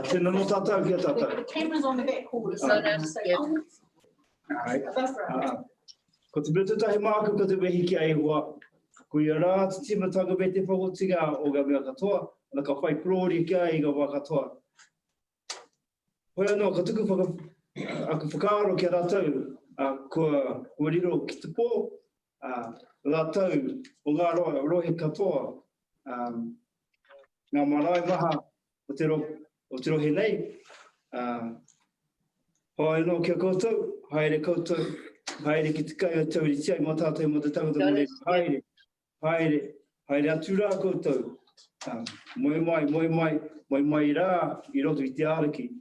Tēnā no tātou kia tātou. The camera's on the back corner, so Ko te mea tahi māku ko te wehi ki ai hoa. Ko ia rā te timatanga me te whakotinga o ga mea katoa, ana ka whai klori ki ai ga wā katoa. Hoi anō, ka tuku whakaaro ki a rātou, kua riro ki te pō, rātou o ngā rohe katoa, ngā marae maha o te rohe nei. Hoi anō kia koutou, haere koutou, haere ki te kai o tauri tiai mō tātou mō te tangata mōre, haere atu rā koutou. Moi mai rā i roto i te āriki.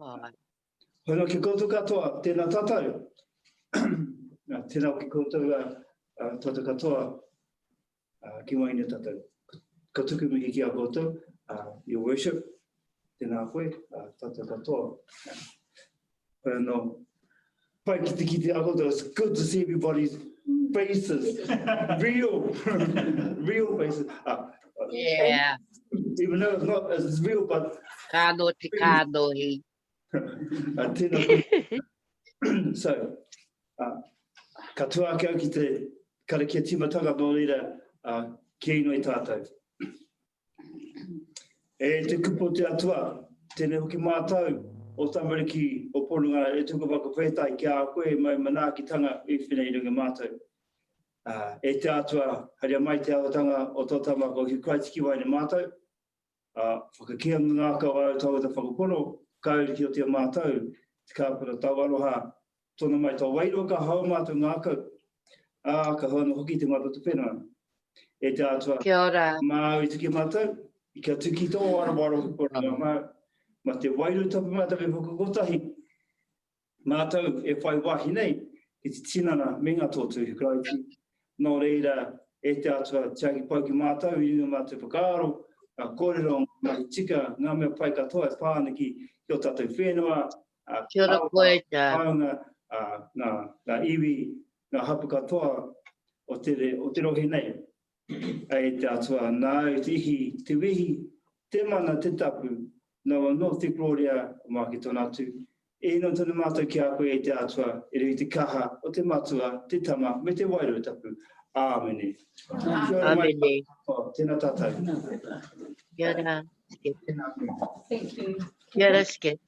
Hoi anō kia koutou katoa, tēnā tātou. Tēnā ki koutou tātou katoa ki waina tātou. Ka tuku mihi ki a koutou, your worship, tēnā koe, tātou katoa. Hoi anō, pai ki te a koutou, it's good to see everybody's faces, real faces. Yeah. Even though it's not as real, but... Kado te kado hi. Tēnā koe. So, ka tuake au ki te karakia timatanga nō reira ki ino i tātou. E te kupo te atua, tēnei hoki mātou o tamariki o Porunga e tuku wako whetai ki a koe mai manaakitanga i whenei runga mātou. E te atua, haria mai te awatanga o tō tamako ki Kraitiki waina mātou. Whakakia ngā kawa au tau ta whakapono, kauri ki o te mātou, te kāpura tau aroha, tōna mai tō wairo ka hau mātou ngā kau. Ka hono hoki te mata te whenua. E te atua, Kia ora. Māui tuki mātou, i ka tuki tō arawaro ki Porunga, ma te wairo tapu mātou e whakakotahi. Mātou e whai wahi nei, ki te tinana me ngā tōtu hi Kraiti. Nō reira, e te atua, tiaki pai ki mātou, i ngā mātou whakaaro, kōrero, ngā tika, ngā mea pai katoa, e pāniki, ki o tātou whenua, Kia ora koe tā. Paunga, ngā iwi, ngā hapu katoa o te rohe nei. E te atua, nāu te ihi, te wihi, te mana, te tapu, no te gloria mā ki tōna atu. E no tōna mātou ki a koe e te atua, e rei te kaha o te matua, te tama, me te wairo tapu. Āmene. Āmene. Tēnā tātou. Kia ora. Thank you. Kia ora ske.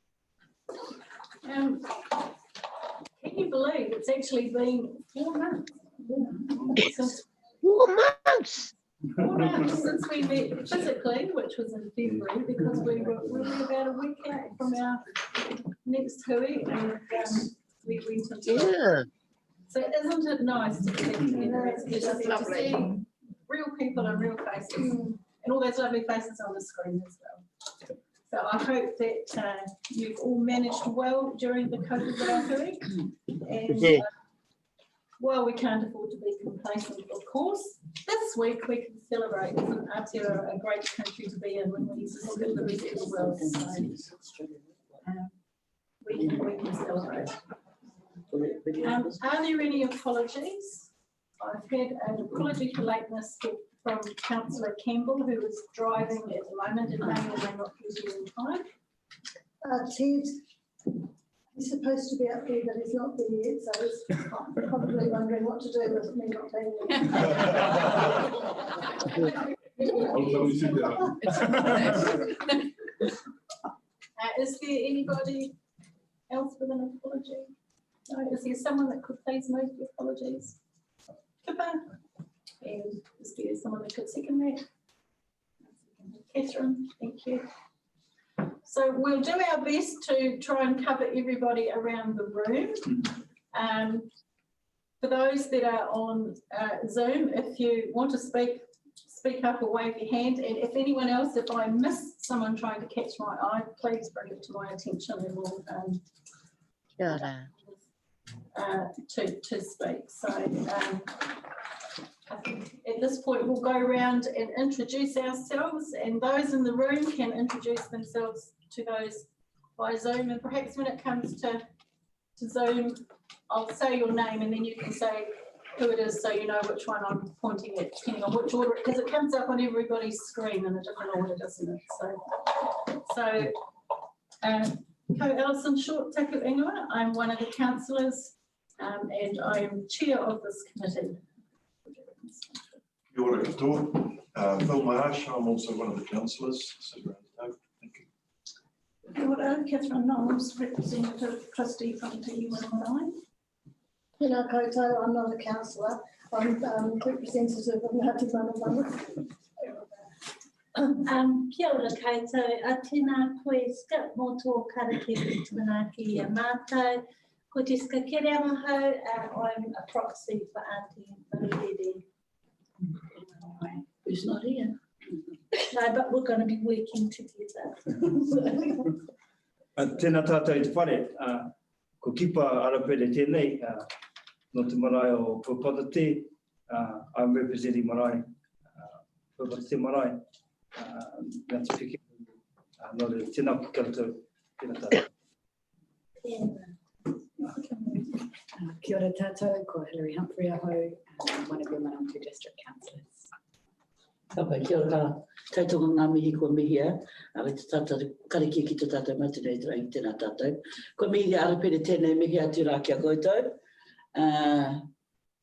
Can you believe it's actually been 4 months? Since 4 months. 4 months since we met physically, which was in February, because we were about a week out from our next hui, and we went into Yeah. So isn't it nice to be together? It's just to see real people and real faces, and all those lovely faces on the screen as well. So I hope that you've all managed well during the COVID hui, and while we can't afford to be complacent, of course, this week we can celebrate. Isn't Aotearoa a great country to be in when we look at the rest of the world? So, we can celebrate. Are there any apologies? I've had an apology for lateness from Councillor Campbell, who is driving at the moment and may or may not be here in time. Ted, he's supposed to be up here, but he's not there yet, so he's probably wondering what to do with me not being there. Is there anybody else with an apology? No, is there someone that could please move the apologies? Kippa. And is there someone that could second that? Catherine, thank you. So we'll do our best to try and cover everybody around the room. For those that are on Zoom, if you want to speak up or wave your hand, and if anyone else, if I miss someone trying to catch my eye, please bring it to my attention and we'll to speak. So I think at this point we'll go around and introduce ourselves, and those in the room can introduce themselves to those by Zoom, and perhaps when it comes to Zoom I'll say your name and then you can say who it is so you know which one I'm pointing at, depending on which order, because it comes up on everybody's screen in a different order, doesn't it? So Ko Alison Short Taku Ingoa. I'm one of the councillors and I am chair of this committee. Kia ora katoa. Phil Marsh, I'm also one of the councillors. Sit around the table. Thank you. Kia ora, Catherine Knowles, representative trustee from Te Iwanai. Tēnā koutou, I'm not a councillor, I'm representative of Ngāti Manawatu. Kia ora koutou, a tēnā koe skip mō tō karakia tuanaki a mātou. Ko Jessica Kereamahau, I'm a proxy for Auntie Maridi. Who's not here? No, but we're going to be working together. Tēnā tātou i te whare, ko kipa arapere tēnei, no te marae o Pupatate, I'm representing Marae, Pupatate Marae, ngā te whiki, no re tēnā ki koutou, tēnā tātou. Kia ora tātou, ko Hilary Humphrey aho, one of your Manawatu District Councillors. Tāpai, kia ora koutou ngā mihi ko mihia, a te tātou karikia ki te tātou matinei tera i tēnā tātou. Ko mihi arapere tēnei mihi atu rā kia koutou.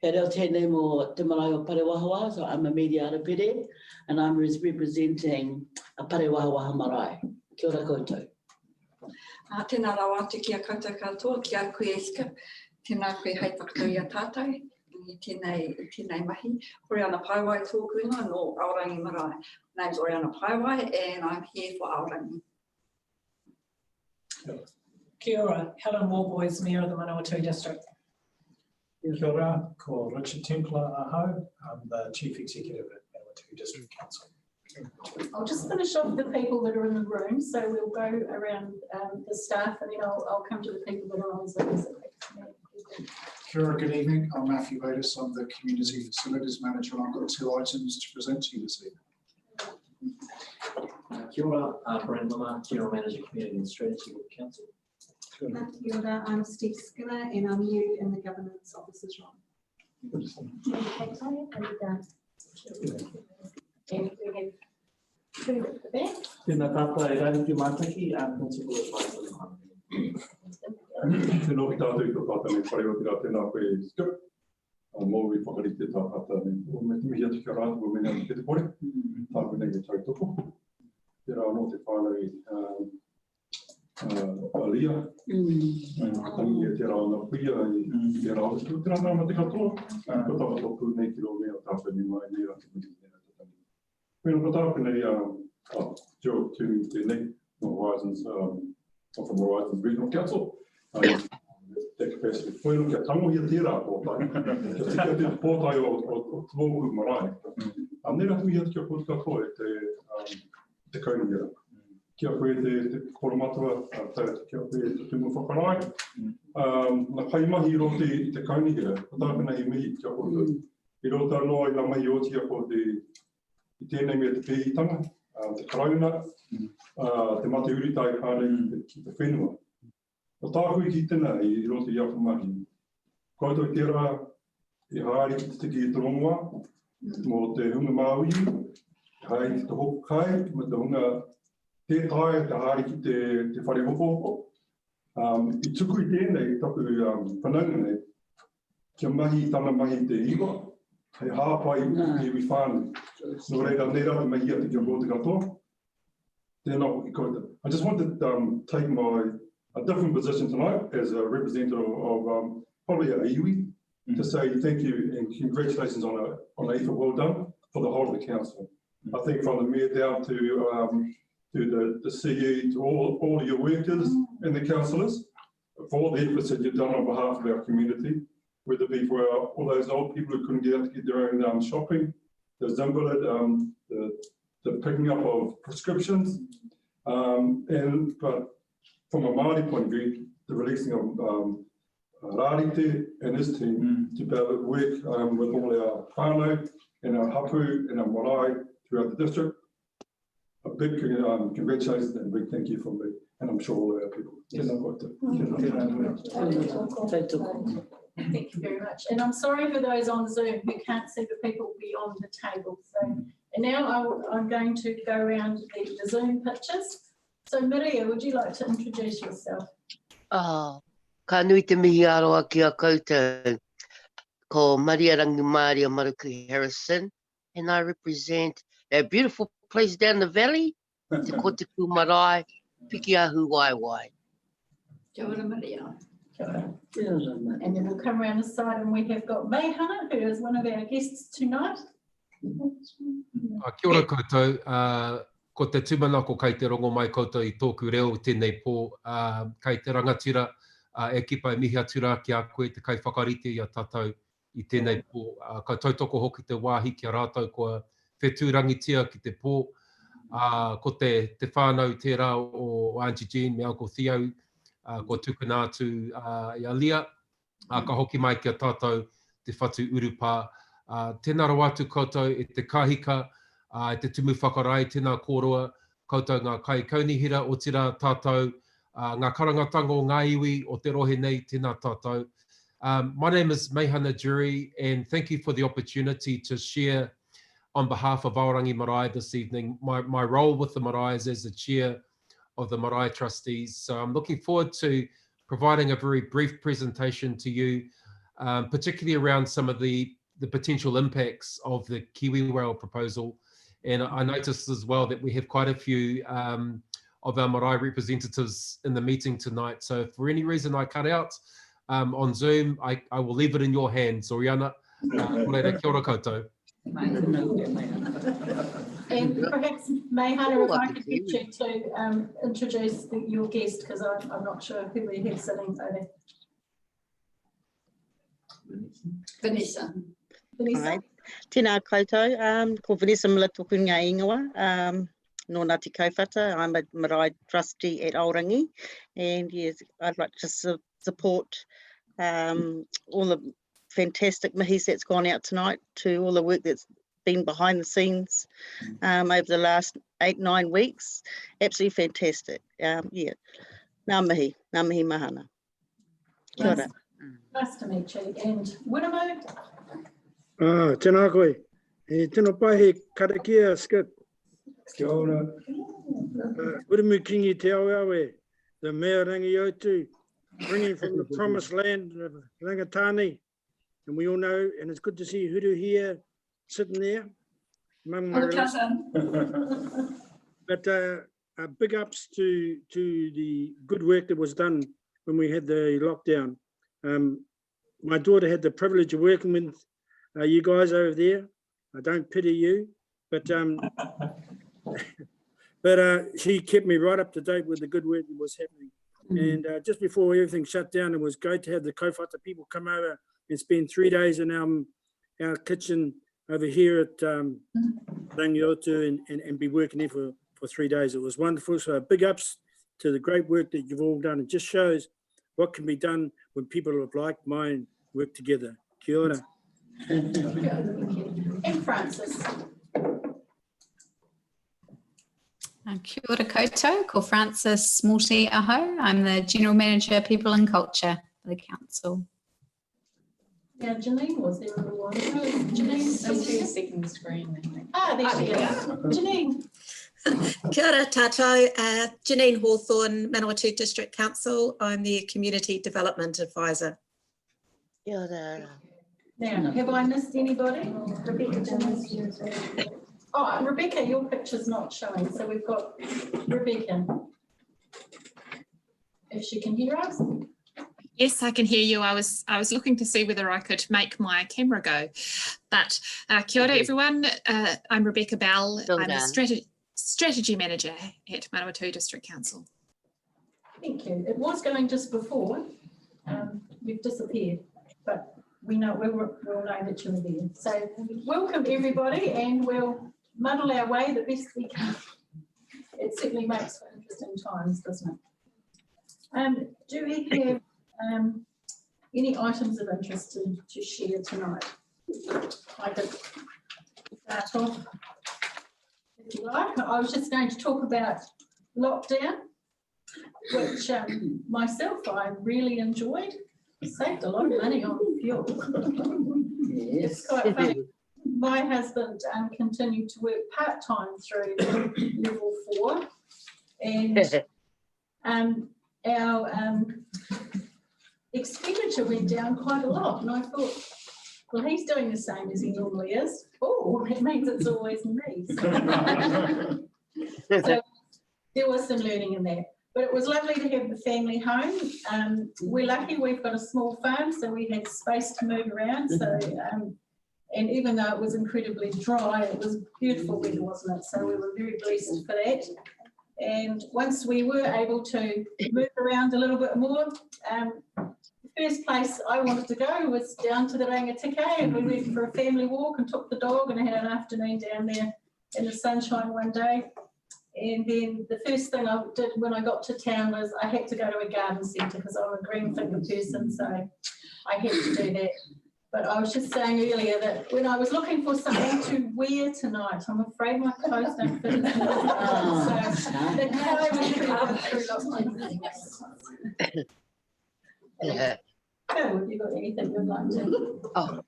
He reo tēnei mō te marae o Parewahawaha, so I'm a media arapere, and I'm representing a Parewahawaha marae. Kia ora koutou. Tēnā rau atu kia koutou katoa, kia koe Skip, tēnā koe hei whakatau i a tātou, i tēnei mahi. Oriana Paiwai tōku ingoa no AORANGI marae. My name's Oriana Paiwai and I'm here for AORANGI. Kia ora, Helen Warboys, Mayor of the Manawatu District. Kia ora, ko Richard Templar aho, I'm the Chief Executive at Manawatu District Council. I'll just finish off the people that are in the room, so we'll go around the staff and then I'll come to the people that are on Zoom. Kia ora, good evening. I'm Matthew Otis. I'm the Community Facilities Manager and I've got 2 items to present to you this evening. Kia ora, Brent Mama, General Manager, Community and Strategy with Council. Kia ora, I'm Steve Skinner and I'm new in the Governance Officers role. Tēnā tātou e rari ki mātaki, Principal Advisor. Tēnā ki tātou i tō tātou me whare o tira tēnā koe Skip. Mō i whakarite tā tātou me o me timi atu kia rātu o mene atu ki te pore. Tāku nei e tautoko. Tērā anō te whānau Alia. Tangi e tērā ana puia i tērā atu. Tērā nā ma te katoa. Ko tāma tōku nei ki rō mea tātou ni mai nei rātu miti nei rātu tangi. Pēnā ko tāku nei Joe Tūni tēnei no Horizons, from Horizons Regional Council. That capacity. Pēnā kia tango ia tērā pōtai. Kia te pōtai o tōku marae. Nei rātu i atu kia kōtu katoa e te kaungira. Kia koe te koromatua, kia koe te tumu whakarai. Na kai mahi ro te kaungira, o tāku nei mihi kia kōtu. I rota noa i ngā mahi o tia ko i tēnei mea te pēhitanga, te karauna, te mate uritai kāne ki te whenua. O tāku i ki tēnā i rota i awhamaki. Koutou i tērā i haari ki te tiki i torongoa, mō te hunga māui, hai ki te hoku kai, me te hunga tētai, te haari ki te whare hoko. I tuku i tēnei, taku whananga nei, kia mahi tana mahi te iwa, hei hāpai i whānu. No reira, nei rata mahi atu kia kōtu katoa. Tēnā hoki koutou. I just want to take a different position tonight as a representative of probably a iwi, to say thank you and congratulations on an effort well done for the whole of the council. I think from the mayor down to the CE, to all of your workers and the councillors, for all the efforts that you've done on behalf of our community, whether it be for all those old people who couldn't get out to get their own shopping, the invalid, the picking up of prescriptions, but from a Māori point of view, the releasing of Rārite and his team to be able to work with all our whānau and our hapu and our marae throughout the district. A big congratulations and a big thank you from me, and I'm sure all of our people. Thank you very much. And I'm sorry for those on Zoom who can't see the people beyond the table. So, and now I'm going to go around the Zoom pictures. So Maria, would you like to introduce yourself? Oh, ka nui te mihi aroa ki a koutou. Ko Mariarangi Maria Maruku Harrison, and I represent that beautiful place down the valley, Te Kotiku Marae, Piki Ahu Waiwai. Kia ora Maria. Kia ora. And then we'll come around the side and we have got Meihana, who is one of our guests tonight. Kia ora koutou. Ko te tūmanako kai te rongo mai koutou I tōku reo tēnei pō. Kai te rangatira e kipai mihi atura ki a koe te kai whakarite I a tātou I tēnei pō. Ka tautoko hoki te wāhi ki a rātou kua whetūrangitia ki te pō. Ko te whānau tērā o Auntie Jean me Uncle Theo, ko tukunātu I a Lia. Ka hoki mai ki a tātou te whatu urupā. Tēnā rau atu koutou e te kahika, e te tumu whakarai, tēnā kōrua, koutou ngā kai kaunihira o tira tātou, ngā karangatanga o ngā iwi o te rohe nei, tēnā tātou. My name is Meihana Jury, and thank you for the opportunity to share on behalf of AORANGI Marae this evening. My role with the Marae is as the chair of the Marae trustees. So I'm looking forward to providing a very brief presentation to you, particularly around some of the potential impacts of the Kiwi Whale proposal. And I noticed as well that we have quite a few of our Marae representatives in the meeting tonight. So if for any reason I cut out on Zoom, I will leave it in your hands. Oriana, kia ora koutou. And perhaps, Meihana, if I could get you to introduce your guest, because I'm not sure who we have sitting over there. Vanessa. Vanessa. Hi. Tēnā koutou, ko Vanessa Milatuku ngā ingoa, no Ngāti Kauwhata. I'm a Marae trustee at AORANGI, and yes, I'd like to support all the fantastic mihis that's gone out tonight, to all the work that's been behind the scenes over the last 8-9 weeks. Absolutely fantastic. Yeah, ngā mihi mahana. Kia ora. Nice to meet you. And Winamo? Tēnā koe. E tēnā pai he karakia skip. Kia ora. Urimu kingi te awe, the mea rangi otu, bringing from the promised land of Rangatani. And we all know, and it's good to see Huru here, sitting there. Among my but big ups to the good work that was done when we had the lockdown. My daughter had the privilege of working with you guys over there. I don't pity you, but she kept me right up to date with the good work that was happening. And just before everything shut down, it was great to have the Kauwhata people come over and spend 3 days in our kitchen over here at Rangiotu and be working there for 3 days. It was wonderful. So big ups to the great work that you've all done. It just shows what can be done when people of like mind work together. Kia ora. And Francis. Kia ora koutou, ko Francis Morty Aho. I'm the General Manager, People and Culture for the Council. Yeah, Janine was there a little while ago. Janine, That's second screen. there she is. Janine. Kia ora tātou, Janine Hawthorne, Manawatu District Council. I'm the Community Development Advisor. Kia ora. Now, have I missed anybody? Rebecca, Janine. Oh, Rebecca, your picture's not showing, so we've got Rebecca. If she can hear us. Yes, I can hear you. I was looking to see whether I could make my camera go. But kia ora, everyone. I'm Rebecca Bell. I'm the strategy manager at Manawatu District Council. Thank you. It was going just before. You've disappeared, but we'll know that you were there. So welcome everybody, and we'll muddle our way the best we can. It certainly makes for interesting times, doesn't it? Do we have any items of interest to share tonight? I could start off, if you like. I was just going to talk about lockdown, which myself I really enjoyed. Saved a lot of money on fuel. Yes. It's quite funny. My husband continued to work part-time through level 4, And our expenditure went down quite a lot, and I thought, well, he's doing the same as he normally is. Oh, it means it's always me. So there was some learning in that. But it was lovely to have the family home. We're lucky we've got a small farm, so we had space to move around. So, and even though it was incredibly dry, it was beautiful weather, wasn't it? So we were very blessed for that. And once we were able to move around a little bit more, the first place I wanted to go was down to the Rangitikei, and we went for a family walk and took the dog and had an afternoon down there in the sunshine one day. And then the first thing I did when I got to town was I had to go to a garden centre because I'm a green finger person, so I had to do that. But I was just saying earlier that when I was looking for something to wear tonight, I'm afraid my clothes don't fit into the so the colour was pretty through lots. Phil, have you got anything you'd like to?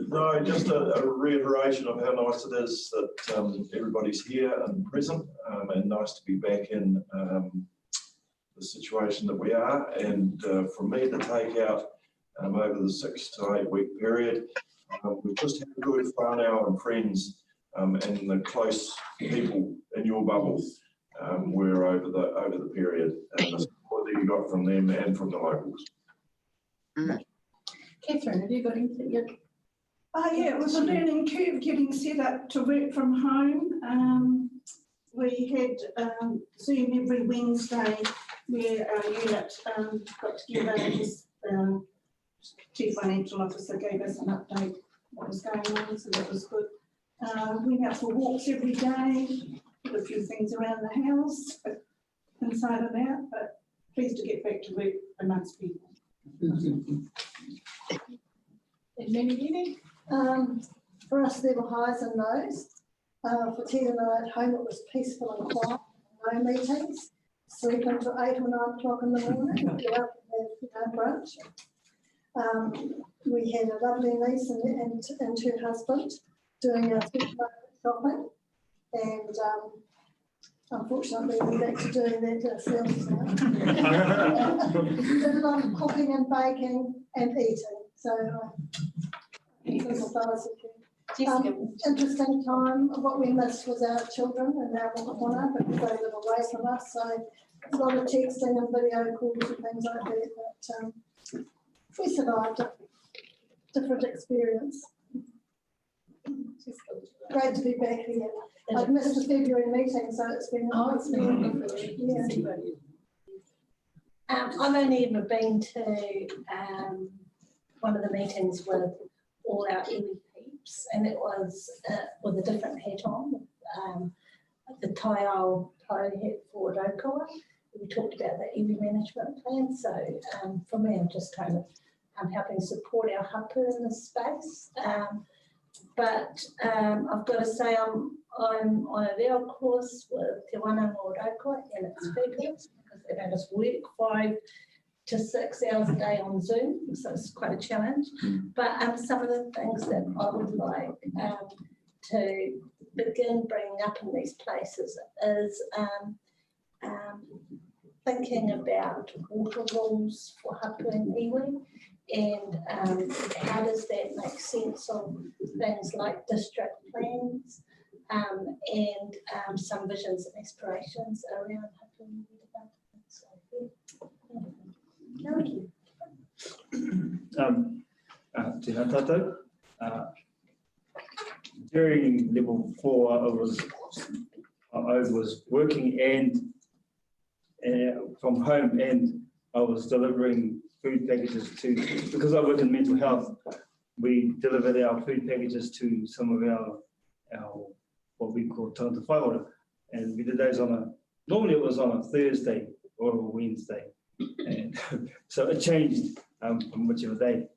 No, just a reiteration of how nice it is that everybody's here and present, and nice to be back in the situation that we are. And for me to take out over the 6 to 8 week period, we've just had a good whānau and friends and the close people in your bubble were over the period, and the support that you got from them and from the locals. Catherine, have you got anything you'd... Yeah, it was a learning curve getting set up to work from home. We had Zoom every Wednesday where our unit got together and Chief Financial Officer gave us an update what was going on, so that was good. Went out for walks every day, did a few things around the house, inside and out, but pleased to get back to work amongst people. For us, there were highs and lows. For Ted and I at home, it was peaceful and quiet, no meetings. Sleep until 8 or 9 o'clock in the morning, go out and have brunch. We had a lovely niece and her husband doing our supermarket shopping, and unfortunately we're back to doing that ourselves now. We did a lot of cooking and baking and eating, so interesting time. What we missed was our children and our whakapuna because they live away from us, so a lot of texting and video calls and things like that, but we survived it. Different experience. Great to be back here. I've missed a February meeting, so it's been I've only ever been to one of the meetings with all our iwi peeps, and it was with a different hat on, the Taiao Pro hat for Raukawa. We talked about the iwi management plan, so for me I'm just kind of helping support our hapu in this space. But I've got to say I'm on a reo course with Te Wana Mō Raukawa and its speakers because they don't just work 5 to 6 hours a day on Zoom, so it's quite a challenge. But some of the things that I would like to begin bringing up in these places is thinking about water rules for hapu and iwi, and how does that make sense of things like district plans and some visions and aspirations around hapu and iwi development. So, yeah. Thank you. Tēnā tātou. During level 4, I was working and from home, and I was delivering food packages to, because I work in mental health, we delivered our food packages to some of our what we call tangata whaiora, and we did those normally it was on a Thursday or a Wednesday, and so it changed from whichever day.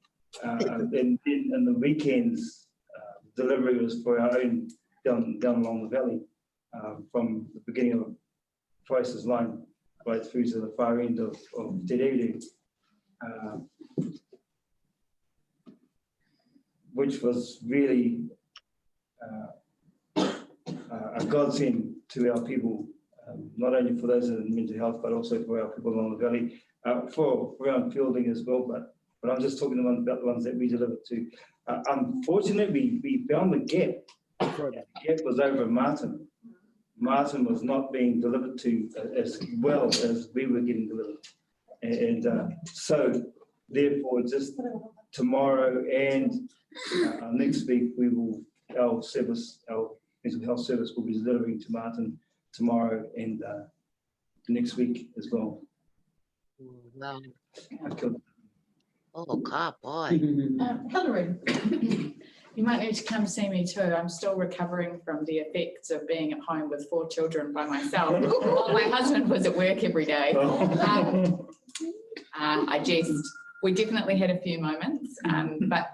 And then in the weekends, delivery was for our own down along the valley, from the beginning of Price's Line right through to the far end of Te Rere, which was really a godsend to our people not only for those in mental health, but also for our people along the valley, for around fielding as well. But I'm just talking about the ones that we delivered to. Unfortunately, we found the gap. The gap was over Martin. Martin was not being delivered to as well as we were getting delivered. And so therefore just tomorrow and next week our mental health service will be delivering to Martin tomorrow and next week as well. Wow. Oh, God, boy. Hillary. You might need to come see me too. I'm still recovering from the effects of being at home with 4 children by myself while my husband was at work every day. We definitely had a few moments, but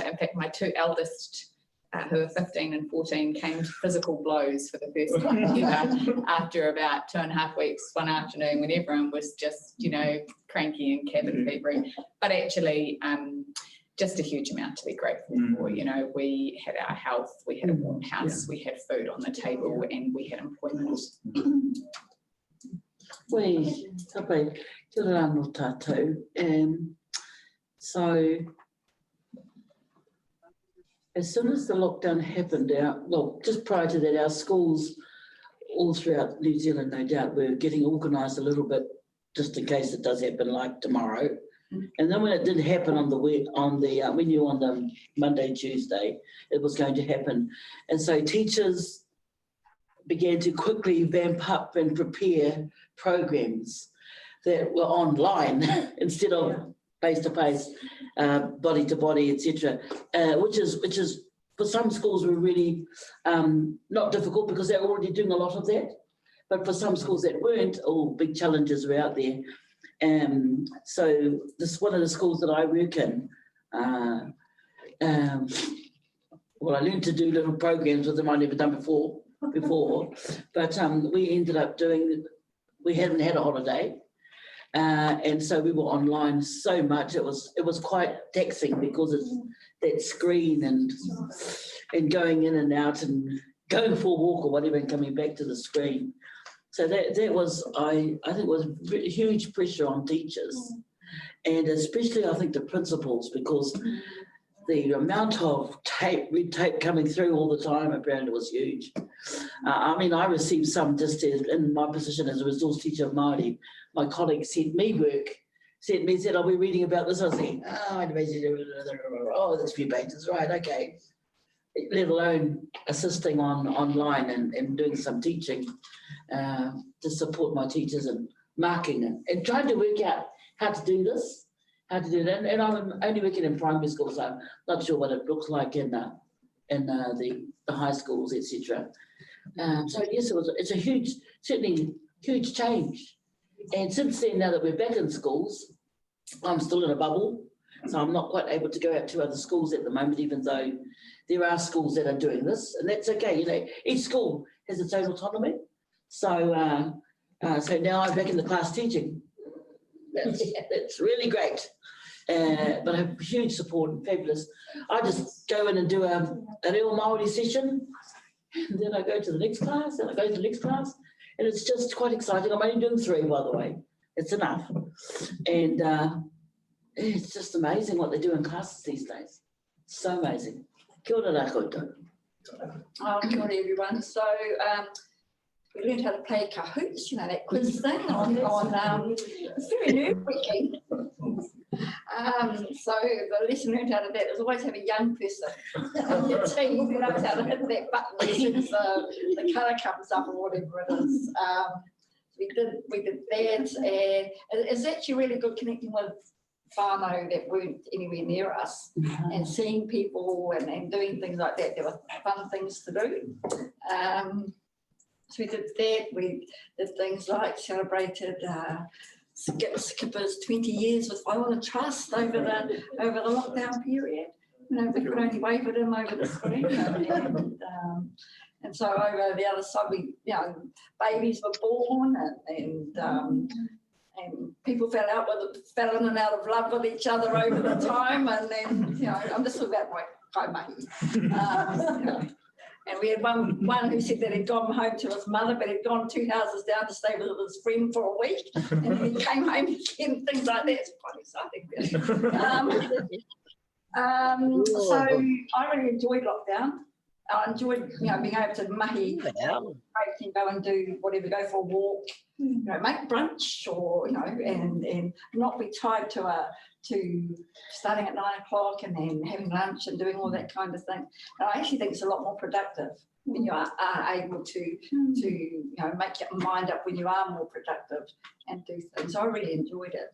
in fact, my 2 eldest, who are 15 and 14, came to physical blows for the first time ever after about 2.5 weeks one afternoon when everyone was just, you know, cranky and cabin fevery. But actually, just a huge amount to be grateful for. You know, we had our health, we had a warm house, we had food on the table, and we had employment. Tapai, kia ora anō tātou. So, as soon as the lockdown happened, just prior to that, our schools all throughout New Zealand, no doubt, were getting organised a little bit, just in case it does happen, like tomorrow. And then when it did happen we knew on the Monday, Tuesday, it was going to happen. And so teachers began to quickly vamp up and prepare programs that were online instead of face-to-face, body-to-body, etc., which is for some schools were really not difficult because they're already doing a lot of that. But for some schools that weren't, all big challenges were out there. So this one of the schools that I work in, well, I learned to do little programs with them I'd never done before, but we ended up we hadn't had a holiday, and so we were online so much. It was quite taxing because it's that screen and going in and out and going for a walk or whatever and coming back to the screen. So that was, I think, was huge pressure on teachers, and especially I think the principals, because the amount of red tape coming through all the time apparently was huge. I mean, I received some just in my position as a resource teacher of Māori. My colleagues sent me work, said, "Are we reading about this?" I was saying, "Oh, few pages, right, okay." Let alone assisting online and doing some teaching to support my teachers and marking and trying to work out how to do this, how to do that. And I'm only working in primary school, so I'm not sure what it looks like in the high schools, etc. So yes, it's a certainly huge change. And since then, now that we're back in schools, I'm still in a bubble, so I'm not quite able to go out to other schools at the moment, even though there are schools that are doing this, and that's okay. You know, each school has its own autonomy. So, so now I'm back in the class teaching. That's really great. But I have huge support and fabulous. I just go in and do a real Māori session, and then I go to the next class, and I go to the next class, and it's just quite exciting. I'm only doing 3, by the way. It's enough. And it's just amazing what they do in classes these days. So amazing. Kia ora rā koutou. Kia ora everyone. So we learned how to play Kahoots, you know, that quiz thing it's very nerve-wracking. So the lesson learned out of that is always have a young person on your team who knows how to hit that button as soon as the colour comes up or whatever it is. We did that, and it's actually really good connecting with whānau that weren't anywhere near us and seeing people and doing things like that. There were fun things to do. So we did that. We did things like celebrated Skipper's 20 years with Waiwana Trust over the lockdown period. You know, we could only wave at him over the screen. And so over the other side, babies were born and people fell in and out of love with each other over the time. And then, I'm just talking about my kaimahi. And we had one who said that he'd gone home to his mother, but he'd gone 2 houses down to stay with his friend for a week. And then he came home again, things like that. It's quite exciting, really. So I really enjoyed lockdown. I enjoyed, being able to mahi, go and do whatever, go for a walk, make brunch, or and not be tied to starting at 9 o'clock and then having lunch and doing all that kind of thing. And I actually think it's a lot more productive when you are able to make your mind up when you are more productive and do things. So I really enjoyed it.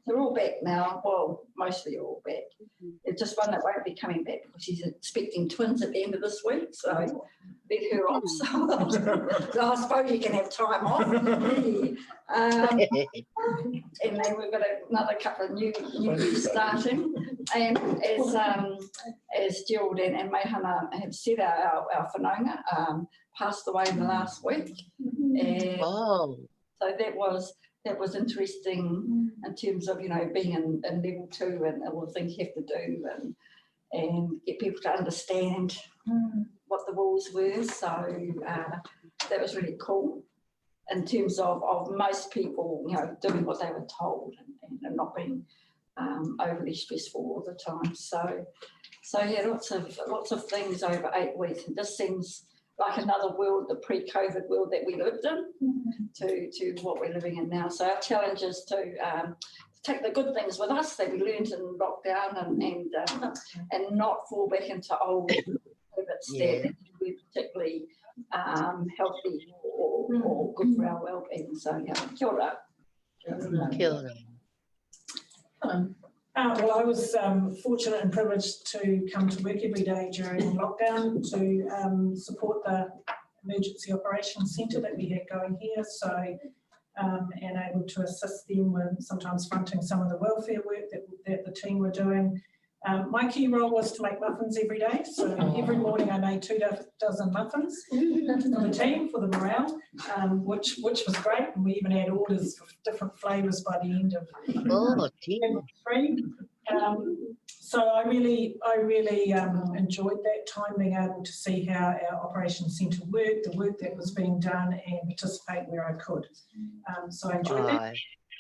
They're all back now. Well, mostly all back. There's just one that won't be coming back because she's expecting twins at the end of this week. So let her off. So I suppose you can have time off. And then we've got another couple of new starting. And as Gerald and Mehana have said, our whanaunga passed away in the last week. And so that was interesting in terms of being in level 2 and all the things you have to do and get people to understand what the rules were. So that was really cool in terms of most people doing what they were told and not being overly stressful all the time. So yeah, lots of things over 8 weeks. It just seems like another world, the pre-COVID world that we lived in, to what we're living in now. So our challenge is to take the good things with us that we learned in lockdown and not fall back into old habits that we're particularly healthy or good for our well-being. So yeah, kia ora. Kia ora. Well, I was fortunate and privileged to come to work every day during lockdown to support the Emergency Operations Centre that we had going here. So, and able to assist them with sometimes fronting some of the welfare work that the team were doing. My key role was to make muffins every day. So every morning I made 2 dozen muffins for the team, for the morale, which was great. And we even had orders for different flavours by the end of three. So I really enjoyed that time, being able to see how our operations centre worked, the work that was being done, and participate where I could. So I enjoyed that.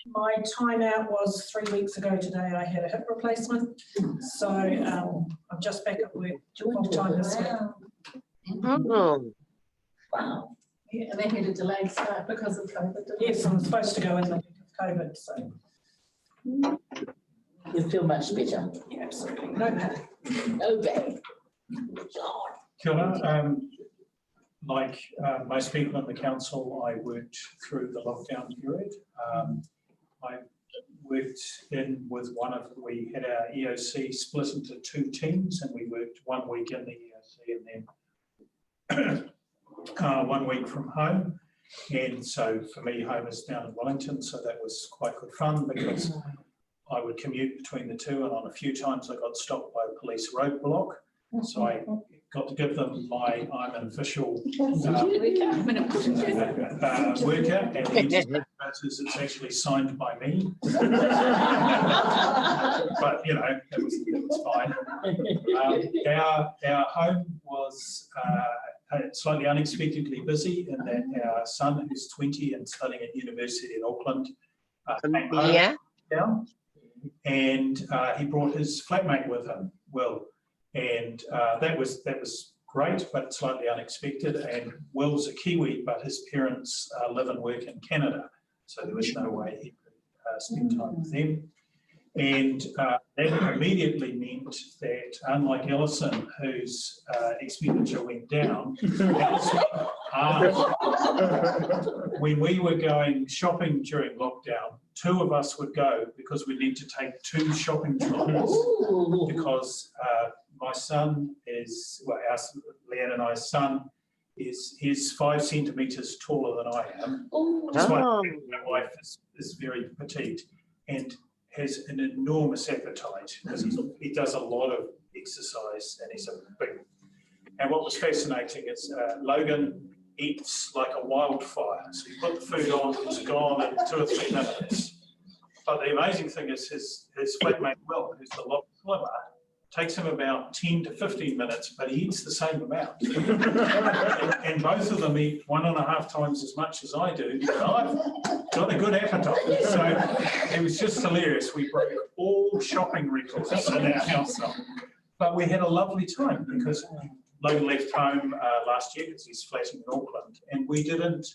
My time out was 3 weeks ago today. I had a hip replacement. So I'm just back at work full time this week. Wow. Yeah, and they had a delayed start because of COVID. Yes, I'm supposed to go in the week of COVID. So you feel much better. Yeah, absolutely. No pain. No pain. Kia ora. Like most people in the council, I worked through the lockdown period. I worked we had our EOC split into 2 teams, and we worked 1 week in the EOC and then 1 week from home. And so for me, home is down in Wellington, so that was quite good fun because I would commute between the two, and on a few times I got stopped by a police roadblock. So I got to give them I'm an official worker, and it's actually signed by me. But it was fine. Our home was slightly unexpectedly busy in that our son, who's 20 and studying at university in Auckland, came home down, and he brought his flatmate with him, Will. And that was great, but slightly unexpected. And Will's a Kiwi, but his parents live and work in Canada, so there was no way he could spend time with them. And that immediately meant that, unlike Ellison, whose expenditure went down, when we were going shopping during lockdown, 2 of us would go because we need to take 2 shopping trolleys because my son Leanne and I's son is 5 centimetres taller than I am. That's why my wife is very petite and has an enormous appetite because he does a lot of exercise and he's a big. And what was fascinating is Logan eats like a wildfire. So you put the food on, it's gone in 2 or 3 minutes. But the amazing thing is his flatmate Will, who's a lot slimmer, takes him about 10 to 15 minutes, but he eats the same amount. and both of them eat 1.5 times as much as I do. I've got a good appetite. So it was just hilarious. We broke all shopping records in our household. But we had a lovely time because Logan left home last year because he's flat in Auckland, and we didn't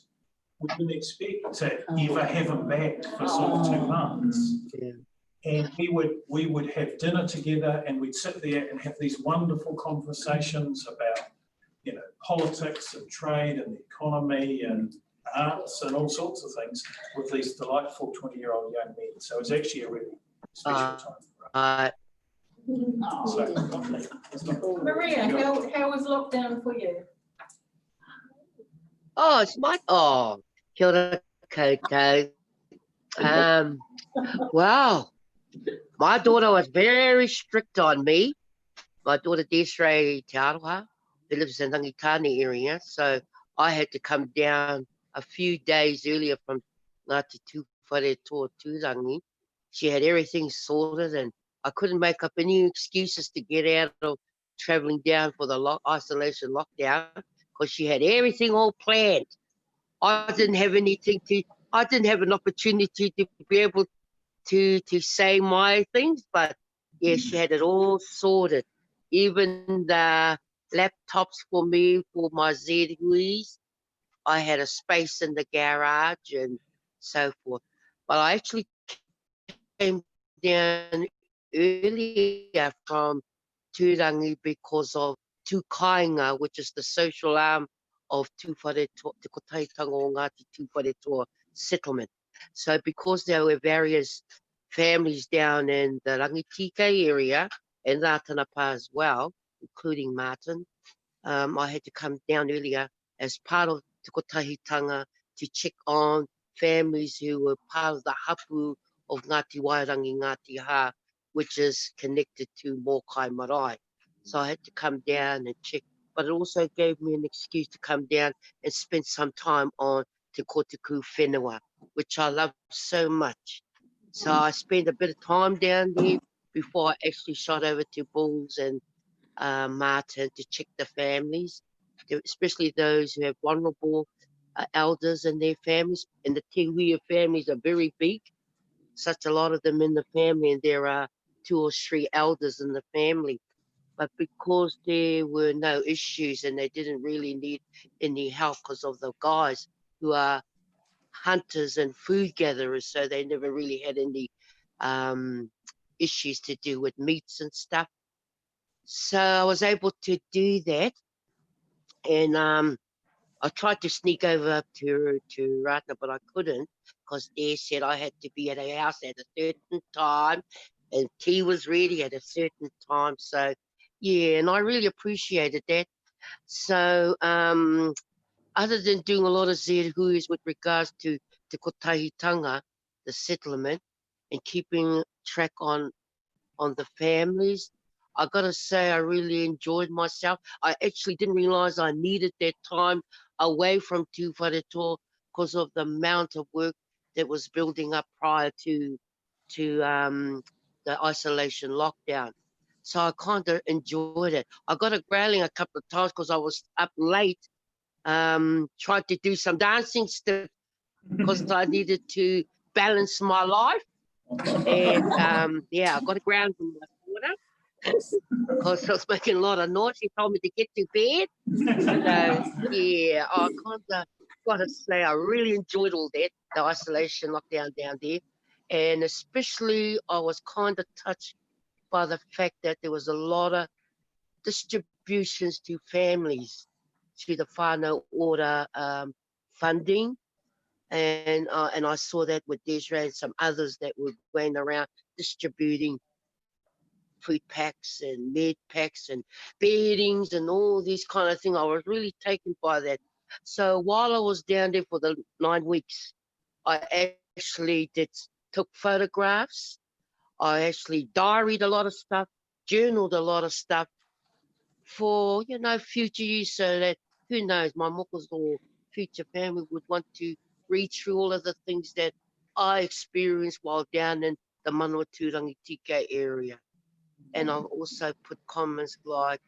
expect to ever have him back for sort of 2 months. Yeah. And we would have dinner together, and we'd sit there and have these wonderful conversations about, you know, politics and trade and the economy and arts and all sorts of things with these delightful 20-year-old young men. So it was actually a really special time. Maria, how was lockdown for you? Oh, it's my, kia ora koutou. Wow, my daughter was very strict on me. My daughter Desiree Te Aroha, who lives in Rangitane area, so I had to come down a few days earlier from Ngāti Tūwharetoa Tūrangi. She had everything sorted, and I couldn't make up any excuses to get out of travelling down for the isolation lockdown because she had everything all planned. I didn't have an opportunity to be able to say my things, but yeah, she had it all sorted. Even the laptops for me, for my ZWEs, I had a space in the garage and so forth. But I actually came down earlier from Tūrangi because of Tūkainga, which is the social arm of Tūwharetoa, Te Kotaitanga o Ngāti Tūwharetoa settlement. So because there were various families down in the Rangitike area and Rātanapa as well, including Martin, I had to come down earlier as part of Te Kotahitanga to check on families who were part of the hapu of Ngāti Wairangi Ngāti Ha, which is connected to Mōkai Marae. So I had to come down and check, but it also gave me an excuse to come down and spend some time on Te Kotuku Whenua, which I love so much. So I spent a bit of time down there before I actually shot over to Bulls and Martin to check the families, especially those who have vulnerable elders and their families. And the Te Huia families are very big, such a lot of them in the family, and there are 2 or 3 elders in the family. But because there were no issues and they didn't really need any help because of the guys who are hunters and food gatherers, so they never really had any issues to do with meats and stuff. So I was able to do that, and I tried to sneak over to Ratna, but I couldn't because they said I had to be at a house at a certain time, and tea was ready at a certain time. So yeah, and I really appreciated that. So other than doing a lot of zehuis with regards to Te Kotahitanga, the settlement, and keeping track on the families, I gotta say I really enjoyed myself. I actually didn't realize I needed that time away from Tūwharetoa because of the amount of work that was building up prior to the isolation lockdown. So I kind of enjoyed it. I got a growling a couple of times because I was up late, tried to do some dancing stuff because I needed to balance my life. And yeah, I got a ground from my daughter because I was making a lot of noise. She told me to get to bed. So yeah, I kind of got to say I really enjoyed all that, the isolation lockdown down there. And especially I was kind of touched by the fact that there was a lot of distributions to families through the whānau order funding. And I saw that with Desiree and some others that were going around distributing food packs and med packs and beddings and all these kind of things. I was really taken by that. So while I was down there for the 9 weeks, I actually took photographs. I actually diaried a lot of stuff, journaled a lot of stuff for, you know, future use, so that, who knows, my mokas or future family would want to read through all of the things that I experienced while down in the Manu Taiko area. And I've also put comments like,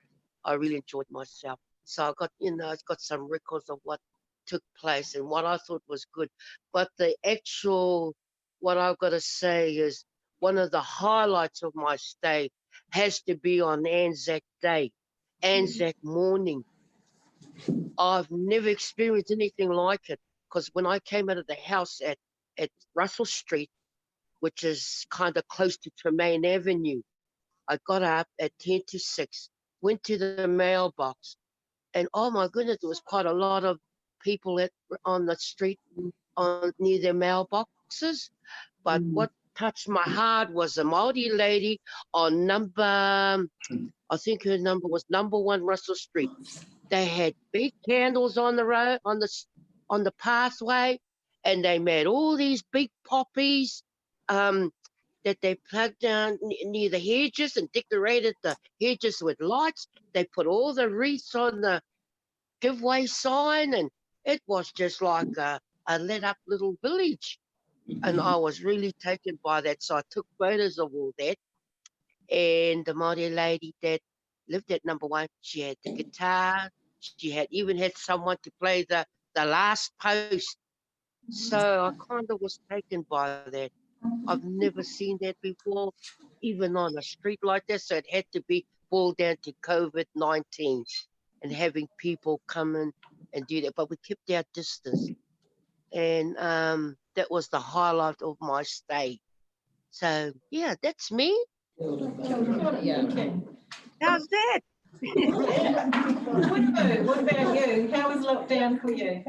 I really enjoyed myself. So I got, I've got some records of what took place and what I thought was good. But the actual, what I've got to say is one of the highlights of my stay has to be on Anzac Day, Anzac morning. I've never experienced anything like it, because when I came out of the house at Russell Street, which is kind of close to Tremaine Avenue, I got up at 10 to 6, went to the mailbox, and oh my goodness, there was quite a lot of people on the street near their mailboxes. But what touched my heart was a Māori lady on number, I think her number was number 1 Russell Street. They had big candles on the road, on the pathway, and they made all these big poppies that they plugged down near the hedges and decorated the hedges with lights. They put all the wreaths on the giveaway sign, and it was just like a lit up little village. And I was really taken by that. So I took photos of all that. And the Māori lady that lived at number 1, she had the guitar. She had even had someone to play the last post. So I kind of was taken by that. I've never seen that before, even on a street like that. So it had to be boiled down to COVID-19 and having people come in and do that. But we kept our distance. And that was the highlight of my stay. So, yeah, that's me. How's that? What about you? How was lockdown for you?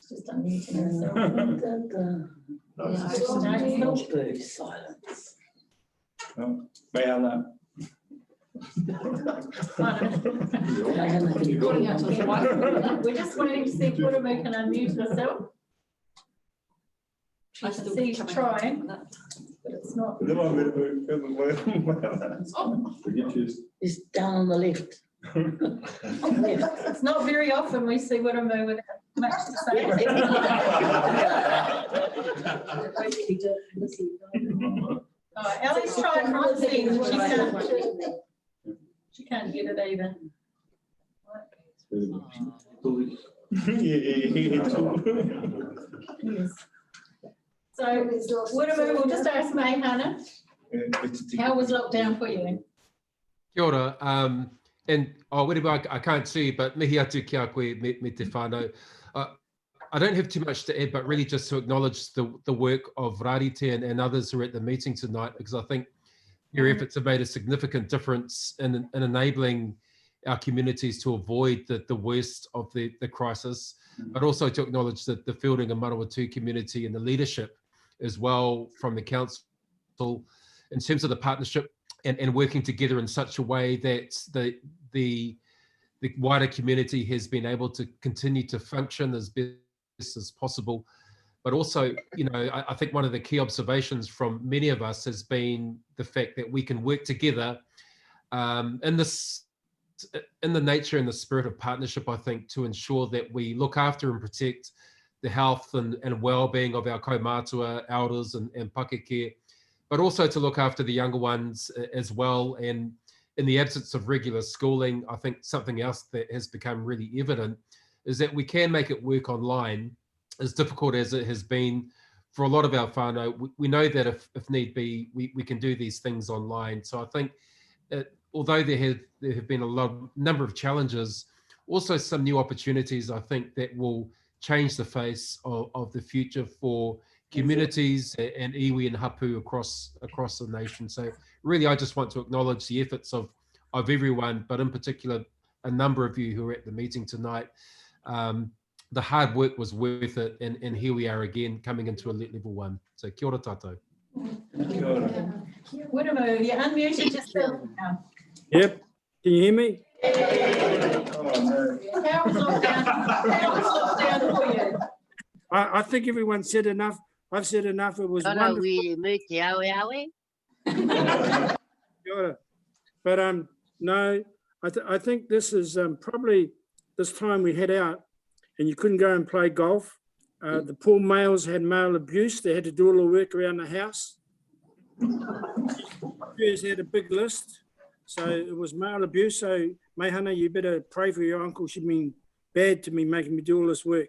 Just unmuting herself. Silence. We're just waiting to see if Puramo can unmute herself. I can see she's trying, but it's not. It's down on the left. It's not very often we see Puramo with much to say. Oh, Ellie's trying from the scene. She can't get it either. Yes. So, Puramo, we'll just ask May Hannah, how was lockdown for you? Kia ora. And whatever, I can't see, but mihi atu ki a koe me te whānau. I don't have too much to add, but really just to acknowledge the work of Rarite and others who are at the meeting tonight, because I think your efforts have made a significant difference in enabling our communities to avoid the worst of the crisis, but also to acknowledge that the Fielding and Manawatu community and the leadership as well from the council in terms of the partnership and working together in such a way that the wider community has been able to continue to function as best as possible. But also, I think one of the key observations from many of us has been the fact that we can work together in the nature and the spirit of partnership, I think, to ensure that we look after and protect the health and well-being of our kaumātua, elders and pakeke, but also to look after the younger ones as well. And in the absence of regular schooling, I think something else that has become really evident is that we can make it work online, as difficult as it has been for a lot of our whānau. We know that if need be, we can do these things online. So I think although there have been a number of challenges, also some new opportunities, I think, that will change the face of the future for communities and iwi and hapu across the nation. So really, I just want to acknowledge the efforts of everyone, but in particular, a number of you who are at the meeting tonight. The hard work was worth it, and here we are again, coming into Alert Level 1. So kia ora tātou. Kia ora. Puramo, you unmuted yourself now. Yep, can you hear me? How was lockdown for you? I think everyone said enough. I've said enough. It was wonderful. But no, I think this is probably this time we head out and you couldn't go and play golf The poor males had male abuse. They had to do all the work around the house. Females had a big list. So it was male abuse. So, Meihana, you better pray for your uncle. She's been bad to me, making me do all this work.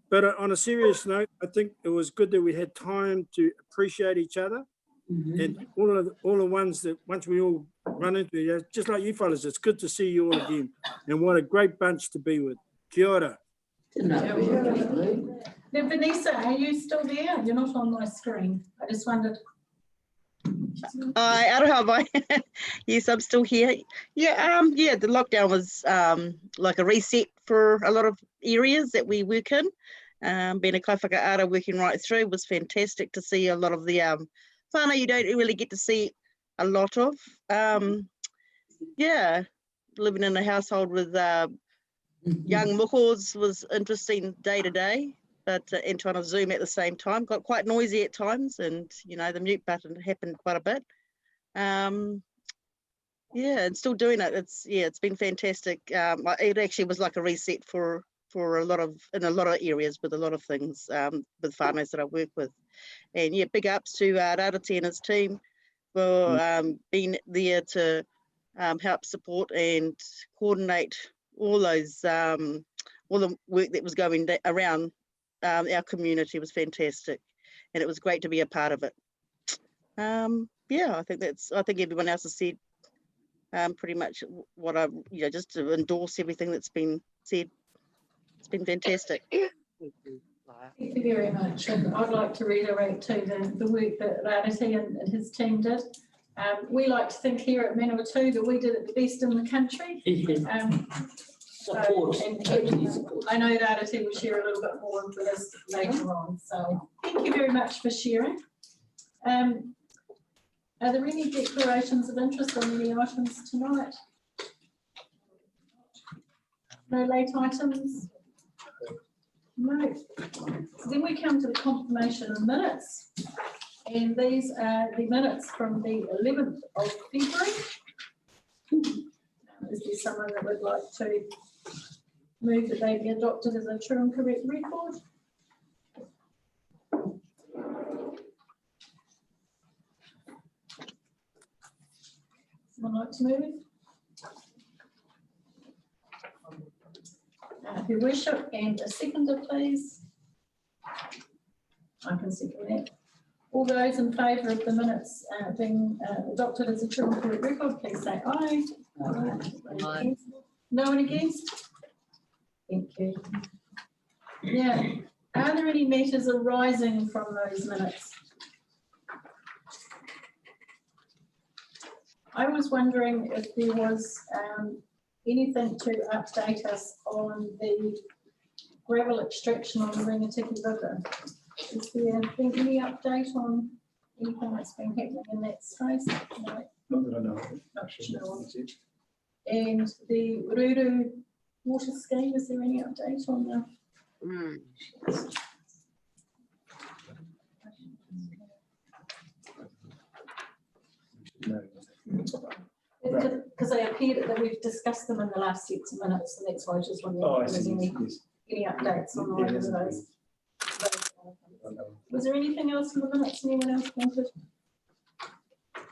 But on a serious note, I think it was good that we had time to appreciate each other. And all the ones that once we all run into each other, just like you fellas, it's good to see you all again. And what a great bunch to be with. Kia ora. Now, Vanessa, are you still there? You're not on my screen. I just wondered. Aroha, yes, I'm still here. Yeah, the lockdown was like a reset for a lot of areas that we work in. Being a kaiwhakaara working right through was fantastic to see a lot of the whānau you don't really get to see a lot of. Yeah, living in a household with young mokos was interesting day to day, but and trying to Zoom at the same time. Got quite noisy at times, and you know the mute button happened quite a bit. Yeah, and still doing it. It's been fantastic. It actually was like a reset for a lot of areas with a lot of things with whānau that I work with. And yeah, big ups to Rarate and his team for being there to help support and coordinate all those all the work that was going around our community. Was fantastic, and it was great to be a part of it. Yeah, I think everyone else has said pretty much what I just to endorse everything that's been said. It's been fantastic. Thank you very much. And I'd like to reiterate too the work that Rarate and his team did. We like to think here at Manawatu that we did it the best in the country. Support. I know Rarate will share a little bit more with us later on. So thank you very much for sharing. Are there any declarations of interest on any items tonight? No late items? No. Then we come to the confirmation of minutes. And these are the minutes from the 11th of February. Is there someone that would like to move that they be adopted as a true and correct record? Someone like to move? Your worship, and a seconder, please. I can second that. All those in favour of the minutes being adopted as a true and correct record, please say aye. Aye. No one against? Thank you. Now, are there any matters arising from those minutes? I was wondering if there was anything to update us on the gravel extraction on the Ringatiki River. Is there been any update on anything that's been happening in that space? No. Not that I know of. No. And the Ruru water scheme, is there any update on the? No. Because they appeared that we've discussed them in the last 6 minutes, and that's why I just wondering if there's any updates on either of those. Was there anything else in the minutes anyone else wanted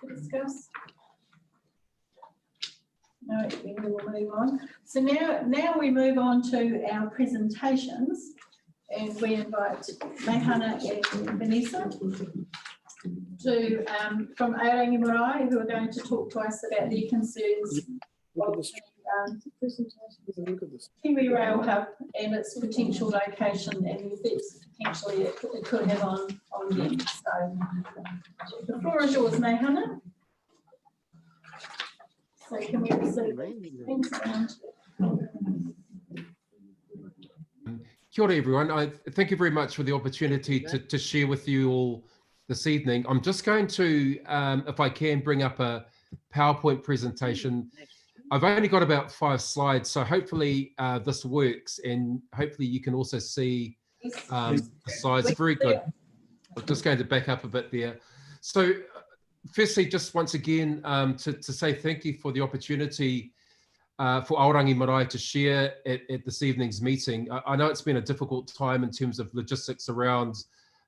to discuss? No, then we will move on. So now we move on to our presentations, and we invite Meihana and Vanessa from AORANGI MARAE, who are going to talk to us about their concerns of the Kiwi Rail Hub and its potential location and the effects potentially it could have on them. So the floor is yours, Meihana. So can we receive things around? Kia ora everyone. Thank you very much for the opportunity to share with you all this evening. I'm just going to, if I can, bring up a PowerPoint presentation. I've only got about 5 slides, so hopefully this works, and hopefully you can also see the slides. Very good. I'm just going to back up a bit there. So firstly, just once again, to say thank you for the opportunity for Aorangi Marae to share at this evening's meeting. I know it's been a difficult time in terms of logistics around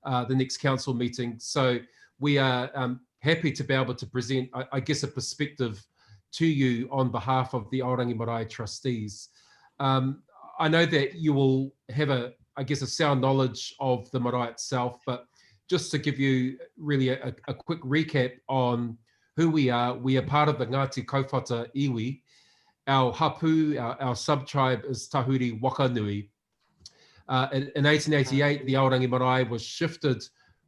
the next council meeting. So we are happy to be able to present, I guess, a perspective to you on behalf of the Aorangi Marae trustees. I know that you will have I guess, a sound knowledge of the marae itself, but just to give you really a quick recap on who we are part of the Ngāti Kauwhata Iwi. Our hapu, our sub-tribe is Tahuri Wakanui. In 1888, the Aorangi Marae was shifted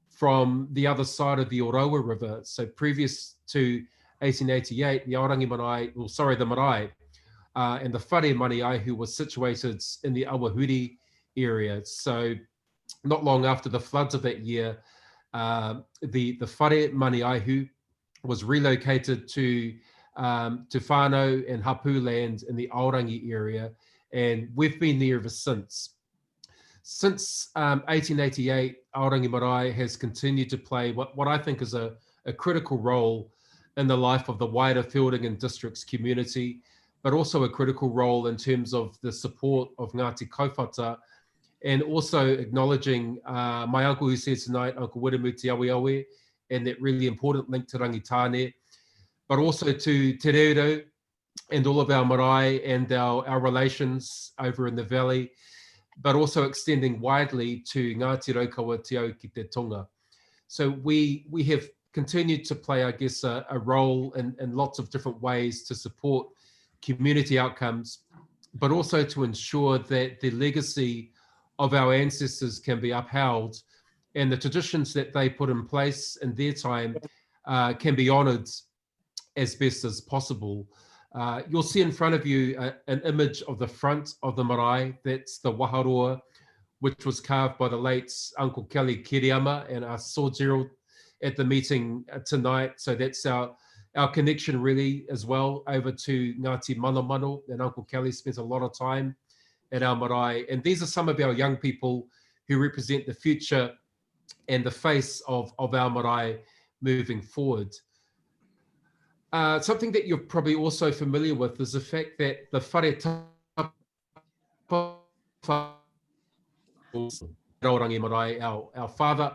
from the other side of the Orowa River. So previous to 1888, the Aorangi Marae, the marae, and the whare maniaihu was situated in the Awahuri area. So not long after the floods of that year, the whare maniaihu was relocated to whānau and hapu land in the Aorangi area, and we've been there ever since. Since 1888, Aorangi Marae has continued to play what I think is a critical role in the life of the wider Feilding and Districts community, but also a critical role in terms of the support of Ngāti Kauwhata, and also acknowledging my uncle who's here tonight, Uncle Wiremu Te Awe Awe, and that really important link to Rangitane, but also to Te Reo and all of our marae and our relations over in the valley, but also extending widely to Ngāti Raukawa Te Au ki te Tonga. So we have continued to play, I guess, a role in lots of different ways to support community outcomes, but also to ensure that the legacy of our ancestors can be upheld and the traditions that they put in place in their time can be honoured as best as possible. You'll see in front of you an image of the front of the marae. That's the waharoa, which was carved by the late Uncle Kelly Kiriyama, and I saw Gerald at the meeting tonight. So that's our connection really as well over to Ngāti Mano, and Uncle Kelly spends a lot of time at our marae. And these are some of our young people who represent the future and the face of our marae moving forward. Something that you're probably also familiar with is the fact that the whare tapa Aorangi Marae, our father,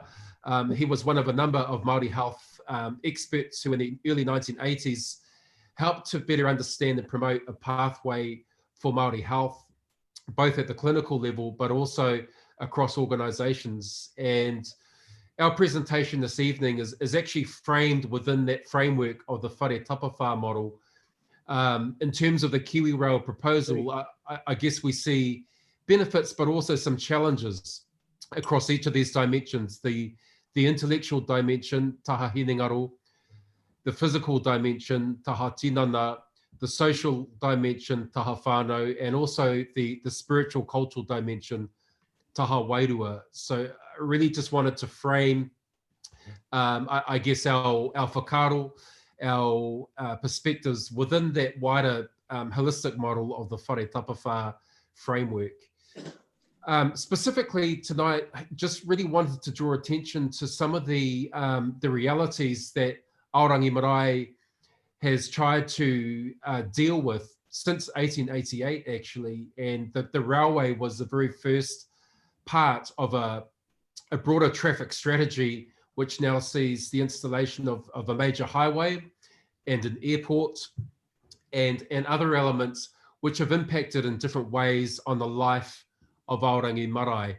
he was one of a number of Māori health experts who in the early 1980s helped to better understand and promote a pathway for Māori health, both at the clinical level, but also across organisations. And our presentation this evening is actually framed within that framework of the whare tapawha model. In terms of the Kiwi Rail proposal, I guess we see benefits, but also some challenges across each of these dimensions. The intellectual dimension, taha hinengaro, the physical dimension, taha tinana, the social dimension, taha whānau, and also the spiritual cultural dimension, taha wairua. So I really just wanted to frame, I guess, our whakaaro, our perspectives within that wider holistic model of the whare tapawha framework. Specifically tonight, I just really wanted to draw attention to some of the realities that Aorangi Marae has tried to deal with since 1888, actually, and that the railway was the very first part of a broader traffic strategy, which now sees the installation of a major highway and an airport and other elements which have impacted in different ways on the life of Aorangi Marae.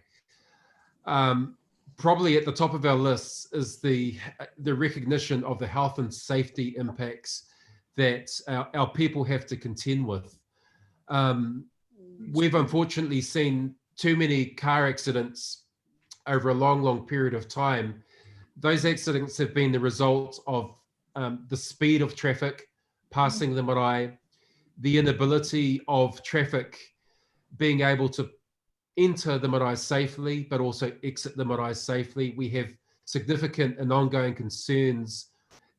Probably at the top of our list is the recognition of the health and safety impacts that our people have to contend with. We've unfortunately seen too many car accidents over a long period of time. Those accidents have been the result of the speed of traffic passing the marae, the inability of traffic being able to enter the marae safely, but also exit the marae safely. We have significant and ongoing concerns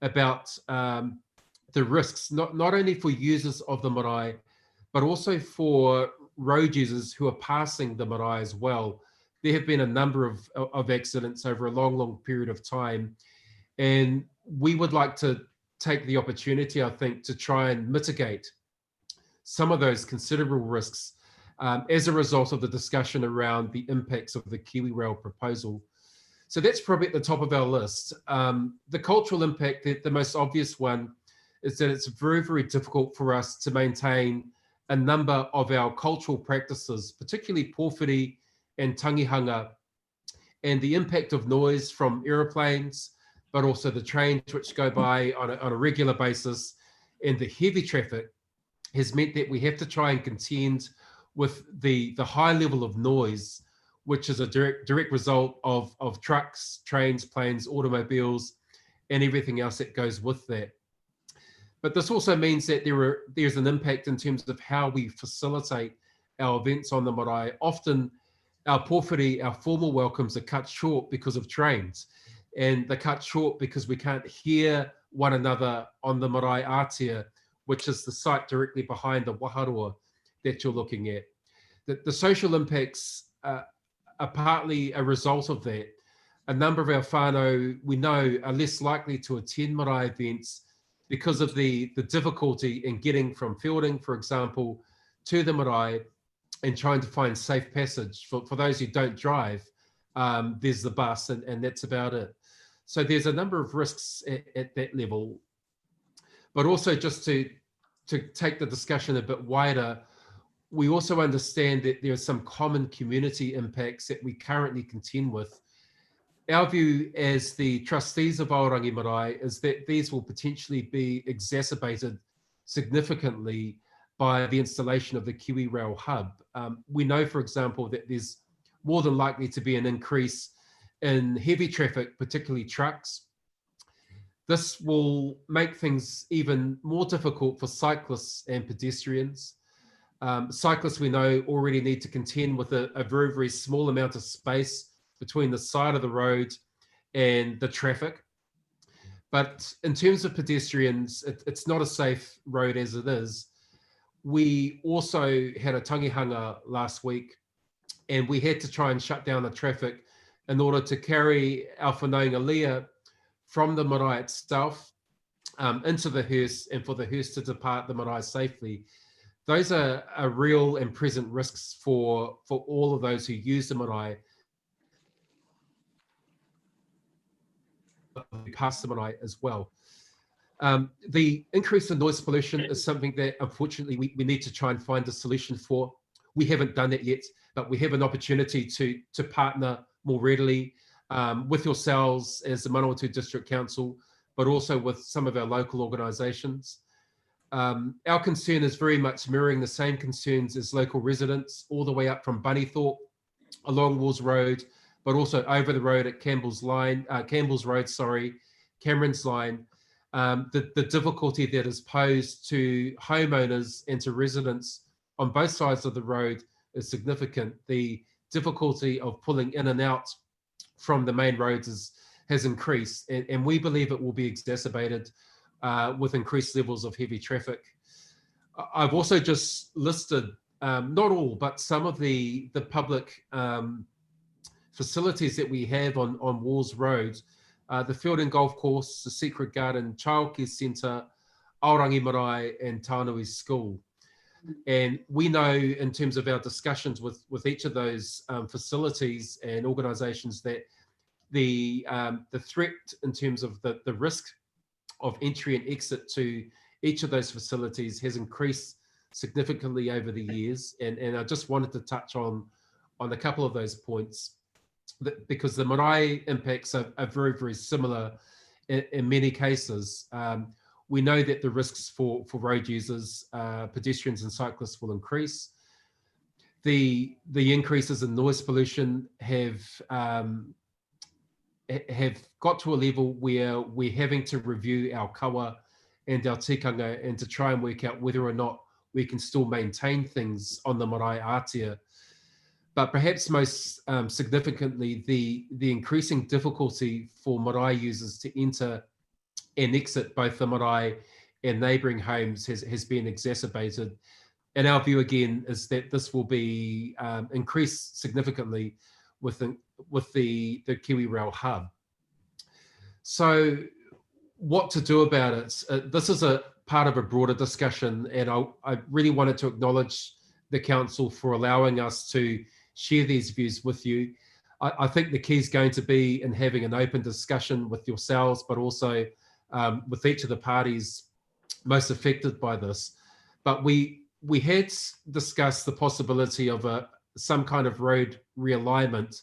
about the risks, not only for users of the marae, but also for road users who are passing the marae as well. There have been a number of accidents over a long period of time, and we would like to take the opportunity, I think, to try and mitigate some of those considerable risks as a result of the discussion around the impacts of the KiwiRail proposal. So that's probably at the top of our list. The cultural impact, the most obvious one, is that it's very, very difficult for us to maintain a number of our cultural practices, particularly pōwhiri and tangihanga, and the impact of noise from aeroplanes, but also the trains which go by on a regular basis, and the heavy traffic has meant that we have to try and contend with the high level of noise, which is a direct result of trucks, trains, planes, automobiles, and everything else that goes with that. But this also means that there's an impact in terms of how we facilitate our events on the marae. Often our pōwhiri, our formal welcomes are cut short because of trains, and they're cut short because we can't hear one another on the marae ātea, which is the site directly behind the waharoa that you're looking at. The social impacts are partly a result of that. A number of our whānau we know are less likely to attend marae events because of the difficulty in getting from Fielding, for example, to the marae and trying to find safe passage. For those who don't drive, there's the bus and that's about it. So there's a number of risks at that level. But also just to take the discussion a bit wider, we also understand that there are some common community impacts that we currently contend with. Our view as the trustees of AORANGI Marae is that these will potentially be exacerbated significantly by the installation of the KiwiRail hub. We know, for example, that there's more than likely to be an increase in heavy traffic, particularly trucks. This will make things even more difficult for cyclists and pedestrians. Cyclists, we know, already need to contend with a very, very small amount of space between the side of the road and the traffic. But in terms of pedestrians, it's not a safe road as it is. We also had a tangihanga last week, and we had to try and shut down the traffic in order to carry our whanaunga Leah from the marae itself into the hearse, and for the hearse to depart the marae safely. Those are real and present risks for all of those who use the marae, past the marae as well. The increase in noise pollution is something that unfortunately we need to try and find a solution for. We haven't done it yet, but we have an opportunity to partner more readily with yourselves as the Manawatu District Council, but also with some of our local organisations. Our concern is very much mirroring the same concerns as local residents, all the way up from Bunnythorpe, along Walls Road, but also over the road at Campbell's Road, Cameron's Line. The difficulty that is posed to homeowners and to residents on both sides of the road is significant. The difficulty of pulling in and out from the main roads has increased, and we believe it will be exacerbated with increased levels of heavy traffic. I've also just listed, not all, but some of the public facilities that we have on Walls Road, the Fielding Golf Course, the Secret Garden Childcare Centre, AORANGI Marae and Tānui School. And we know in terms of our discussions with each of those facilities and organisations that the threat in terms of the risk of entry and exit to each of those facilities has increased significantly over the years. And I just wanted to touch on a couple of those points, because the marae impacts are very, very similar in many cases. We know that the risks for road users, pedestrians and cyclists will increase. The increases in noise pollution have got to a level where we're having to review our kawa and our tikanga and to try and work out whether or not we can still maintain things on the marae ātea. But perhaps most significantly, the increasing difficulty for marae users to enter and exit both the marae and neighbouring homes has been exacerbated. And our view again is that this will be increased significantly with the KiwiRail hub. So what to do about it? This is part of a broader discussion, and I really wanted to acknowledge the council for allowing us to share these views with you. I think the key is going to be in having an open discussion with yourselves, but also with each of the parties most affected by this. But we had discussed the possibility of some kind of road realignment.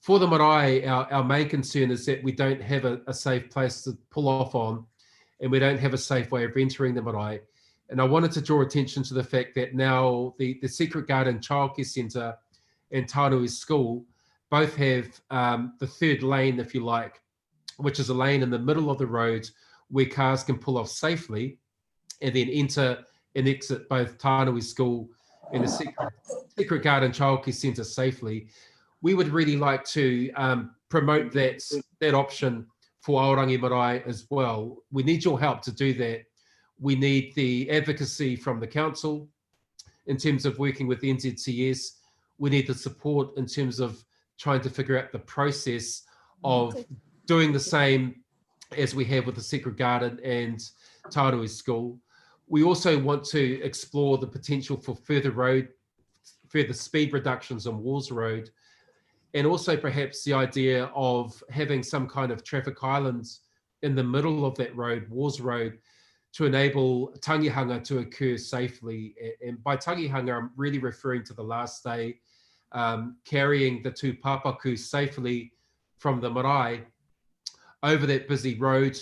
For the marae, our main concern is that we don't have a safe place to pull off on, and we don't have a safe way of entering the marae. And I wanted to draw attention to the fact that now the Secret Garden Childcare Centre and Tānui School both have the third lane, if you like, which is a lane in the middle of the road where cars can pull off safely and then enter and exit both Tānui School and the Secret Garden Childcare Centre safely. We would really like to promote that option for Aorangi Marae as well. We need your help to do that. We need the advocacy from the council in terms of working with NZCS. We need the support in terms of trying to figure out the process of doing the same as we have with the Secret Garden and Tānui School. We also want to explore the potential for further speed reductions on Walls Road, and also perhaps the idea of having some kind of traffic islands in the middle of that road, Walls Road, to enable tangihanga to occur safely. And by tangihanga, I'm really referring to the last day, carrying the two papaku safely from the marae over that busy road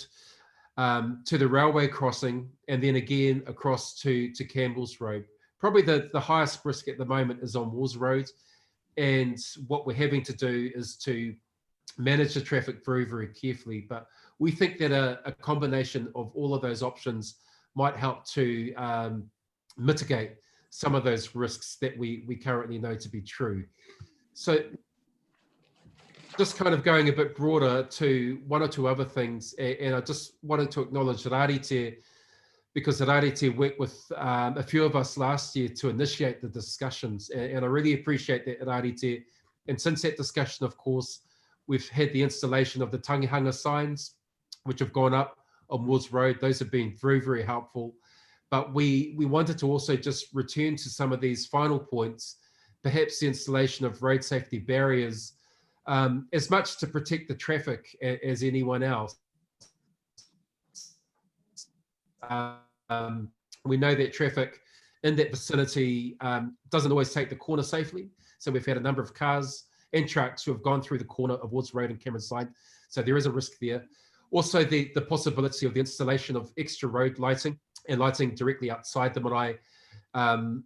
to the railway crossing, and then again across to Campbell's Road. Probably the highest risk at the moment is on Walls Road, and what we're having to do is to manage the traffic very, very carefully. But we think that a combination of all of those options might help to mitigate some of those risks that we currently know to be true. So just kind of going a bit broader to one or two other things, and I just wanted to acknowledge Rarite, because Rarite worked with a few of us last year to initiate the discussions, and I really appreciate that, Rarite. And since that discussion, of course, we've had the installation of the tangihanga signs, which have gone up on Woods Road. Those have been very, very helpful. But we wanted to also just return to some of these final points, perhaps the installation of road safety barriers, as much to protect the traffic as anyone else. We know that traffic in that vicinity doesn't always take the corner safely. So we've had a number of cars and trucks who have gone through the corner of Woods Road and Cameron Side. So there is a risk there. Also, the possibility of the installation of extra road lighting and lighting directly outside the marae.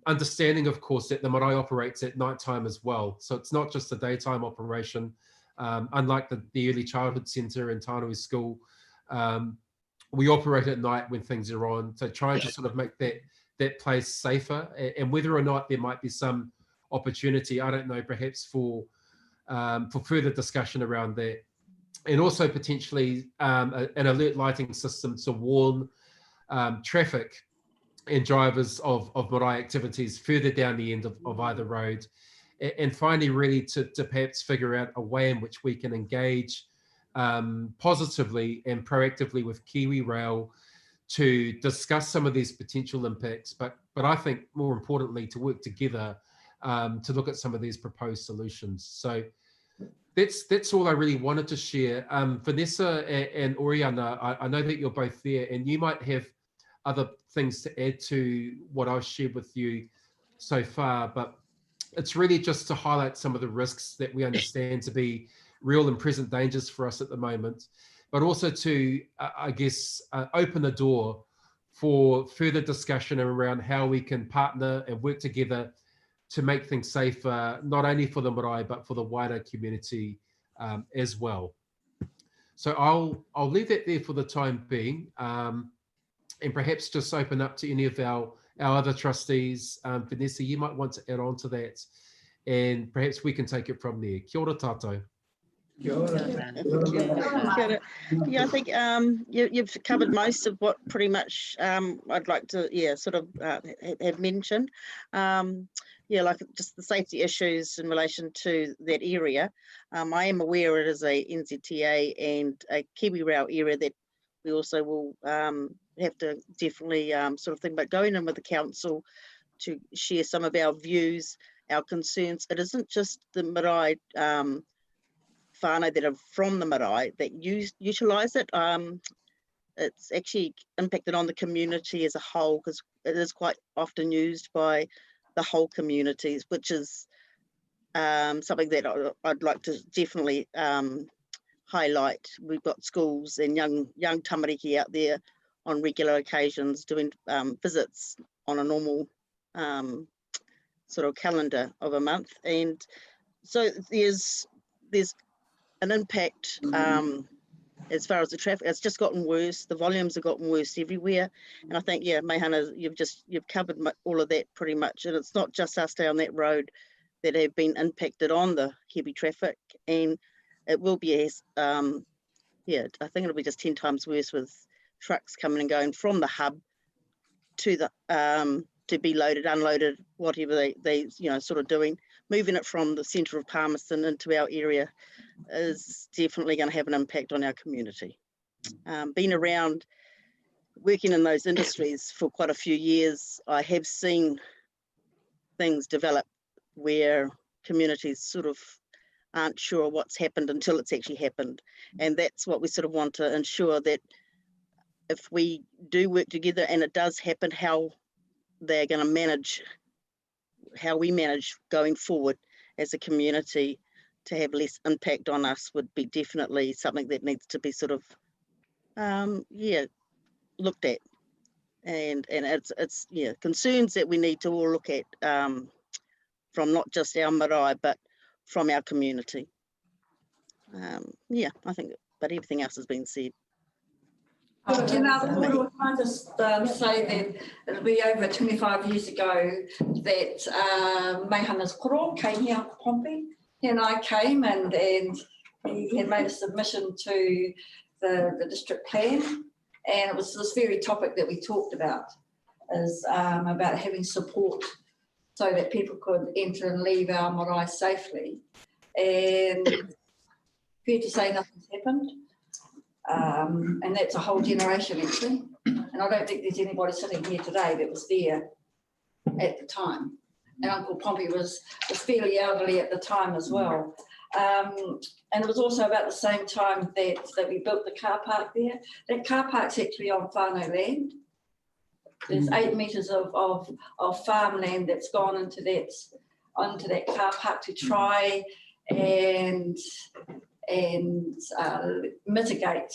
Understanding, of course, that the marae operates at night time as well. So it's not just a daytime operation. Unlike the Early Childhood Centre and Tānui School, we operate at night when things are on. So trying to sort of make that place safer, and whether or not there might be some opportunity, I don't know, perhaps for further discussion around that. And also potentially an alert lighting system to warn traffic and drivers of marae activities further down the end of either road. And finally, really to perhaps figure out a way in which we can engage positively and proactively with Kiwi Rail to discuss some of these potential impacts, but I think more importantly to work together to look at some of these proposed solutions. So that's all I really wanted to share. Vanessa and Oriana, I know that you're both there, and you might have other things to add to what I've shared with you so far, but it's really just to highlight some of the risks that we understand to be real and present dangers for us at the moment, but also to, I guess, open the door for further discussion around how we can partner and work together to make things safer, not only for the marae, but for the wider community as well. So I'll leave that there for the time being, and perhaps just open up to any of our other trustees. Vanessa, you might want to add on to that, and perhaps we can take it from there. Kia ora tātou. Kia ora. Yeah, I think you've covered most of what pretty much I'd like to sort of have mentioned. Like just the safety issues in relation to that area. I am aware it is a NZTA and a Kiwi Rail area that we also will have to definitely sort of think about going in with the council to share some of our views, our concerns. It isn't just the marae whānau that are from the marae that utilise it. It's actually impacted on the community as a whole, because it is quite often used by the whole communities, which is something that I'd like to definitely highlight. We've got schools and young tamariki out there on regular occasions doing visits on a normal sort of calendar of a month, and so there's an impact as far as the traffic. It's just gotten worse. The volumes have gotten worse everywhere, and I think, yeah, Meihana, you've covered all of that pretty much. And it's not just us down that road that have been impacted on the heavy traffic, and it will be yeah, I think it'll be just 10 times worse with trucks coming and going from the hub to the to be loaded, unloaded, whatever they sort of doing. Moving it from the centre of Palmerston into our area is definitely going to have an impact on our community. Been around working in those industries for quite a few years, I have seen things develop where communities sort of aren't sure what's happened until it's actually happened. And that's what we sort of want to ensure, that if we do work together and it does happen, how they're going to manage, how we manage going forward as a community to have less impact on us would be definitely something that needs to be sort of, looked at. And it's concerns that we need to all look at from not just our marae, but from our community. I think, but everything else has been said. Can I just say that it'll be over 25 years ago that Meihana's koro came here to Pompey. He and I came and he had made a submission to the district plan, and it was this very topic that we talked about, is about having support so that people could enter and leave our marae safely. And fair to say nothing's happened. And that's a whole generation actually. And I don't think there's anybody sitting here today that was there at the time. And Uncle Pompey was fairly elderly at the time as well. And it was also about the same time that we built the car park there. That car park's actually on whānau land. There's 8 metres of farmland that's gone into that car park to try and mitigate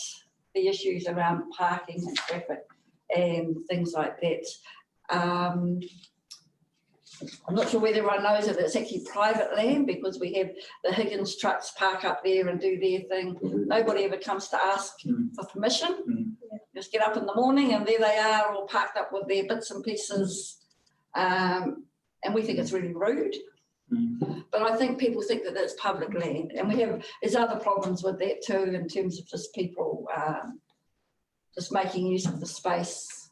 the issues around parking and traffic and things like that. I'm not sure whether everyone knows that it's actually private land, because we have the Higgins trucks park up there and do their thing. Nobody ever comes to ask for permission. Just get up in the morning and there they are, all parked up with their bits and pieces. And we think it's really rude. But I think people think that that's public land, and there's other problems with that too, in terms of just people just making use of the space,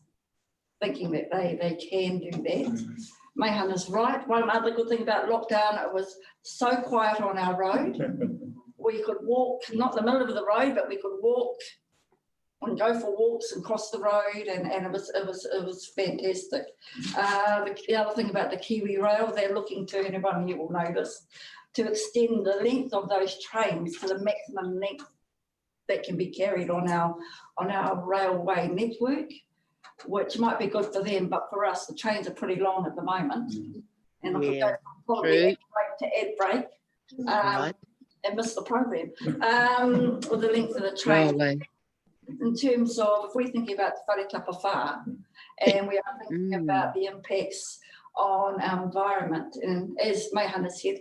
thinking that they can do that. Meihana's right. One other good thing about lockdown, it was so quiet on our road. We could walk, not in the middle of the road, but we could walk and go for walks and cross the road, and it was fantastic. The other thing about the Kiwi Rail, they're looking to, and everyone here will know this, to extend the length of those trains to the maximum length that can be carried on our railway network, which might be good for them, but for us, the trains are pretty long at the moment. And if we go from probably break to ad break, and miss the program with the length of the train. In terms of, if we're thinking about the whare tapa whā, and we are thinking about the impacts on our environment, and as Meihana said,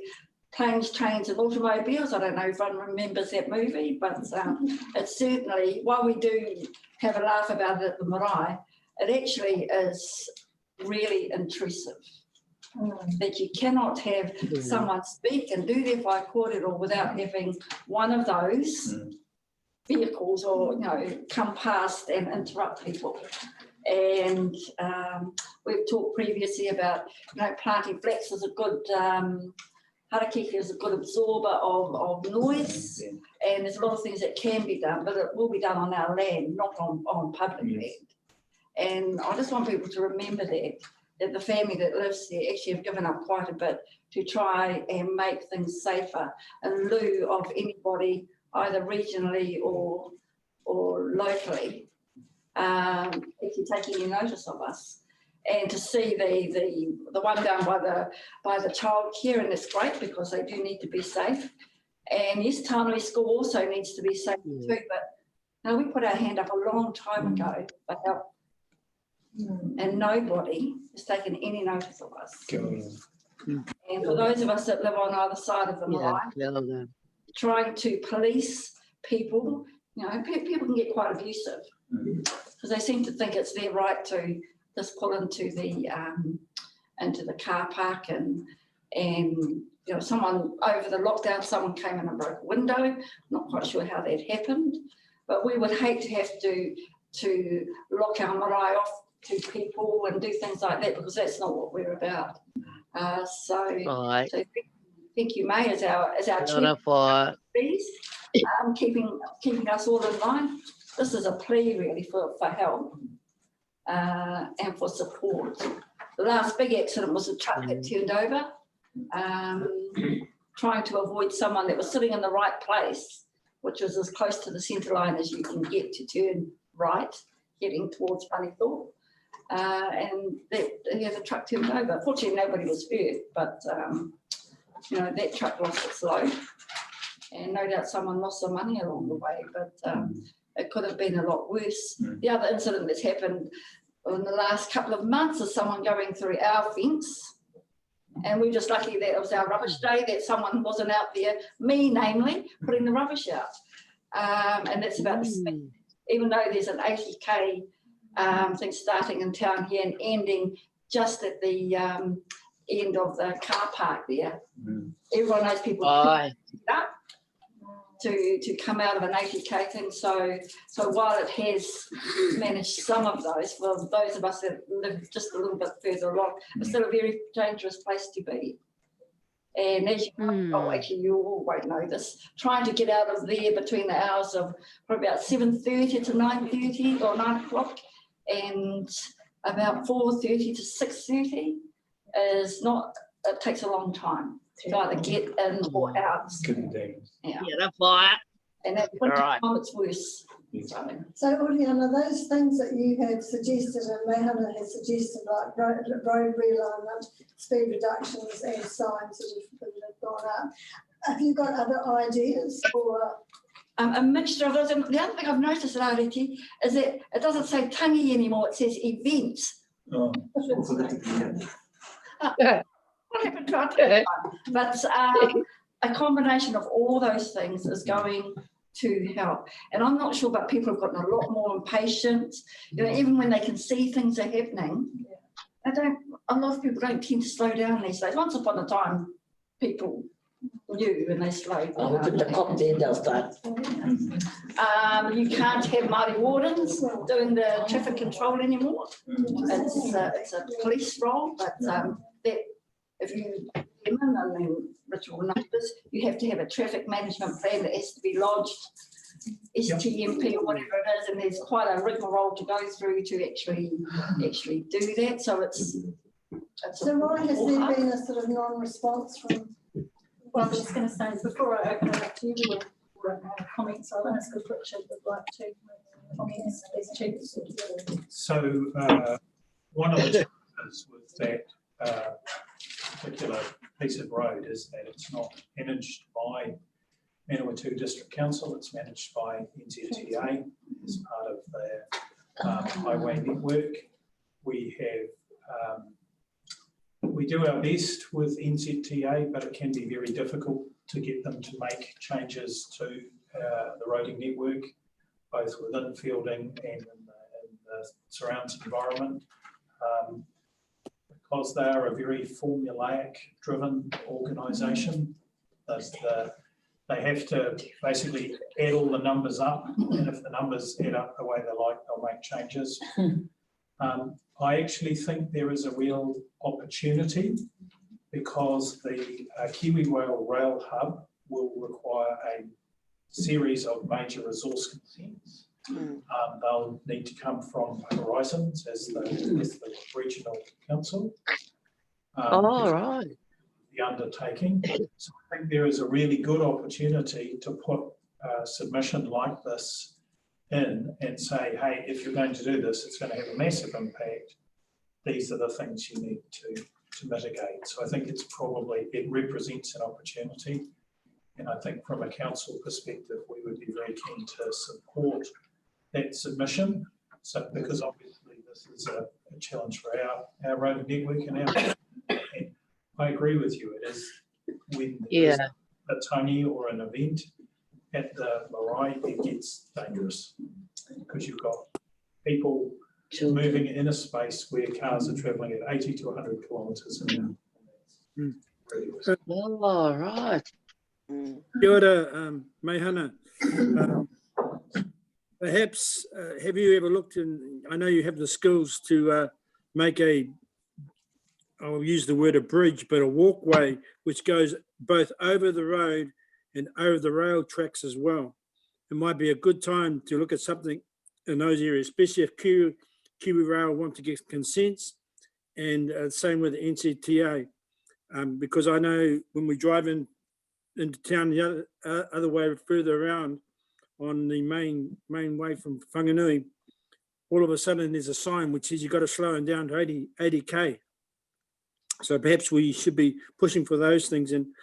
planes, trains and automobiles, I don't know if anyone remembers that movie, but it's certainly, while we do have a laugh about it at the marae, it actually is really intrusive. That you cannot have someone speak and do their whai kōrero without having one of those vehicles or come past and interrupt people. And we've talked previously about planting flax is a good harakeke is a good absorber of noise, and there's a lot of things that can be done, but it will be done on our land, not on public land. And I just want people to remember that the family that lives there actually have given up quite a bit to try and make things safer in lieu of anybody either regionally or locally actually taking any notice of us. And to see the one down by the childcare, and it's great because they do need to be safe. And yes, Tānui School also needs to be safe too, but no, we put our hand up a long time ago for help. And nobody has taken any notice of us. And for those of us that live on either side of the marae, trying to police people, you know, people can get quite abusive because they seem to think it's their right to just pull into the car park and you know, someone over the lockdown, someone came in and broke a window. Not quite sure how that happened, but we would hate to have to lock our marae off to people and do things like that because that's not what we're about. So thank you, May, as our chief, please, keeping us all in line. This is a plea really for help and for support. The last big accident was a truck that turned over, trying to avoid someone that was sitting in the right place, which was as close to the centre line as you can get to turn right, heading towards Panithorpe. And the truck turned over. Fortunately, nobody was hurt, but you know, that truck lost its load, and no doubt someone lost some money along the way. But it could have been a lot worse. The other incident that's happened in the last couple of months is someone going through our fence, and we're just lucky that it was our rubbish day, that someone wasn't out there, me namely, putting the rubbish out. And that's about the speed. Even though there's an 80k thing starting in town here and ending just at the end of the car park there. Everyone knows people up to come out of an 80k thing. So while it has managed some of those, for those of us that live just a little bit further along, it's still a very dangerous place to be. And as you know, actually you all won't know this, trying to get out of there between the hours of probably about 7:30 to 9:30 or 9 o'clock and about 4:30 to 6:30 is not, it takes a long time to either get in or out. Yeah, that's right. And at winter time it's worse. So, Oriana, those things that you had suggested and Mehana has suggested, like road realignment, speed reductions and signs that have gone up, have you got other ideas or? A mixture of those. And the other thing I've noticed at Areti is that it doesn't say tangi anymore, it says events. Oh. What happened to our time? But a combination of all those things is going to help. And I'm not sure, but people have gotten a lot more impatient. You know, even when they can see things are happening, a lot of people don't tend to slow down these days. Once upon a time, people knew and they slowed down. You can't have Māori wardens doing the traffic control anymore. It's a police role, but that if you and then ritual numbers, you have to have a traffic management plan that has to be lodged, STMP or whatever it is, and there's quite a rigmarole to go through to actually do that. So it's so why has there been a sort of non-response from? Well, I'm just going to say before I open it up to you for comments on this, because Richard would like to comments as chief. So one of the challenges with that particular piece of road is that it's not managed by Manawatu District Council, it's managed by NZTA as part of their highway network. We do our best with NZTA, but it can be very difficult to get them to make changes to the roading network, both within Fielding and in the surrounds environment. Because they are a very formulaic driven organisation, they have to basically add all the numbers up, and if the numbers add up the way they like, they'll make changes. I actually think there is a real opportunity because the Kiwi Rail Hub will require a series of major resource consents They'll need to come from Horizons as the regional council. Right. The undertaking. So I think there is a really good opportunity to put a submission like this in and say, hey, if you're going to do this, it's going to have a massive impact. These are the things you need to mitigate. So I think it represents an opportunity. And I think from a council perspective, we would be very keen to support that submission. So because obviously this is a challenge for our road network and I agree with you. It is when there's a tangi or an event at the marae, it gets dangerous because you've got people moving in a space where cars are travelling at 80 to 100 kilometres an hour. Oh, right. Kia ora, Meihana. Perhaps, have you ever looked in, I know you have the skills to make I'll use the word a bridge, but a walkway which goes both over the road and over the rail tracks as well. It might be a good time to look at something in those areas, especially if Kiwi Rail want to get consents, and same with the NCTA, because I know when we drive into town the other way further around on the main way from Whanganui, all of a sudden there's a sign which says you've got to slow them down to 80k. So perhaps we should be pushing for those things. And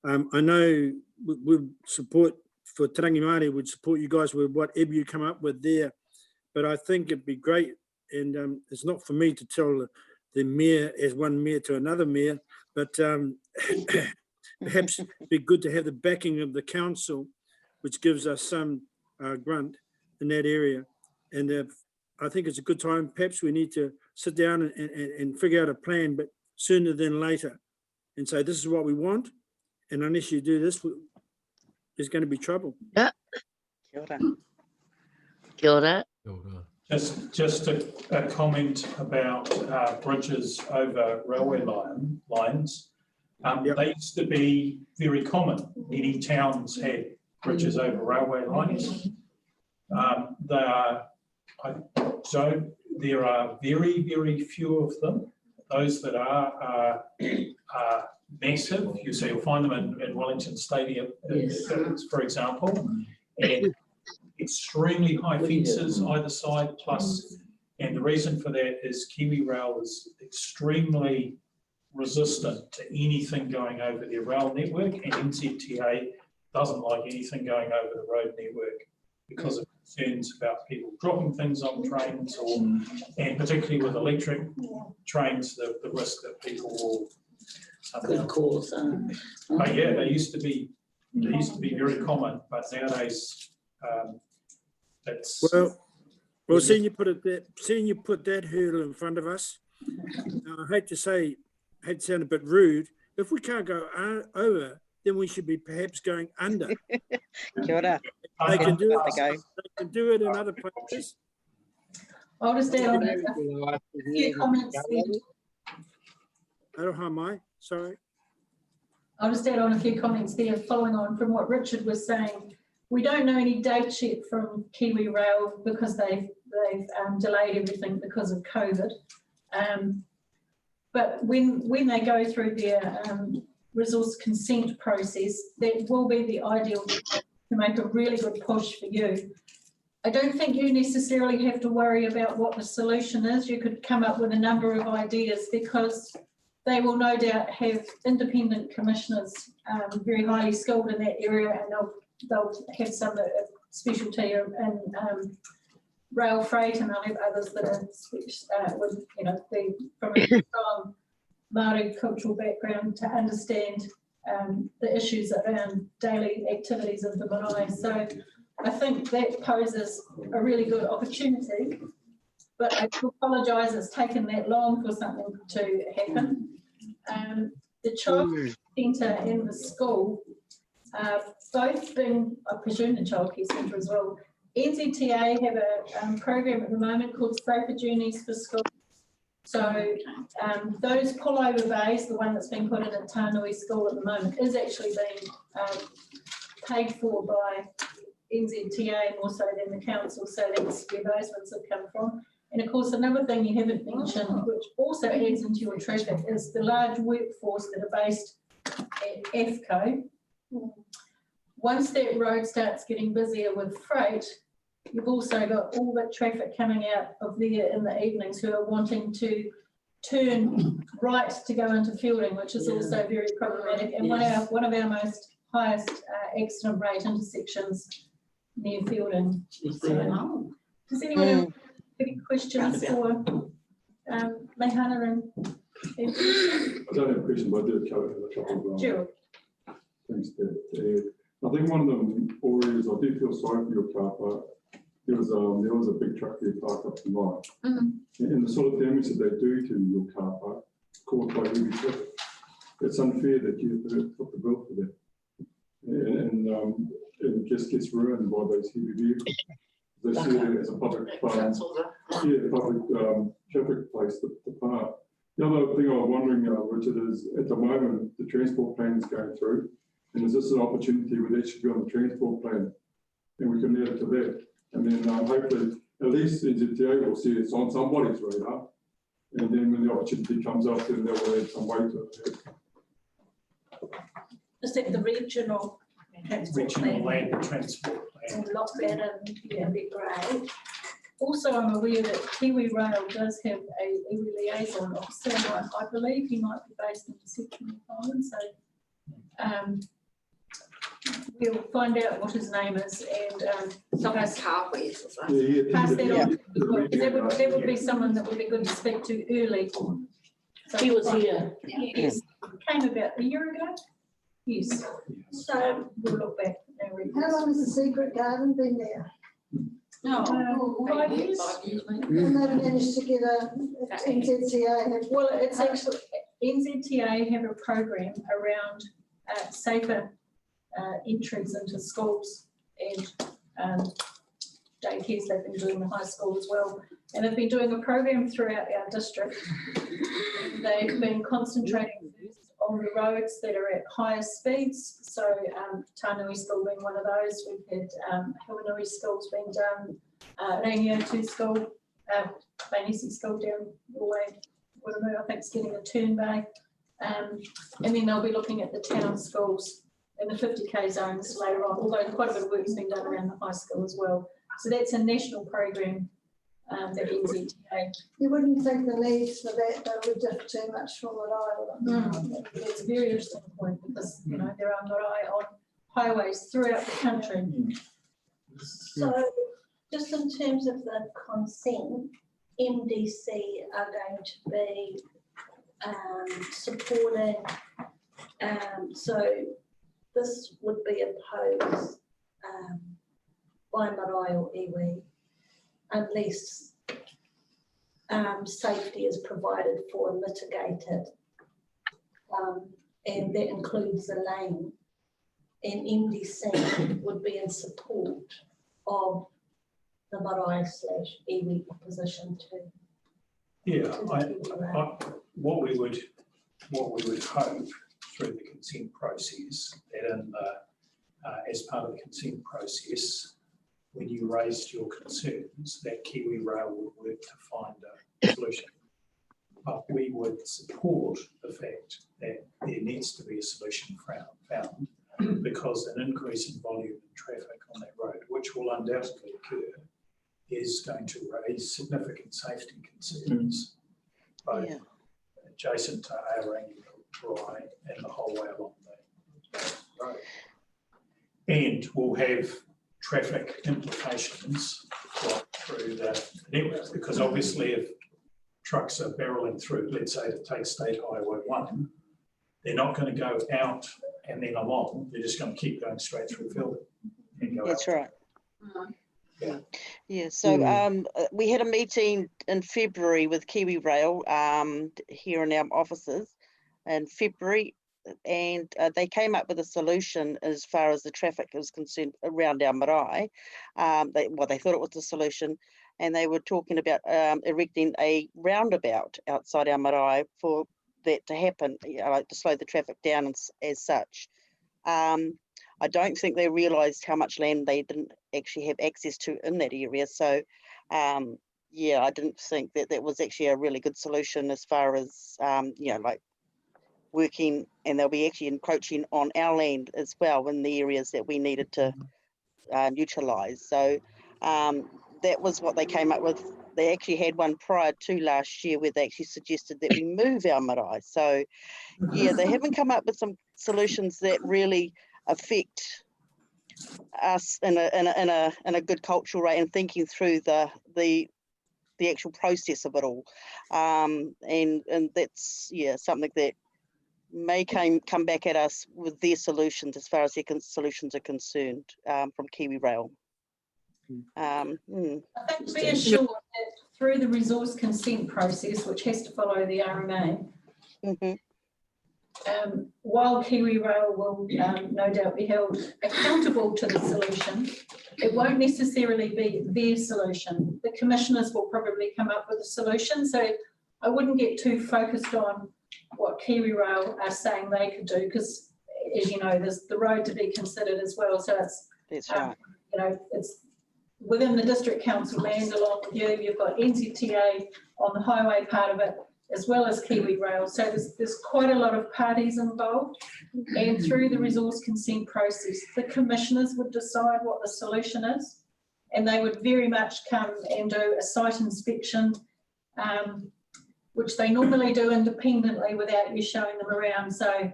I know we support for Te Rangi Māori would support you guys with whatever you come up with there. But I think it'd be great, and it's not for me to tell the mayor as one mayor to another mayor, but perhaps it'd be good to have the backing of the council, which gives us some grunt in that area. And I think it's a good time. Perhaps we need to sit down and figure out a plan, but sooner than later, and say, this is what we want. And unless you do this, there's going to be trouble. Yeah. Kia ora. Kia ora. Just a comment about bridges over railway lines. They used to be very common. Many towns had bridges over railway lines. There are very, very few of them. Those that are massive. You'll find them in Wellington Stadium, for example, and extremely high fences either side. And the reason for that is Kiwi Rail is extremely resistant to anything going over their rail network, and NZTA doesn't like anything going over the road network because of concerns about people dropping things on trains, and particularly with electric trains, the risk that people will could cause. But yeah, they used to be very common, but nowadays it's well, seeing you put that hurdle in front of us, I hate to sound a bit rude. If we can't go over, then we should be perhaps going under. Kia ora. They can do it. They can do it in other places. I'll just add on a few comments there. Aroha mai, sorry. I'll just add on a few comments there, following on from what Richard was saying. We don't know any dates yet from Kiwi Rail because they've delayed everything because of COVID. But when they go through their resource consent process, that will be the ideal to make a really good push for you. I don't think you necessarily have to worry about what the solution is. You could come up with a number of ideas because they will no doubt have independent commissioners, very highly skilled in that area, and they'll have some specialty in rail freight, and they'll have others that are with, from a strong Māori cultural background to understand the issues around daily activities of the marae. So I think that poses a really good opportunity, but I apologise it's taken that long for something to happen. The childcare centre and the school, both being, I presume, the childcare centre as well. NZTA have a program at the moment called Safer Journeys for Schools. So those pullover bays, the one that's been put in at Tānui School at the moment, is actually being paid for by NZTA more so than the council, so that's where those ones have come from. And of course, another thing you haven't mentioned, which also adds into your traffic, is the large workforce that are based at AFCO. Once that road starts getting busier with freight, you've also got all the traffic coming out of there in the evenings who are wanting to turn right to go into Fielding, which is also very problematic, and one of our most highest accident rate intersections near Fielding. So, does anyone have any questions for Mehana and I don't have a question, but I do have a couple of Gerald. things there. I think one of them already is I do feel sorry for your car park. There was a big truck there parked up the line. And the sort of damage that they do to your car park caused by heavy traffic. It's unfair that you have to put the bill for that. And it just gets ruined by those heavy vehicles. They see it as a public public traffic place to park. The other thing I was wondering, Richard, is at the moment the transport plan is going through, and is this an opportunity where that should be on the transport plan, and we can add it to that, and then hopefully at least NZTA will see it's on somebody's radar, and then when the opportunity comes up, then they will add some weight to it. Is that the regional Regional land transport plan. and lock that in? Yeah, be great. Also, I'm aware that Kiwi Rail does have a iwi liaison officer. I believe he might be based in Central Island, so we'll find out what his name is and Sometimes halfways or something. Pass that on. That would be someone that would be good to speak to early. So He was here. Yes, came about a year ago. Yes. So we'll look back. How long has the secret garden been there? No, 5 years. And they've managed to get a NZTA. Well, it's actually, NZTA have a program around safer entries into schools and daycares. They've been doing the high school as well. And they've been doing a program throughout our district. They've been concentrating on the roads that are at higher speeds. So Tānui School being one of those. We've had Hiwanui School's been done, Rangiatu School, Mainisi School down the way, I think it's getting a turn bay. And then they'll be looking at the town schools in the 50k zones later on, although quite a bit of work has been done around the high school as well. So that's a national program that NZTA. You wouldn't think the needs for that would differ too much from what I would. It's a very interesting point because there are MARAE on highways throughout the country. So just in terms of the consent, MDC are going to be supporting, so this would be opposed by MARAE or iwi unless safety is provided for and mitigated, and that includes the lane, and MDC would be in support of the MARAE/iwi opposition to. Yeah, what we would hope through the consent process, that as part of the consent process, when you raised your concerns, that Kiwi Rail would work to find a solution. But we would support the fact that there needs to be a solution found because an increase in volume and traffic on that road, which will undoubtedly occur, is going to raise significant safety concerns, both adjacent to AORANGI, MARAE, and the whole way along the road. And we'll have traffic implications right through the network, because obviously if trucks are barreling through, let's say to take State Highway 1, they're not going to go out and then along, they're just going to keep going straight through Fielding and go That's out. right. Yeah. Yeah, so we had a meeting in February with Kiwi Rail here in our offices in February, and they came up with a solution as far as the traffic is concerned around our marae. They thought it was a solution, and they were talking about erecting a roundabout outside our marae for that to happen, like to slow the traffic down as such. I don't think they realised how much land they didn't actually have access to in that area. So, yeah, I didn't think that that was actually a really good solution as far as, you know, like working, and they'll be actually encroaching on our land as well in the areas that we needed to utilise. So that was what they came up with. They actually had one prior to last year where they actually suggested that we move our marae. So yeah, they haven't come up with some solutions that really affect us in a good cultural way and thinking through the actual process of it all. And that's, yeah, something that may come back at us with their solutions as far as their solutions are concerned from Kiwi Rail. I think be assured that through the resource consent process, which has to follow the RMA, while Kiwi Rail will no doubt be held accountable to the solution, it won't necessarily be their solution. The commissioners will probably come up with a solution. So I wouldn't get too focused on what Kiwi Rail are saying they could do, because as you know, there's the road to be considered as well. So it's, you know, it's within the district council land along with you. You've got NZTA on the highway part of it, as well as Kiwi Rail. So there's quite a lot of parties involved, and through the resource consent process, the commissioners would decide what the solution is, and they would very much come and do a site inspection, which they normally do independently without you showing them around. So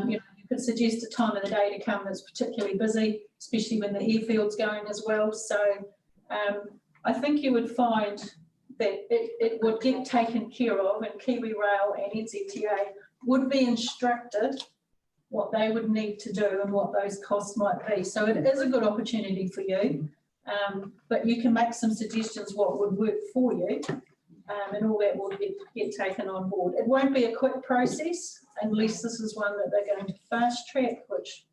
you know, you could suggest a time of the day to come that's particularly busy, especially when the airfield's going as well. So I think you would find that it would get taken care of, and Kiwi Rail and NZTA would be instructed what they would need to do and what those costs might be. So it is a good opportunity for you, but you can make some suggestions what would work for you, and all that will get taken on board. It won't be a quick process unless this is one that they're going to fast track, which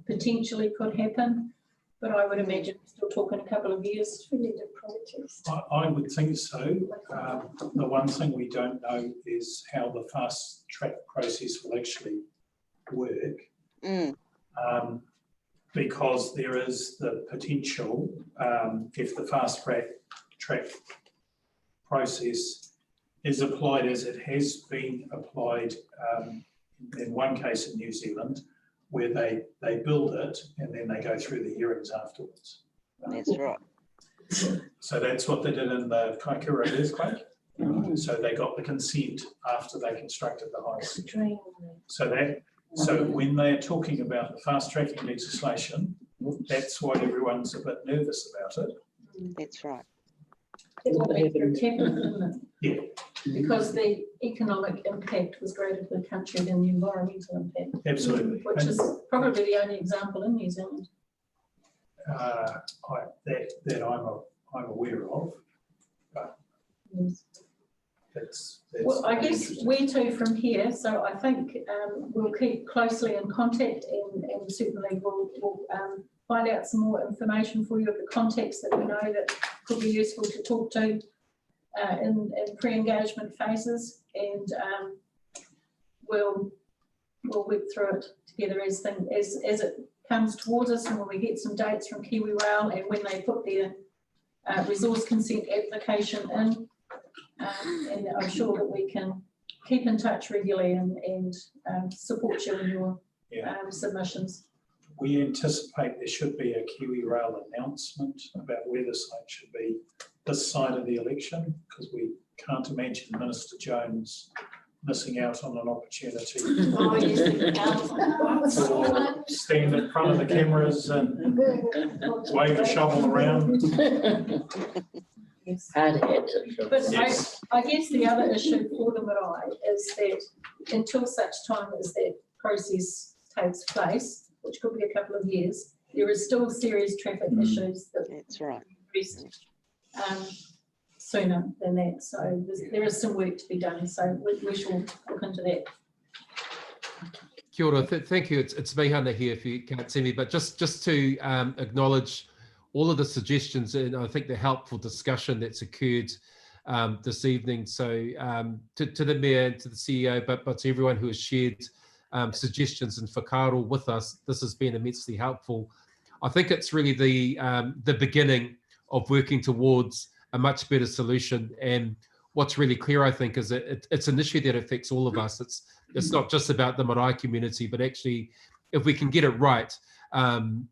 potentially could happen. But I would imagine we're still talking a couple of years. We need a protest. I would think so. The one thing we don't know is how the fast track process will actually work, because there is the potential, if the fast track process is applied as it has been applied in one case in New Zealand, where they build it and then they go through the hearings afterwards. That's right. So that's what they did in the Kaikoura earthquake. So they got the consent after they constructed the highway. So when they're talking about the fast tracking legislation, that's why everyone's a bit nervous about it. That's right. It will be through TAPA, isn't it? Yeah. Because the economic impact was greater to the country than the environmental impact. Absolutely. Which is probably the only example in New Zealand. That I'm aware of, but that's well, I guess we too from here, so I think we'll keep closely in contact, and certainly we'll find out some more information for you of the context that we know that could be useful to talk to in pre-engagement phases, and we'll work through it together as it comes towards us, and when we get some dates from Kiwi Rail and when they put their resource consent application in, and I'm sure that we can keep in touch regularly and support you in your submissions. We anticipate there should be a Kiwi Rail announcement about where the site should be this side of the election, because we can't imagine Minister Jones missing out on an opportunity to stand in front of the cameras and wave a shovel around. Yes. But yes. I guess the other issue for the marae is that until such time as that process takes place, which could be a couple of years, there is still serious traffic issues that that's right. Sooner than that. So there is some work to be done. So we shall look into that. Kia ora, thank you. It's Mehana here if you can't see me, but just to acknowledge all of the suggestions, and I think the helpful discussion that's occurred this evening. So to the Mayor and to the CEO, but to everyone who has shared suggestions and whakaaro with us. This has been immensely helpful. I think it's really the beginning of working towards a much better solution. And what's really clear, I think, is that it's an issue that affects all of us. It's not just about the marae community, but actually, if we can get it right,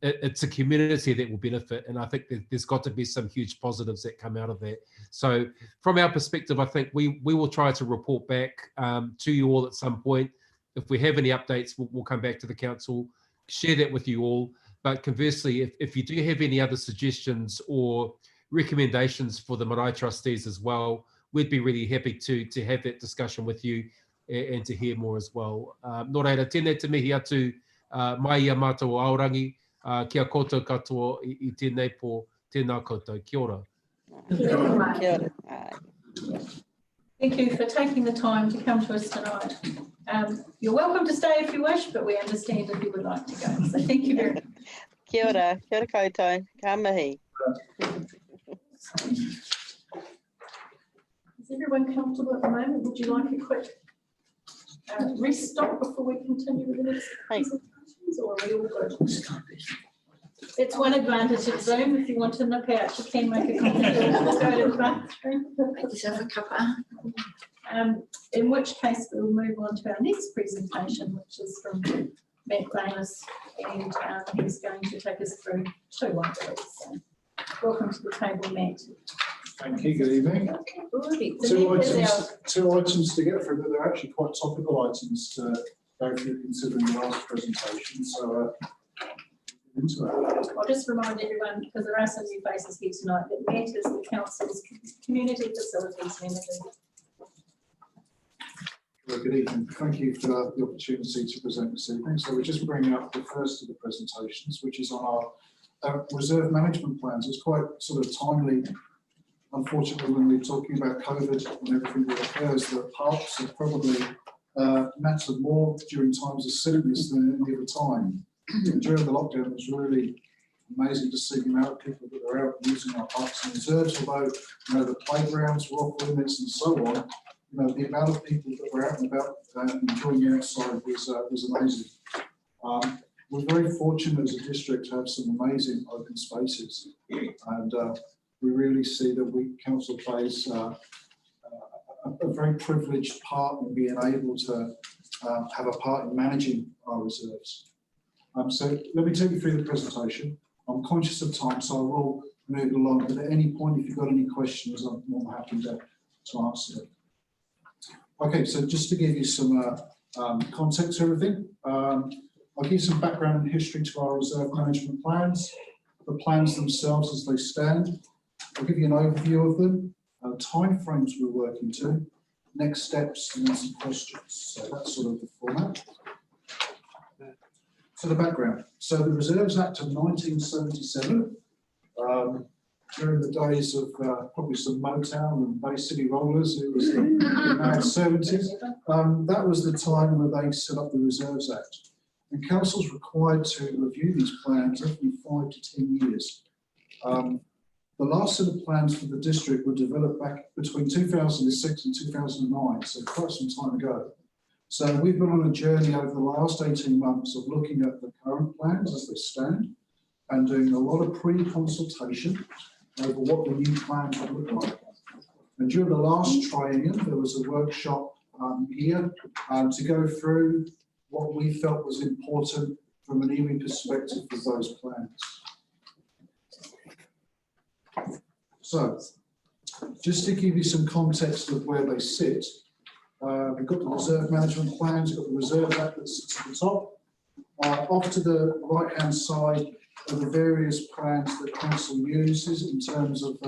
it's a community that will benefit. And I think there's got to be some huge positives that come out of that. So from our perspective, I think we will try to report back to you all at some point. If we have any updates, we'll come back to the council, share that with you all. But conversely, if you do have any other suggestions or recommendations for the marae trustees as well, we'd be really happy to have that discussion with you and to hear more as well. Nō reira, tēnei te mihi atu mai ia mātou o Aorangi, kia koutou katoa I tēnei po tēnā koutou. Kia ora. Kia ora. Thank you for taking the time to come to us tonight. You're welcome to stay if you wish, but we understand if you would like to go. So thank you very much. Kia ora, kia ora koutou, ka mihi. Is everyone comfortable at the moment? Would you like a quick rest stop before we continue with the next presentations, or are we all good? It's one advantage of Zoom. If you want to nip out, you can make a comment or go to the bathroom. Make yourself a cuppa. In which case, we'll move on to our next presentation, which is from Matt Glanis, and he's going to take us through two, I believe. So, welcome to the table, Matt. Thank you, good evening. Two items to get through, but they're actually quite topical items to go through considering the last presentation. So into it. I'll just remind everyone, because there are some new faces here tonight, that Matt is the Council's Community Facilities Manager. Well, good evening. Thank you for the opportunity to present this evening. So we're just bringing up the first of the presentations, which is on our reserve management plans. It's quite sort of timely. Unfortunately, when we're talking about COVID and everything that occurs, the parks have probably mattered more during times of sickness than any other time. During the lockdown, it was really amazing to see the amount of people that are out using our parks and reserves, although the playgrounds were off limits and so on. The amount of people that were out and about enjoying outside was amazing. We're very fortunate as a district to have some amazing open spaces, and we really see that council plays a very privileged part in being able to have a part in managing our reserves. So let me take you through the presentation. I'm conscious of time, so I will move along, but at any point, if you've got any questions, I'm more than happy to answer them. Okay, so just to give you some context to everything, I'll give you some background and history to our reserve management plans, the plans themselves as they stand. I'll give you an overview of them, timeframes we're working to, next steps, and then some questions. So that's sort of the format. So the background. So the Reserves Act of 1977, during the days of probably some Motown and Bay City Rollers, it was the mad 70s. That was the time where they set up the Reserves Act. And council's required to review these plans every 5 to 10 years. The last set of plans for the district were developed back between 2006 and 2009, so quite some time ago. So we've been on a journey over the last 18 months of looking at the current plans as they stand and doing a lot of pre-consultation over what the new plans would look like. And during the last triennium, there was a workshop here to go through what we felt was important from an iwi perspective of those plans. So, just to give you some context of where they sit, we've got the reserve management plans, we've got the Reserve Act that sits at the top. Off to the right-hand side are the various plans that council uses in terms of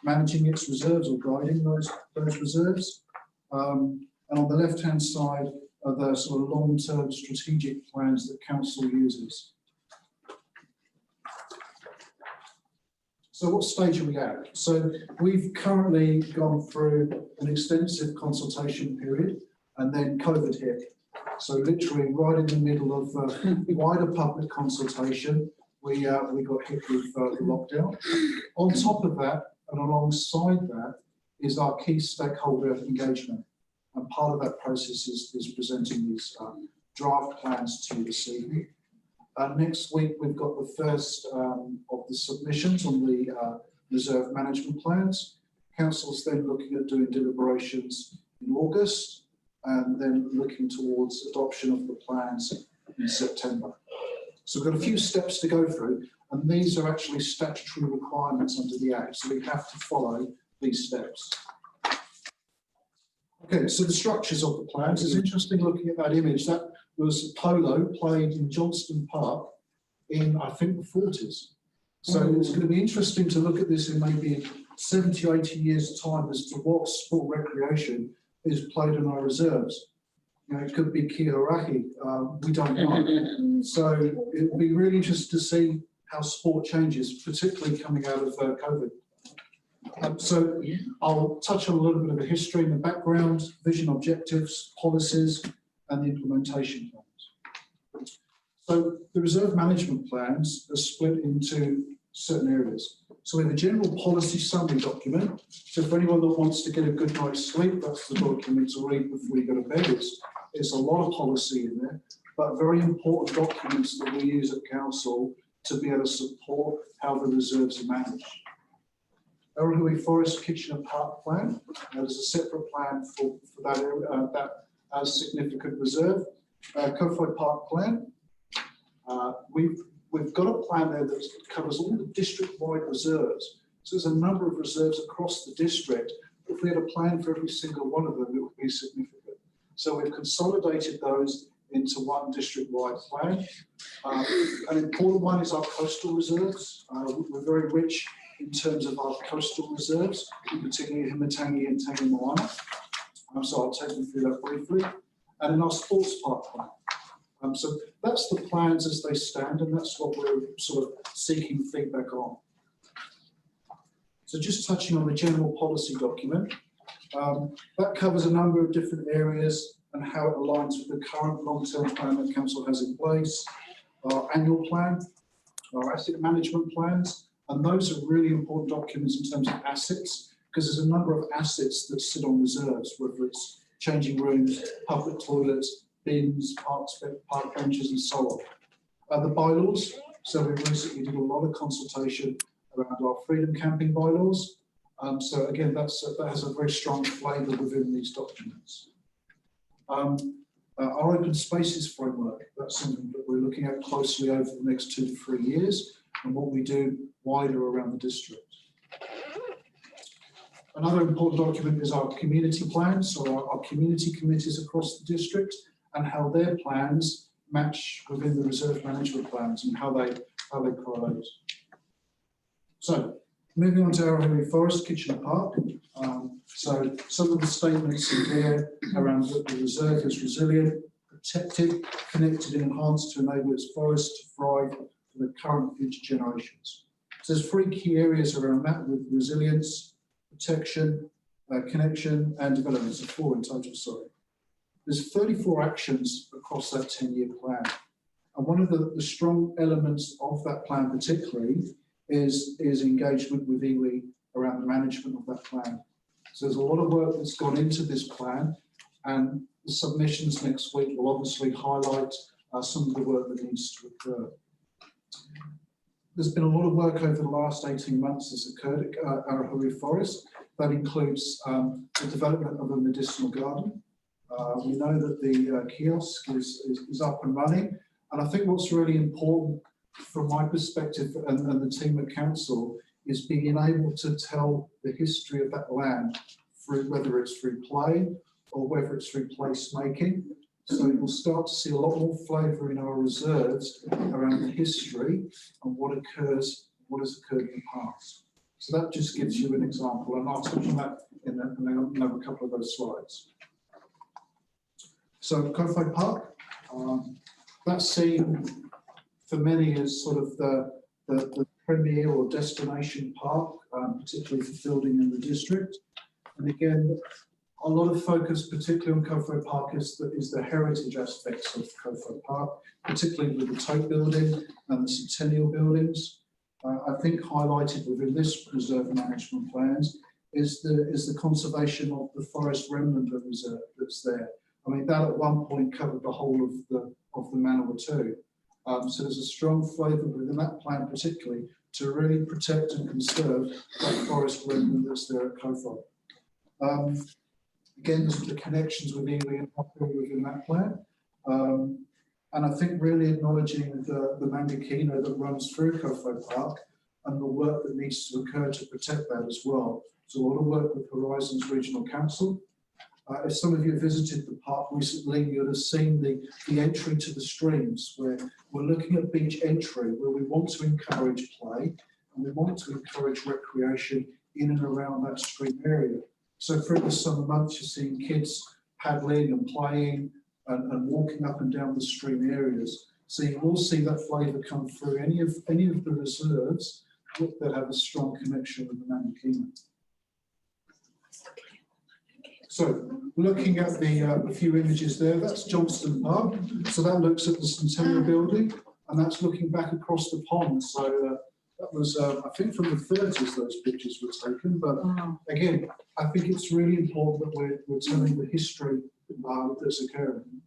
managing its reserves or guiding those reserves. And on the left-hand side are the sort of long-term strategic plans that council uses. So what stage are we at? So we've currently gone through an extensive consultation period and then COVID hit. So literally right in the middle of wider public consultation, we got hit with the lockdown. On top of that, and alongside that, is our key stakeholder engagement. And part of that process is presenting these draft plans to you this evening. Next week, we've got the first of the submissions on the reserve management plans. Council's then looking at doing deliberations in August and then looking towards adoption of the plans in September. So we've got a few steps to go through, and these are actually statutory requirements under the Act, so we have to follow these steps. Okay, so the structures of the plans. It's interesting looking at that image. That was polo played in Johnston Park in, I think, the 40s. So it's going to be interesting to look at this in maybe 70, 80 years' time as to what sport recreation is played in our reserves. You know, it could be Kioraki, we don't know. So it will be really interesting to see how sport changes, particularly coming out of COVID. So I'll touch on a little bit of the history and the background, vision, objectives, policies, and the implementation plans. So the reserve management plans are split into certain areas. So we have a general policy summary document. So for anyone that wants to get a good night's sleep, that's the document to read before you go to bed. It's a lot of policy in there, but very important documents that we use at Council to be able to support how the reserves are managed. Aorangi Forest Kitchener Park Plan. There's a separate plan for that area, that significant reserve. Kowhai Park Plan. We've got a plan there that covers all the district-wide reserves. So there's a number of reserves across the district. If we had a plan for every single one of them, it would be significant. So we've consolidated those into one district-wide plan. An important one is our coastal reserves. We're very rich in terms of our coastal reserves, particularly Himatangi and Tangi Moana. So I'll take you through that briefly. And in our sports park plan. So that's the plans as they stand, and that's what we're sort of seeking feedback on. So just touching on the general policy document, that covers a number of different areas and how it aligns with the current long-term plan that Council has in place, our annual plan, our asset management plans, and those are really important documents in terms of assets, because there's a number of assets that sit on reserves, whether it's changing rooms, public toilets, bins, park benches, and so on. The bylaws, so we recently did a lot of consultation around our freedom camping bylaws. So again, that has a very strong flavour within these documents. Our open spaces framework, that's something that we're looking at closely over the next 2 to 3 years, and what we do wider around the district. Another important document is our community plans, so our community committees across the district, and how their plans match within the reserve management plans and how they correlate. So moving on to Aorangi Forest Kitchener Park. So some of the statements in there around that the reserve is resilient, protected, connected and enhanced to enable its forests to thrive for the current and future generations. So there's 3 key areas around that with resilience, protection, connection and development. So 4 in total, sorry. There's 34 actions across that 10-year plan. And one of the strong elements of that plan particularly is engagement with iwi around the management of that plan. So there's a lot of work that's gone into this plan, and the submissions next week will obviously highlight some of the work that needs to occur. There's been a lot of work over the last 18 months that's occurred at Aorangi Forest. That includes the development of a medicinal garden. We know that the kiosk is up and running, and I think what's really important from my perspective and the team at Council is being able to tell the history of that land through whether it's through play or whether it's through place making. So you'll start to see a lot more flavour in our reserves around the history and what has occurred in the past. So that just gives you an example, and I'll touch on that in another couple of those slides. So Kowhai Park, that's seen for many as sort of the premier or destination park, particularly for fielding in the district. And again, a lot of focus, particularly on Kowhai Park, is the heritage aspects of Kowhai Park, particularly with the Tote building and the Centennial buildings. I think highlighted within this reserve management plans is the conservation of the forest remnant reserve that's there. I mean, that at one point covered the whole of the Manawatu. So there's a strong flavour within that plan, particularly to really protect and conserve that forest remnant that's there at Kowhai. Again, there's the connections with iwi and hapori within that plan. And I think really acknowledging the mangakino that runs through Kowhai Park and the work that needs to occur to protect that as well. So a lot of work with Horizons Regional Council. If some of you visited the park recently, you'd have seen the entry to the streams, where we're looking at beach entry, where we want to encourage play and we want to encourage recreation in and around that stream area. So through the summer months, you're seeing kids paddling and playing and walking up and down the stream areas. So you will see that flavour come through any of the reserves that have a strong connection with the Mangakino. So looking at the few images there, that's Johnston Park. So that looks at the Centennial Building, and that's looking back across the pond. So that was, I think, from the 30s those pictures were taken. But again, I think it's really important that we're telling the history that's occurring.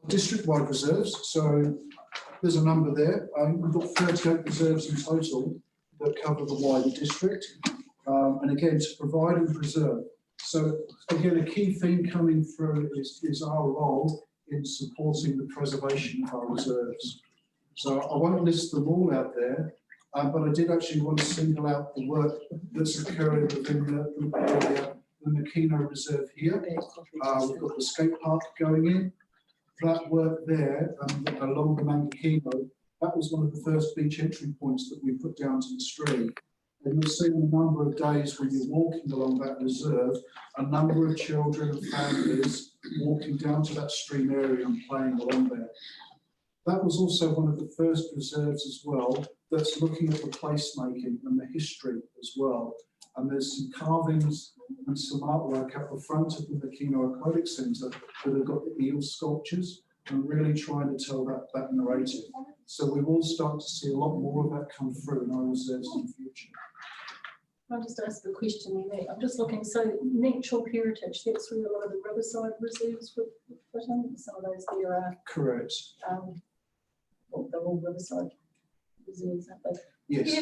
District-wide reserves. So there's a number there. We've got 38 reserves in total that cover the wider district. And again, to provide and preserve. So again, a key theme coming through is our role in supporting the preservation of our reserves. So I won't list them all out there, but I did actually want to single out the work that's occurring within the Makino Reserve here. We've got the skate park going in. That work there along the Mangakino, that was one of the first beach entry points that we put down to the stream. And you'll see in a number of days when you're walking along that reserve, a number of children and families walking down to that stream area and playing along there. That was also one of the first reserves as well that's looking at the placemaking and the history as well. And there's some carvings and some artwork at the front of the Makino Aquatic Centre that have got the eel sculptures and really trying to tell that narrative. So we will start to see a lot more of that come through in our reserves in the future. I'll just ask a question in there. I'm just looking, so natural heritage, that's where a lot of the riverside reserves would fit in. Some of those there are. Correct. Well, they're all riverside reserves, aren't they? Yes.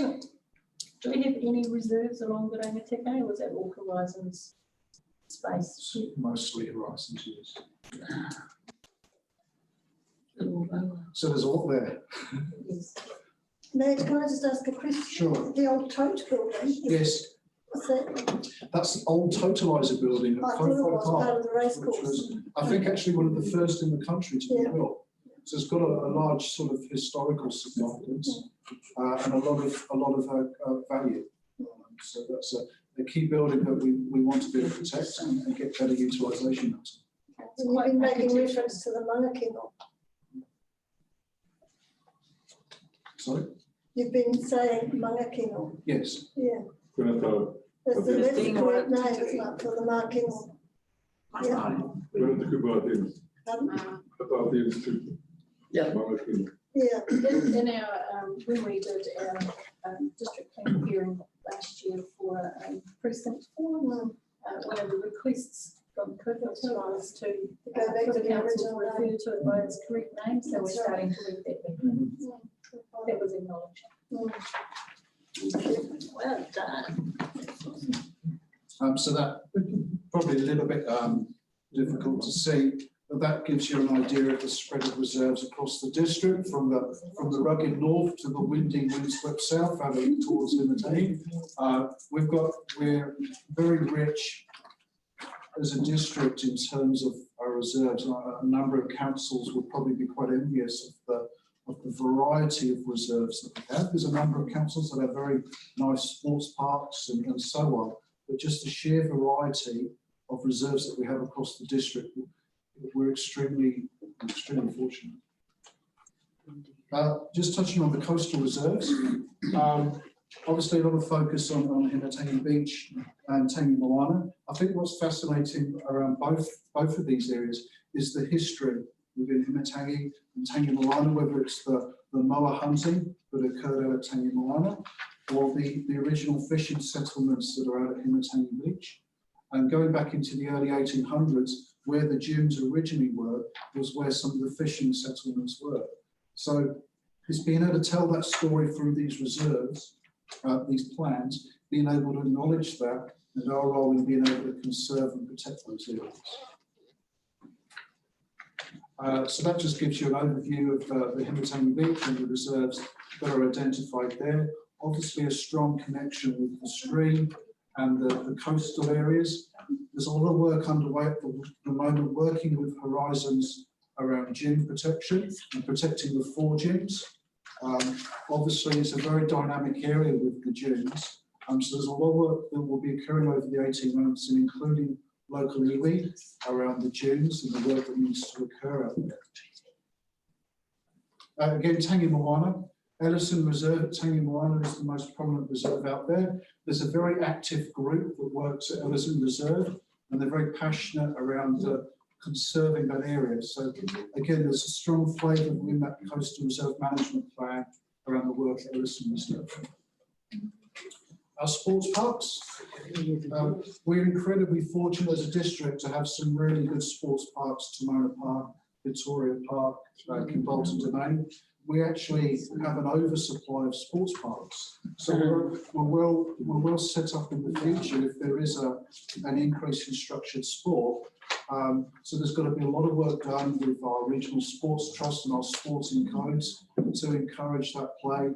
Do we have any reserves along the Rangateke, or is that all Horizons space? Mostly Horizons, yes. So there's a lot there. Yes. Nate, can I just ask a question? Sure. The old tote building? Yes. What's that? That's the old totaliser building at I thought it Kowhai was Park, part of the race which course. was, I think, actually one of the first in the country to be built. So it's got a large sort of historical significance and a lot of value. So that's a key building that we want to be able to protect and get better utilisation of. And you've been making reference to the Mangakino. Sorry? You've been saying Mangakino. Yes. Yeah. That's the correct name, isn't it, for the Mangakino? Yeah. Yeah. Yeah. In our, when we did our district plan hearing last year for precinct 4, one of the requests from Kowhai was to go back to the council original refer to it by its correct name, so we're starting to read that back. That was acknowledged. Well done. So that probably a little bit difficult to see, but that gives you an idea of the spread of reserves across the district, from the rugged north to the windy, windswept south, out towards Limotane. We're very rich as a district in terms of our reserves. A number of councils would probably be quite envious of the variety of reserves that we have. There's a number of councils that have very nice sports parks and so on, but just the sheer variety of reserves that we have across the district, we're extremely fortunate. Just touching on the coastal reserves, obviously a lot of focus on Himatangi Beach and Tangi Moana. I think what's fascinating around both of these areas is the history within Himatangi and Tangi Moana, whether it's the moa hunting that occurred out at Tangi Moana or the original fishing settlements that are out at Himatangi Beach. And going back into the early 1800s, where the dunes originally were, was where some of the fishing settlements were. So it's being able to tell that story through these reserves, these plans, being able to acknowledge that, and our role in being able to conserve and protect those areas. So that just gives you an overview of the Himatani Beach and the reserves that are identified there. Obviously a strong connection with the stream and the coastal areas. There's a lot of work underway at the moment, working with Horizons around dune protection and protecting the 4 dunes. Obviously, it's a very dynamic area with the dunes. So there's a lot of work that will be occurring over the 18 months, and including local iwi around the dunes and the work that needs to occur out there. Again, Tangi Moana. Ellison Reserve at Tangi Moana is the most prominent reserve out there. There's a very active group that works at Ellison Reserve, and they're very passionate around conserving that area. So again, there's a strong flavour within that coastal reserve management plan around the work at Ellison Reserve. Our sports parks, we're incredibly fortunate as a district to have some really good sports parks, Tamona Park, Victoria Park, Kimbolton Domain. We actually have an oversupply of sports parks. So we're well set up in the future if there is an increase in structured sport. So there's got to be a lot of work done with our regional sports trust and our sporting codes to encourage that play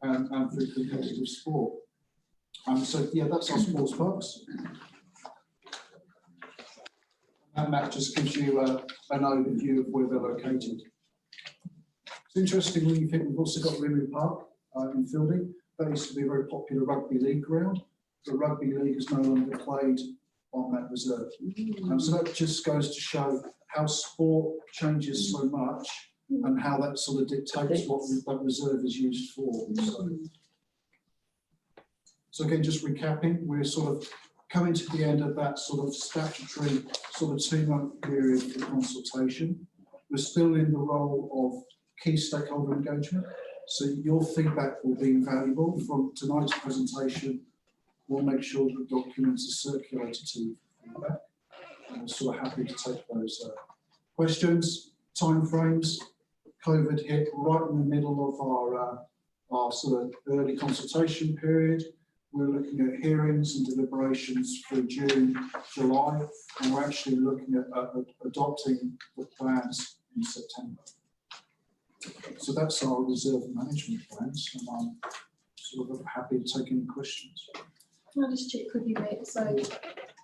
and through competitive sport. So yeah, that's our sports parks. And that just gives you an overview of where they're located. It's interesting when you think we've also got Rimu Park in Fielding. That used to be a very popular rugby league ground. The rugby league is no longer played on that reserve. So that just goes to show how sport changes so much and how that sort of dictates what that reserve is used for. So again, just recapping, we're sort of coming to the end of that sort of statutory sort of 2-month period for consultation. We're still in the role of key stakeholder engagement. So your feedback will be invaluable. From tonight's presentation, we'll make sure that documents are circulated to you for feedback. And we're sort of happy to take those questions, timeframes. COVID hit right in the middle of our sort of early consultation period. We're looking at hearings and deliberations for June, July, and we're actually looking at adopting the plans in September. So that's our reserve management plans, and I'm sort of happy to take any questions. Can I just check with you, Matt? So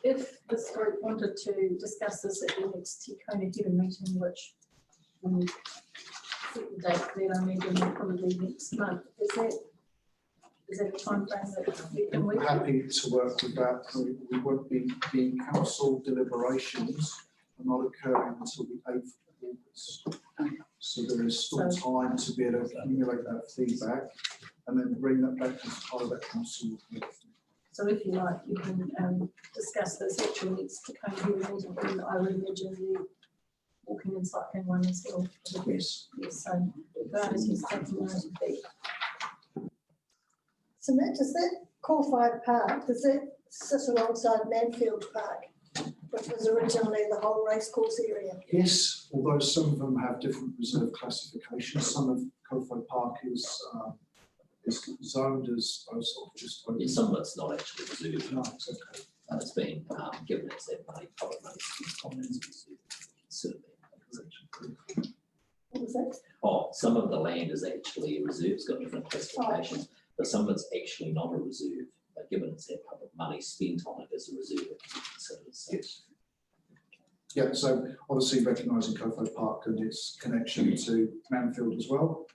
if this group wanted to discuss this at the next Tikona Heaven meeting, which we set the date for that, I mean, probably next month, is that a time frame that we can work? I'm happy to work with that. We won't be the council deliberations are not occurring until the 8th of August. So there is still time to be able to accumulate that feedback and then bring that back as part of that council. So if you like, you can discuss this actual next Tikona Heaven meeting, and I would imagine the walking and cycling one as well. Yes. Yes, so that is his taking note of that. So Matt, does that Coal-Fired Park, does that sit alongside Manfield Park, which was originally the whole racecourse area? Yes, although some of them have different reserve classifications. Some of Coal-Fired Park is zoned as just. Yeah, some of it's not actually reserved. No, exactly. It's been given as that money, public money, commons certainly. What was that? Oh, some of the land is actually a reserve, it's got different classifications, but some of it's actually not a reserve. But given it's had public money spent on it as a reserve, so yes. Yeah, so obviously recognising Coalfield Park and its connection to Manfield as well.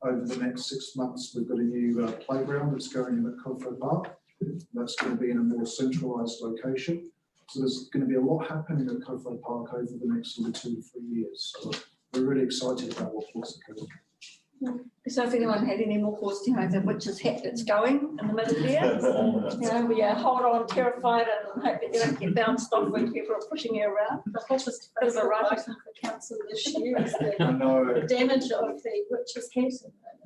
Over the next 6 months, we've got a new playground that's going in at Coalfield Park. That's going to be in a more centralised location. So there's going to be a lot happening at Coalfield Park over the next sort of 2 to 3 years. So we're really excited about what's occurring. So if anyone had any more questions of which is hat that's going in the middle there, we hold on terrified and hope that you don't get bounced off when people are pushing you around. The hottest phase of item for council this year is the damage of the witch's hat.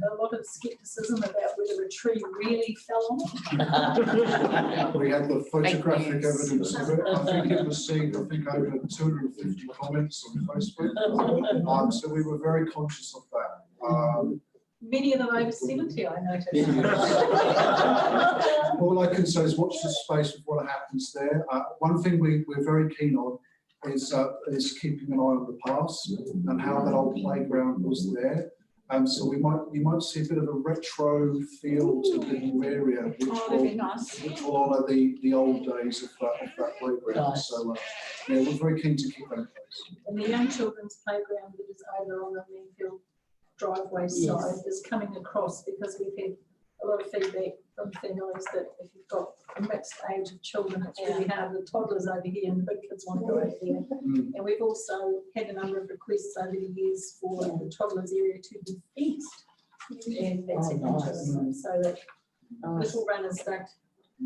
A lot of scepticism about whether a tree really fell on it. We had the photographic evidence of it. I think it received, over 250 comments on Facebook. So we were very conscious of that. Many of them over 70, I noticed. All I can say is watch the space with what happens there. One thing we're very keen on is keeping an eye on the past and how that old playground was there. So you might see a bit of a retro feel to the new area, which will honour the old days of that playground. Nice. So we're very keen to keep that in place. And the young children's playground that is over on the Meanfield driveway side is coming across, because we've had a lot of feedback from families that if you've got a mixed age of children, it's really hard. The toddlers over here and the big kids want to go over there. And we've also had a number of requests over the years for the toddlers area to be fenced. And that's interesting, so that little runners don't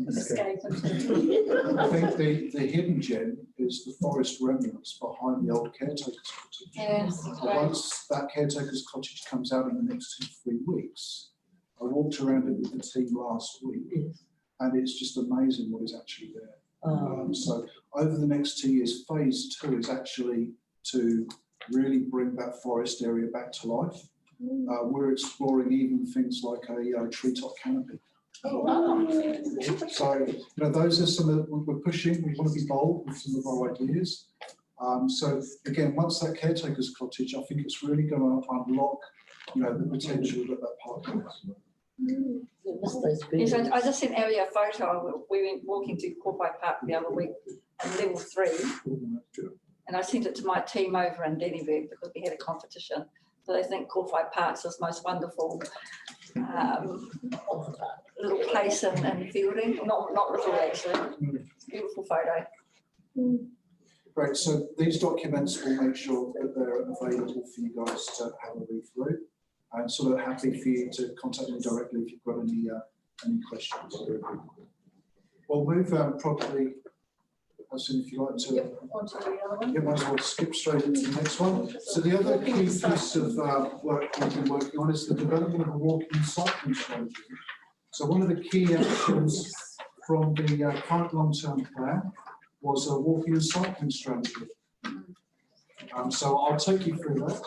escape. I think the hidden gem is the forest remnants behind the old caretaker's cottage. Yes, once that caretaker's cottage comes out in the next 2 to 3 weeks, I walked around it with the team last week, and it's just amazing what is actually there. So over the next 2 years, phase 2 is actually to really bring that forest area back to life. We're exploring even things like a treetop canopy. So those are some of we're pushing. We want to be bold with some of our ideas. So again, once that caretaker's cottage, I think it's really going to unlock the potential that park has. Yes, I just sent Ellie a photo. We went walking to Kōwhai Park the other week on level 3, and I sent it to my team over in Dennyberg because we had a competition. So they think Kōwhai Park's this most wonderful little place in Fielding. Not little actually. It's a beautiful photo. Great. So these documents will make sure that they're available for you guys to have a read through. I'm sort of happy for you to contact me directly if you've got any questions. We'll move probably, as soon if you like to. Onto the other one. Yeah, might as well skip straight into the next one. So the other key piece of work we've been working on is the development of a walking and cycling strategy. So one of the key actions from the current long-term plan was a walking and cycling strategy. So I'll take you through that.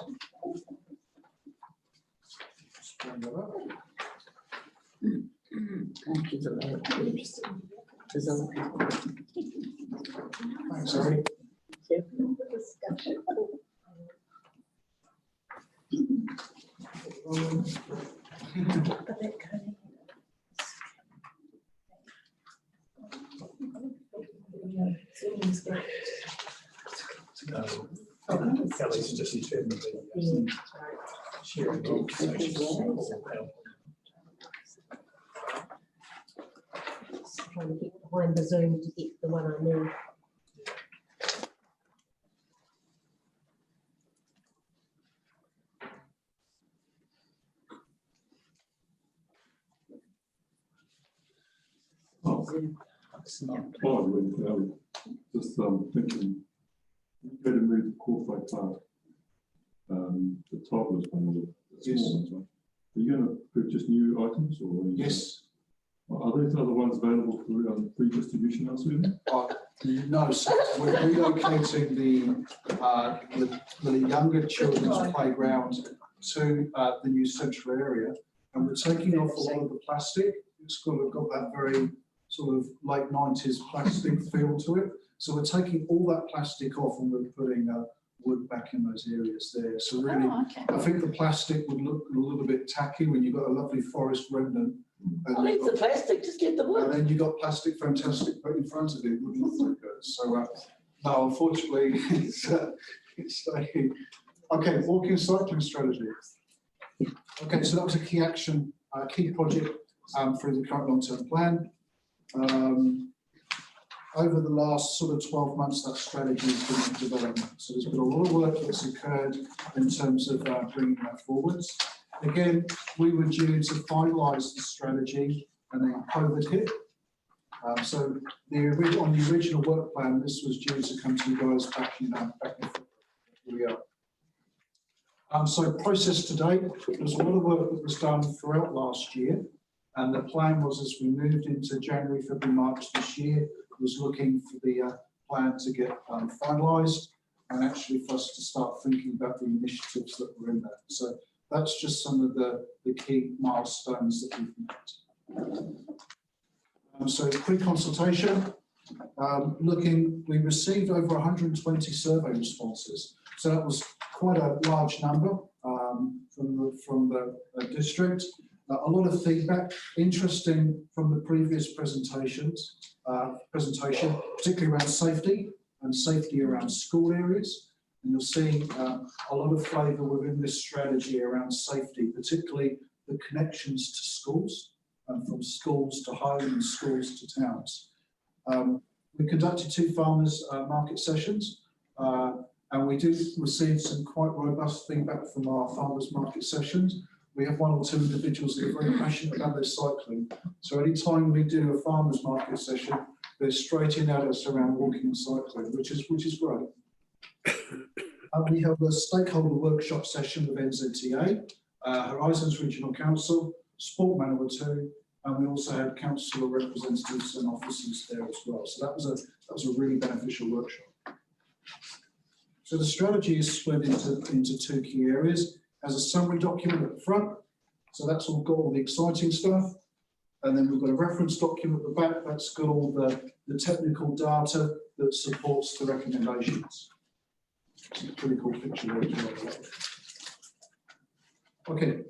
Thank you. Thanks, Harry. Kelly's just sharing the trying to get behind the Zoom to get the one I need. Just thinking, you go to move to Kōwhai Park, the toddlers one, or the small ones, right? Are you going to purchase new items, or yes? Are these other ones available for free distribution elsewhere? No, so we're relocating the younger children's playground to the new central area, and we're taking off a lot of the plastic. It's got that very sort of late 90s plastic feel to it. So we're taking all that plastic off and we're putting wood back in those areas there. So really, I think the plastic would look a little bit tacky when you've got a lovely forest remnant. I'll leave the plastic, just get the wood. And then you've got plastic fantastic right in front of it. It wouldn't look so good. So no, unfortunately, it's staying. Okay, walking and cycling strategy. Okay, so that was a key action, key project through the current long-term plan. Over the last sort of 12 months, that strategy has been in development. So there's been a lot of work that's occurred in terms of bringing that forwards. Again, we were due to finalise the strategy and then COVID hit. So on the original work plan, this was due to come to you guys back in February. Here we are. So process to date, there was a lot of work that was done throughout last year, and the plan was as we moved into January, February, March this year, was looking for the plan to get finalised and actually for us to start thinking about the initiatives that were in there. So that's just some of the key milestones that we've met. So pre-consultation, we received over 120 survey responses. So that was quite a large number from the district. A lot of feedback, interesting from the previous presentation, particularly around safety and safety around school areas. And you'll see a lot of flavour within this strategy around safety, particularly the connections to schools, and from schools to home and schools to towns. We conducted 2 farmers market sessions, and we do receive some quite robust feedback from our farmers market sessions. We have 1 or 2 individuals that are very passionate about their cycling. So anytime we do a farmers market session, they're straight in at us around walking and cycling, which is great. We have a stakeholder workshop session with NZTA, Horizons Regional Council, Sport Manawatu, and we also had council representatives and officers there as well. So that was a really beneficial workshop. So the strategy is split into 2 key areas. Has a summary document at the front, so that's all got all the exciting stuff, and then we've got a reference document at the back that's got all the technical data that supports the recommendations. It's a pretty cool picture there as well. Okay,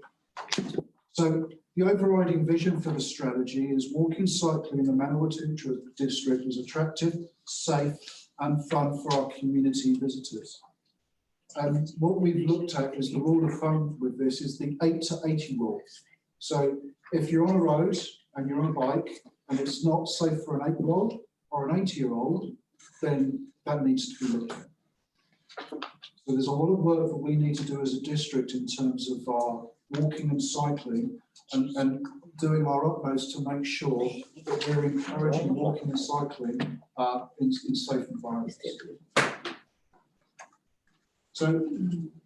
so the overriding vision for the strategy is walking, cycling in the Manawatu district is attractive, safe and fun for our community visitors. And what we've looked at is the rule of thumb with this is the 8 to 80 rule. So if you're on a road and you're on a bike and it's not safe for an 8-year-old or an 80-year-old, then that needs to be looked at. So there's a lot of work that we need to do as a district in terms of our walking and cycling and doing our utmost to make sure that we're encouraging walking and cycling in safe environments. So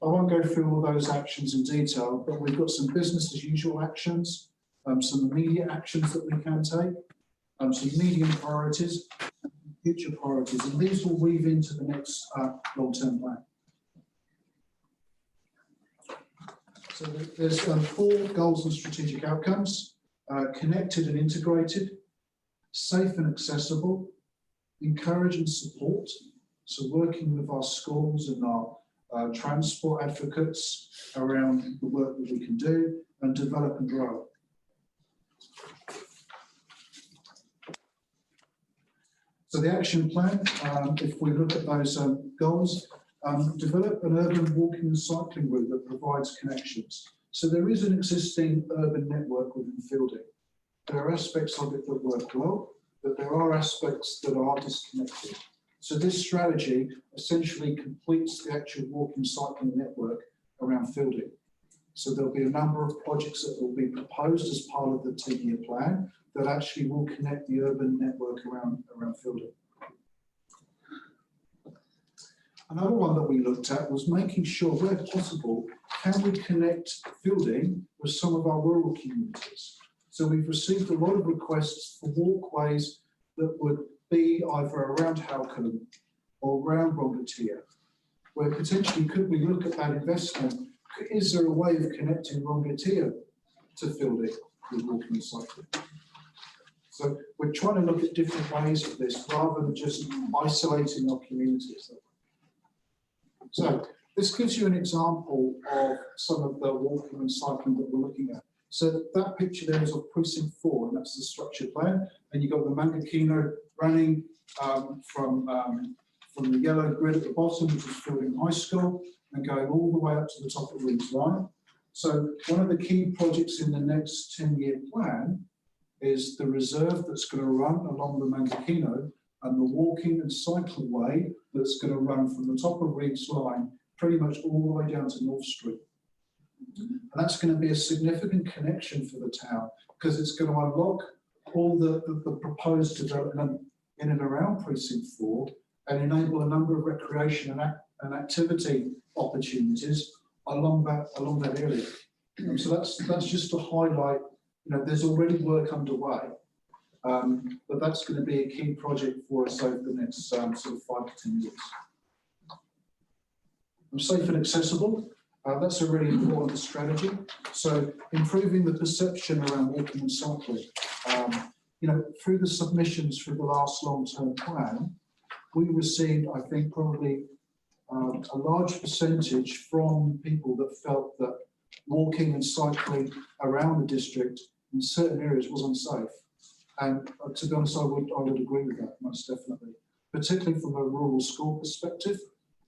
I won't go through all those actions in detail, but we've got some business as usual actions, some immediate actions that we can take, some medium priorities, and future priorities, and these will weave into the next long-term plan. So there's 4 goals and strategic outcomes: connected and integrated, safe and accessible, encourage and support. So working with our schools and our transport advocates around the work that we can do, and develop and grow. So the action plan, if we look at those goals, develop an urban walking and cycling route that provides connections. So there is an existing urban network within Fielding. There are aspects of it that work well, but there are aspects that are disconnected. So this strategy essentially completes the actual walking cycling network around Fielding. So there'll be a number of projects that will be proposed as part of the 10-year plan that actually will connect the urban network around Fielding. Another one that we looked at was making sure, where possible, can we connect Fielding with some of our rural communities? So we've received a lot of requests for walkways that would be either around Halcombe or around Rongatia, where potentially could we look at that investment? Is there a way of connecting Rongatia to Fielding with walking and cycling? So we're trying to look at different ways of this rather than just isolating our communities. So this gives you an example of some of the walking and cycling that we're looking at. So that picture there is of Precinct 4, and that's the structure plan. And you've got the Mangakino running from the yellow grid at the bottom, which is Fielding High School, and going all the way up to the top of Reeves Line. So one of the key projects in the next 10-year plan is the reserve that's going to run along the Mangakino and the walking and cycling way that's going to run from the top of Reeves Line pretty much all the way down to North Street. And that's going to be a significant connection for the town because it's going to unlock all the proposed development in and around Precinct 4 and enable a number of recreation and activity opportunities along that area. So that's just to highlight, there's already work underway, but that's going to be a key project for us over the next sort of 5 to 10 years. Safe and accessible, that's a really important strategy. So improving the perception around walking and cycling. Through the submissions for the last long-term plan, we received, I think, probably a large percentage from people that felt that walking and cycling around the district in certain areas was unsafe. And to be honest, I would agree with that, most definitely, particularly from a rural school perspective.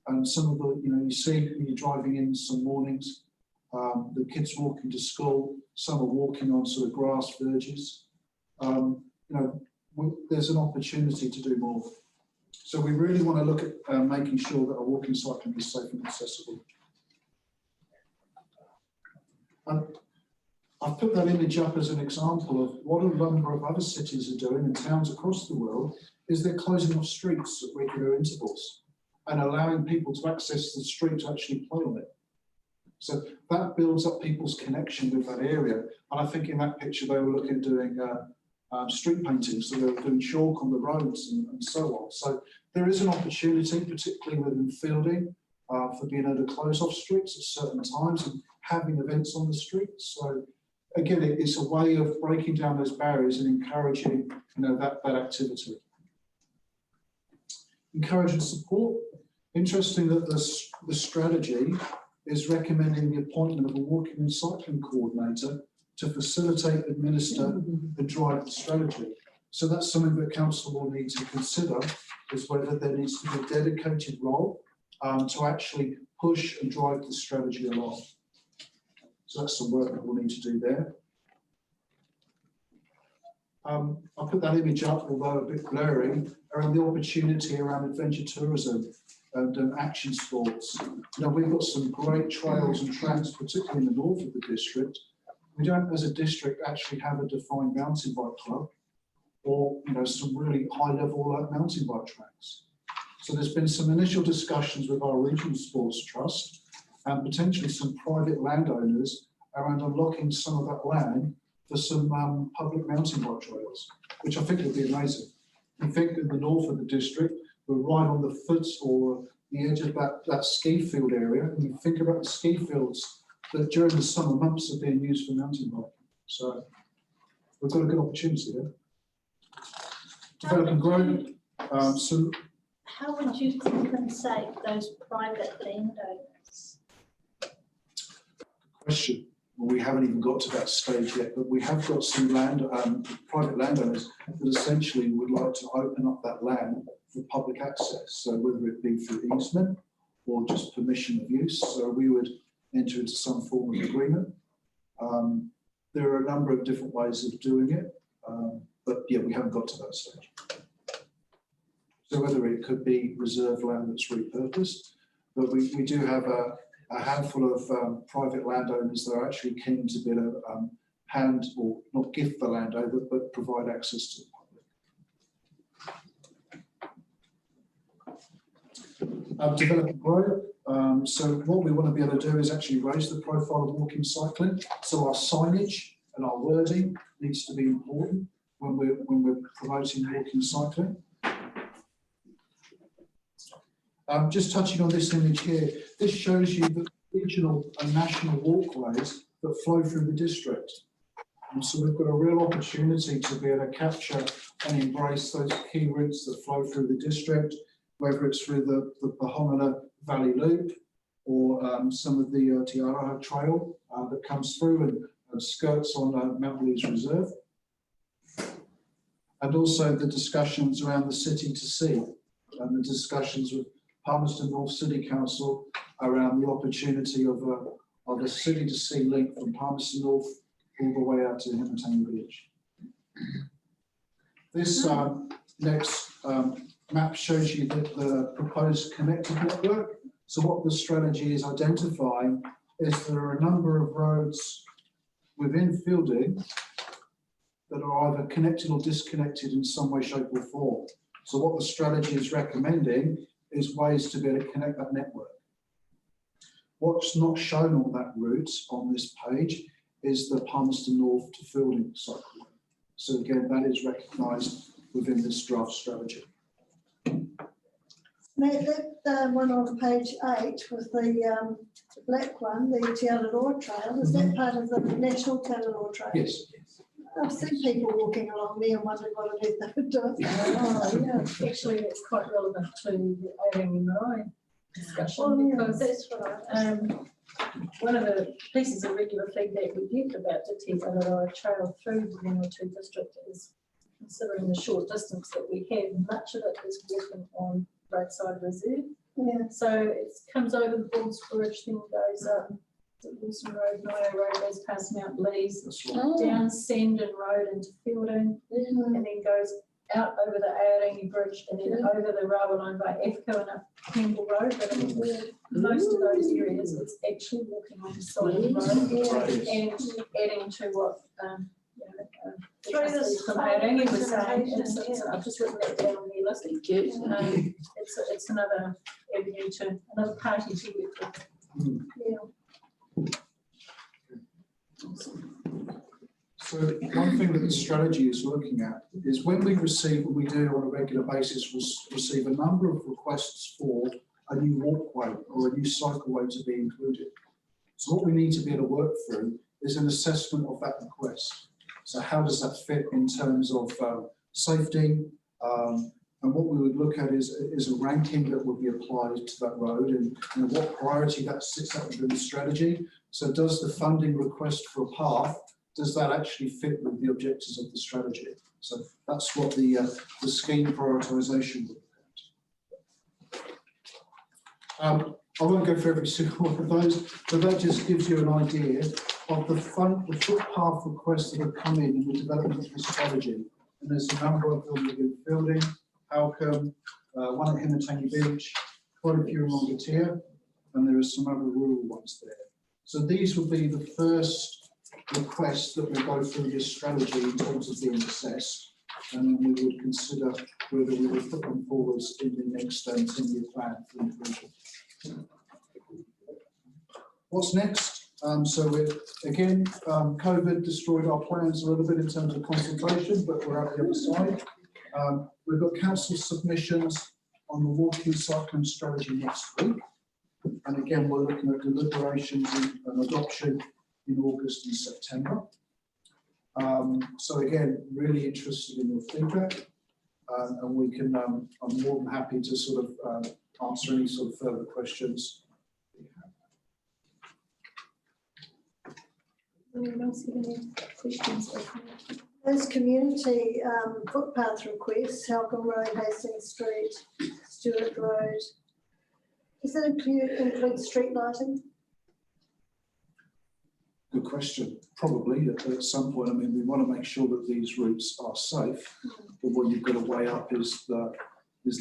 And some of the, you see when you're driving in some mornings, the kids walking to school, some are walking on sort of grass verges. There's an opportunity to do more. So we really want to look at making sure that our walking cycling is safe and accessible. I've put that image up as an example of what a number of other cities are doing and towns across the world is they're closing off streets at regular intervals and allowing people to access the street to actually play on it. So that builds up people's connection with that area. And I think in that picture, they were looking at doing street paintings, so they were doing chalk on the roads and so on. So there is an opportunity, particularly within fielding, for being able to close off streets at certain times and having events on the streets. So again, it's a way of breaking down those barriers and encouraging that activity. Encourage and support. Interesting that the strategy is recommending the appointment of a walking and cycling coordinator to facilitate, administer and drive the strategy. So that's something that council will need to consider, is whether there needs to be a dedicated role to actually push and drive the strategy along. So that's some work that we'll need to do there. I'll put that image up, although a bit blurry, around the opportunity around adventure tourism and action sports. We've got some great trails and tracks, particularly in the north of the district. We don't, as a district, actually have a defined mountain bike club or, some really high-level mountain bike tracks. So there's been some initial discussions with our regional sports trust and potentially some private landowners around unlocking some of that land for some public mountain bike trails, which I think would be amazing. I think in the north of the district, we're right on the foot or the edge of that ski field area. And you think about the ski fields that during the summer months are being used for mountain biking. So we've got a good opportunity there. Develop and grow. So how would you compensate those private landowners? Question. Well, we haven't even got to that stage yet, but we have got some private landowners that essentially would like to open up that land for public access. So whether it be through easement or just permission of use, so we would enter into some form of agreement. There are a number of different ways of doing it, but yeah, we haven't got to that stage. So whether it could be reserve land that's repurposed, but we do have a handful of private landowners that are actually keen to be able to hand or not gift the land over, but provide access to the public. Develop and grow. So what we want to be able to do is actually raise the profile of walking cycling. So our signage and our wording needs to be important when we're promoting walking cycling. Just touching on this image here, this shows you the regional and national walkways that flow through the district. And so we've got a real opportunity to be able to capture and embrace those key routes that flow through the district, whether it's through the Bahomana Valley Loop or some of the Te Araha Trail that comes through and skirts on Mount Lees Reserve. And also the discussions around the city to sea and the discussions with Palmerston North City Council around the opportunity of a city to sea link from Palmerston North all the way out to Himotang Village. This next map shows you the proposed connected network. So what the strategy is identifying is there are a number of roads within Fielding that are either connected or disconnected in some way, shape or form. So what the strategy is recommending is ways to be able to connect that network. What's not shown on that route on this page is the Palmerston North to Fielding cycleway. So again, that is recognised within this draft strategy. That one on page 8 with the black one, the Te Araroa Trail, is that part of the National Te Araroa Trail? Yes. I've seen people walking along there and wondering what it is they were doing. Oh, yeah, actually, it's quite relevant to the AORANGI MARAE discussion because that's what one of the pieces of regular feedback we get about the Te Araroa Trail through the Vanuatu district is considering the short distance that we have, much of it is walking on roadside reserve. Yeah. So it comes over the Bulls Bridge, then goes up to Wilson Road, Naya Road, goes past Mount Lees, down Sandon Road into Fielding, and then goes out over the Aorangi Bridge and then over the railway line by AFCO and up Campbell Road. But most of those areas, it's actually walking on the side of the road and adding to what from Aorangi was saying. I've just written that down on the list. It's another avenue to another party to work with. Yeah. So one thing that the strategy is looking at is when we receive, what we do on a regular basis, receive a number of requests for a new walkway or a new cycleway to be included. So what we need to be able to work through is an assessment of that request. So how does that fit in terms of safety? And what we would look at is a ranking that would be applied to that road and what priority that sits at within the strategy. So does the funding request for a path, does that actually fit with the objectives of the strategy? So that's what the scheme prioritisation would look at. I won't go through every single one of those, but that just gives you an idea of the footpath requests that have come in the development of the strategy. And there's a number of them within Fielding, Halcombe, one at Himatangi Beach, quite a few in Longatea, and there are some other rural ones there. So these will be the first requests that will go through this strategy in terms of being assessed, and then we would consider whether we would put them forward in the next 10-year plan for inclusion. What's next? Again, COVID destroyed our plans a little bit in terms of consultation, but we're out the other side. We've got council submissions on the walking cycling strategy next week. And again, we're looking at deliberations and adoption in August and September. So again, really interested in your feedback. And we can, I'm more than happy to sort of answer any sort of further questions. Anyone else have any questions? Those community footpath requests, Halcombe Road, Hastings Street, Stewart Road, does that include street lighting? Good question. Probably at some point. I mean, we want to make sure that these routes are safe, but what you've got to weigh up is the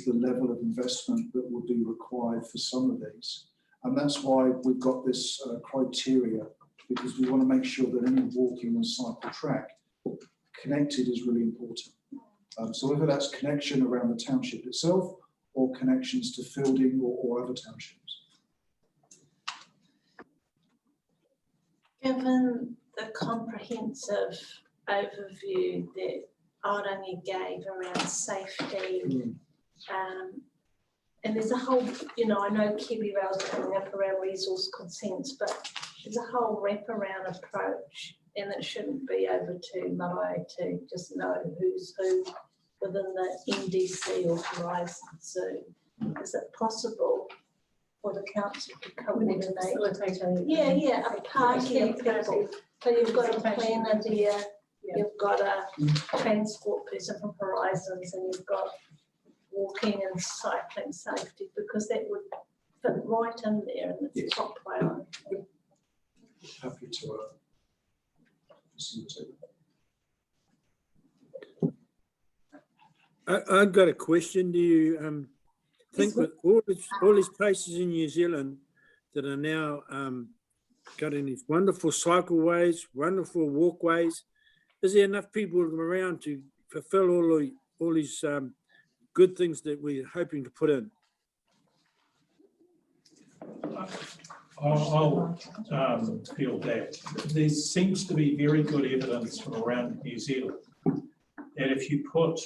level of investment that will be required for some of these. And that's why we've got this criteria, because we want to make sure that any walking and cycle track connected is really important. So whether that's connection around the township itself or connections to Fielding or other townships. Given the comprehensive overview that AORANGI gave around safety, and there's a whole, I know Kiwi Rail's coming up around resource consents, but there's a whole wraparound approach, and it shouldn't be over to MARAE to just know who's who within the NDC or Horizon. So is it possible for the council to coordinate? A party of people. So you've got a planner there, you've got a transport person from Horizons, and you've got walking and cycling safety, because that would fit right in there and it's top priority. Happy to facilitate that. I've got a question. Do you think with all these places in New Zealand that are now got in these wonderful cycleways, wonderful walkways. Is there enough people around to fulfill all these good things that we're hoping to put in? I'll feel that. There seems to be very good evidence from around New Zealand that if you put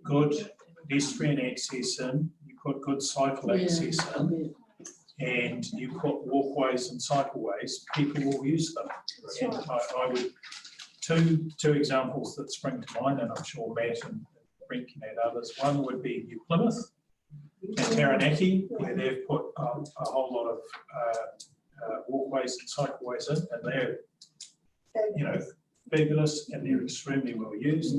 good pedestrian access in, you put good cycle access in, and you put walkways and cycleways, people will use them. And I would, two examples that spring to mind, and I'm sure Matt and Brent can add others. One would be New Plymouth and Taranaki, where they've put a whole lot of walkways and cycleways in, and they're, you know, fabulous and they're extremely well used.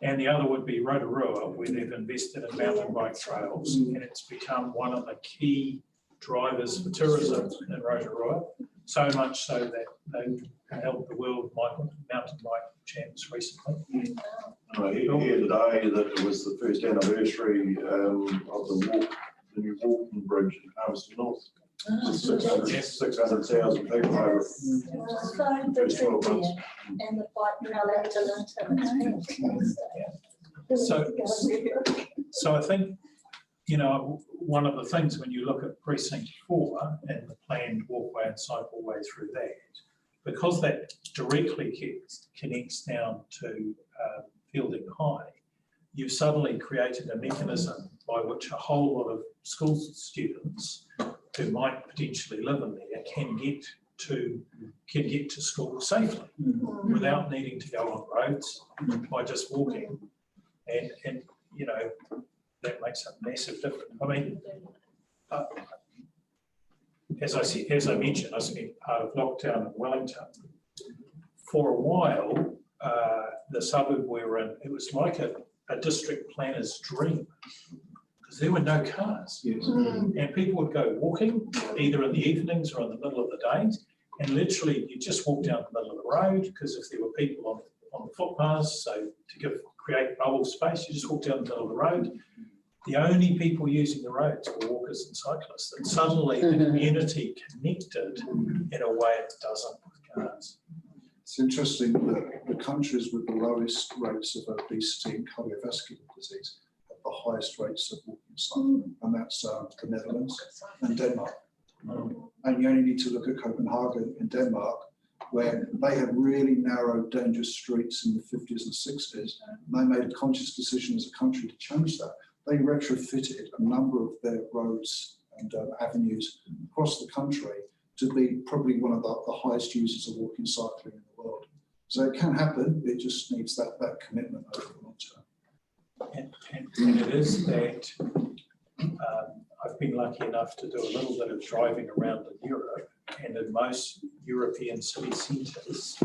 And the other would be Rotorua, where they've invested in mountain bike trails, and it's become one of the key drivers for tourism in Rotorua, so much so that they've held the world mountain bike champs recently. I hear today that it was the first anniversary of the new walking bridge in Palmerston North. 600,000 people over the first 12 months. And the bike rail So I think, you know, one of the things when you look at Precinct 4 and the planned walkway and cycleway through that, because that directly connects down to Fielding High, you've suddenly created a mechanism by which a whole lot of school students who might potentially live in there can get to school safely without needing to go on roads by just walking, and you know, that makes a massive difference. I mean, as I mentioned, I spent part of lockdown in Wellington. For a while, the suburb we were in, it was like a district planner's dream, because there were no cars. Yes. And people would go walking either in the evenings or in the middle of the days, and literally you just walk down the middle of the road, because if there were people on the footpaths, so to create bubble space, you just walk down the middle of the road. The only people using the roads were walkers and cyclists, and suddenly the community connected in a way it doesn't with cars. It's interesting that the countries with the lowest rates of obesity and cardiovascular disease have the highest rates of walking and cycling, and that's the Netherlands and Denmark. And you only need to look at Copenhagen in Denmark, where they had really narrow, dangerous streets in the 50s and 60s. And they made a conscious decision as a country to change that. They retrofitted a number of their roads and avenues across the country to be probably one of the highest users of walking and cycling in the world. So it can happen, it just needs that commitment over the long term. And it is that I've been lucky enough to do a little bit of driving around in Europe, and in most European city centres,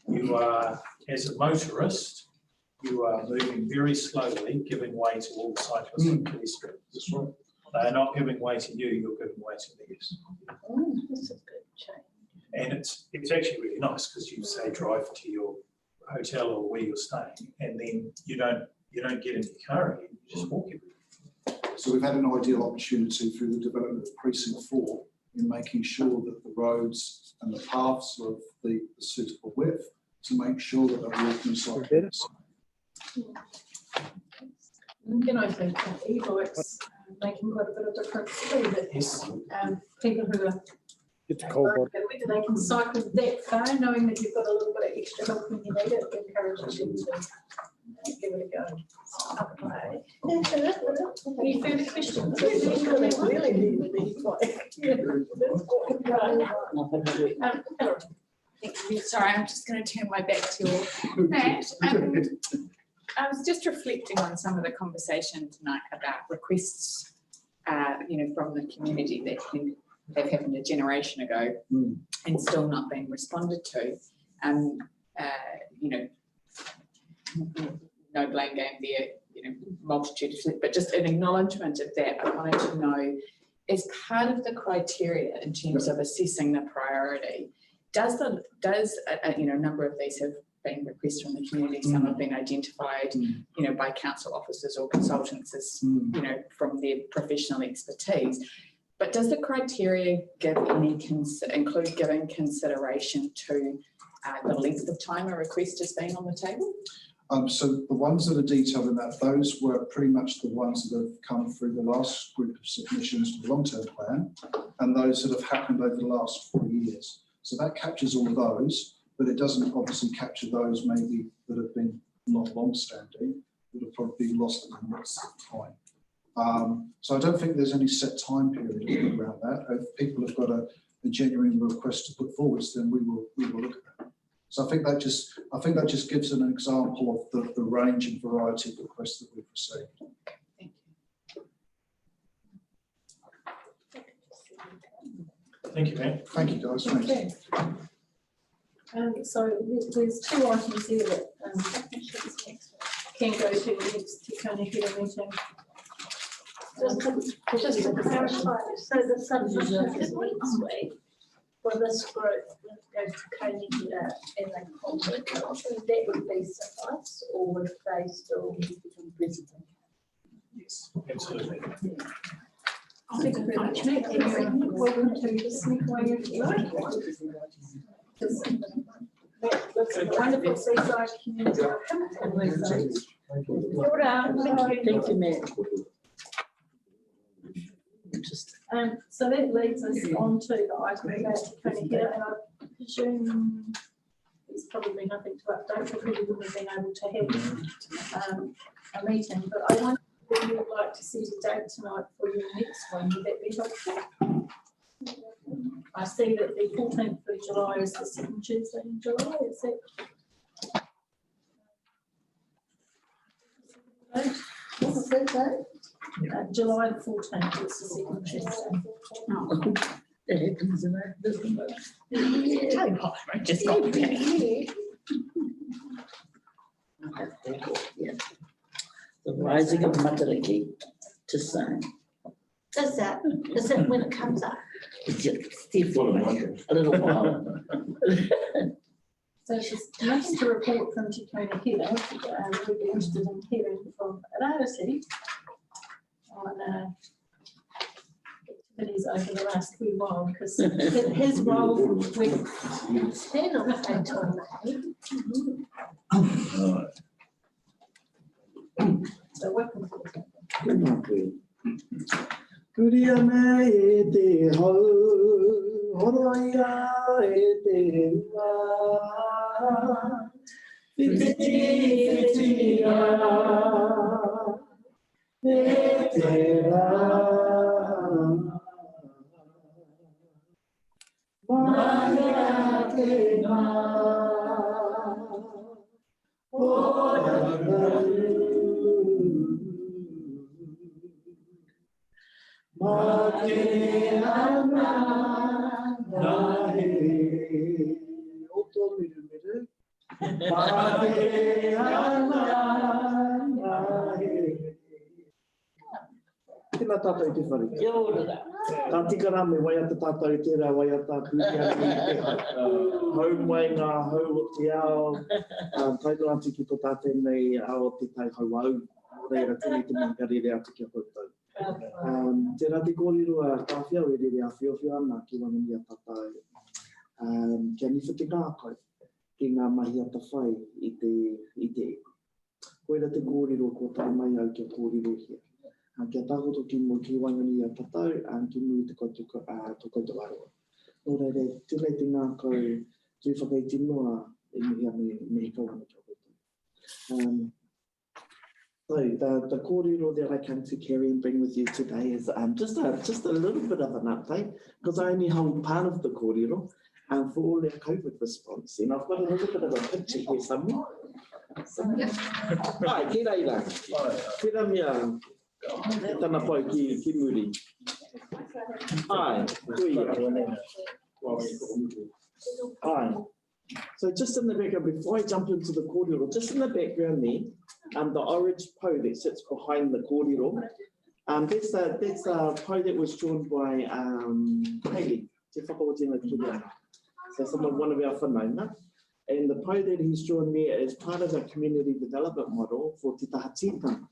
you are, as a motorist, you are moving very slowly, giving way to all cyclists and pedestrians. That's right. They are not giving way to you, you're giving way to theirs. This is a good change. And it's actually really nice, because you say drive to your hotel or where you're staying, and then you don't get in your car again, you just walk everywhere. So we've had an ideal opportunity through the development of Precinct 4 in making sure that the roads and the paths are of the suitable width to make sure that they're walking and cycling. Can I think e-bikes making quite a bit of difference too, that people who are they can cycle that far, knowing that you've got a little bit of extra help when you need it, encourages them to give it a go. Any further questions? Really need an e-bike. Sorry, I'm just going to turn my back to you, Matt. I was just reflecting on some of the conversation tonight about requests, you know, from the community that have happened a generation ago and still not being responded to. You know, no blame game there, you know, multitude of, but just an acknowledgement of that. I wanted to know, as part of the criteria in terms of assessing the priority, does you know, a number of these have been requests from the community, some have been identified, you know, by council officers or consultants as, you know, from their professional expertise. But does the criteria give include giving consideration to the length of time a request has been on the table? So the ones that are detailed in that, those were pretty much the ones that have come through the last group of submissions for the long-term plan, and those that have happened over the last 4 years. So that captures all of those, but it doesn't obviously capture those maybe that have been not long-standing, that have probably lost in the midst of time. So I don't think there's any set time period around that. If people have got a genuine request to put forward, then we will look at that. So I think that just gives an example of the range and variety of requests that we've received. Thank you, Matt. Thank you, guys. Thanks. So there's 2 items here that can go to the next Te Kanehira meeting. Just to clarify, so the submission is next week for this group that goes to Kanehira and they contact, that would be suffice, or would they still visit? Yes, absolutely. Thank you very much, Matt, and you're welcome to sneak away if you like. That's a wonderful seaside community. Thank you, Matt. So that leads us on to the item about Te Kanehira, and I presume there's probably nothing to update because we wouldn't have been able to have a meeting, but I wonder if you would like to set a date tonight for your next one. Would that be helpful? I see that the 14th of July is the second Tuesday in July, is that? What's that date? July the 14th is the second Tuesday. Oh, that happens in that, doesn't it? Tell him what, right? Just got Yeah. The rising of Matariki to sun. Is that when it comes up? It's definitely a little while. So she's nice to report from Te Kanehira. We'd be interested in hearing from Rarity on activities over the last wee while, because his role went so welcome. Kuria me e te hau, horoia e te ua, whititia e te rā. Marea te ngā, Ma te ana nahe, o tō miru miru. Ma te ana nahe. Tēnā tātou i te whare. Kia ora. Ka tika me waiata tātou i tērā waiata kuria i te hau mai ngā hau o te ao. Taino atu ki tō tātou nei ao te tai hau au. Reira tēnei te mangari rea atu ki a koutou. Tērā te kōrero a tāwhia o rere a whiowhia ana ki wangangi a tātou. Kia niwhiti ngākau ki ngā mahi a tawhai i te eko. Koera te kōrero ko tā mai au kia kōrero hia. Kia tākoto ki mo ki wangangi a tātou, ki nui te koutou aroa. Nō reire, tēnei te ngākau tui whakaiti noa e mihia me kawana kia koutou. So the kōrero that I came to carry and bring with you today is just a little bit of an update, because I only hold part of the kōrero for all our COVID response. And I've got a little bit of a picture here somewhere. Hi, ki reira. Ki ra mea. E tana pai ki muri. Hi, kuia. Hi. So just in the background, before I jump into the kōrero, just in the background there, the orange po that sits behind the kōrero, that's a po that was drawn by Hayley, te whakaotina Kiriana. So one of our whanaunga. And the po that he's drawn there is part of a community development model for Te Taha Tītanga.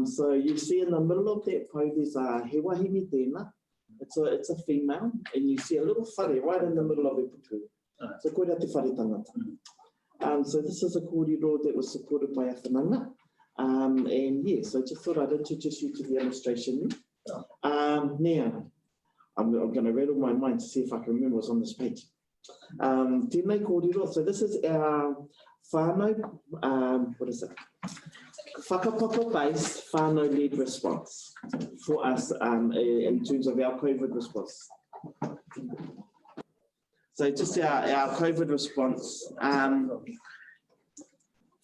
So you see in the middle of that po, there's a he wahine tēnā. It's a female, and you see a little whare right in the middle of it. So korea te whare tangata. So this is a kōrero that was supported by a whananga. And yeah, so just thought I'd introduce you to the illustration. Now, I'm going to rattle my mind to see if I can remember what's on this page. Tēnei kōrero, so this is our whānau, what is it? Whakapapa-based whānau-led response for us in terms of our COVID response. So just our COVID response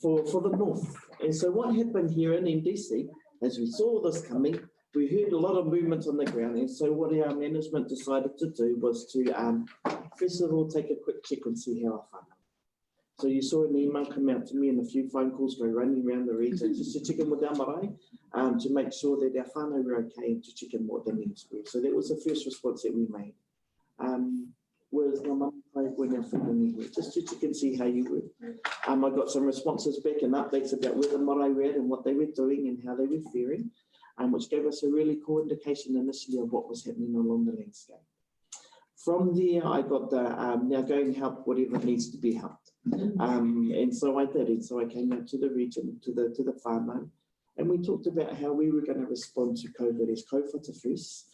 for the North. And so what happened here in NDC, as we saw this coming, we heard a lot of movement on the ground. And so what our management decided to do was to, first of all, take a quick check and see how our whānau. So you saw an email come out to me and a few phone calls go running around the region just to check in with our marae, to make sure that our whānau were okay and to check in what the needs were. So that was the first response that we made. Whereas my Manu Taiko when our whānau were, just to check and see how you were. I got some responses back and updates about where the marae were at and what they were doing and how they were faring, which gave us a really cool indication initially of what was happening along the landscape. From there, I got the now go and help whatever needs to be helped. And so I did, and so I came out to the region, to the whānau, and we talked about how we were going to respond to COVID as kōwhata first,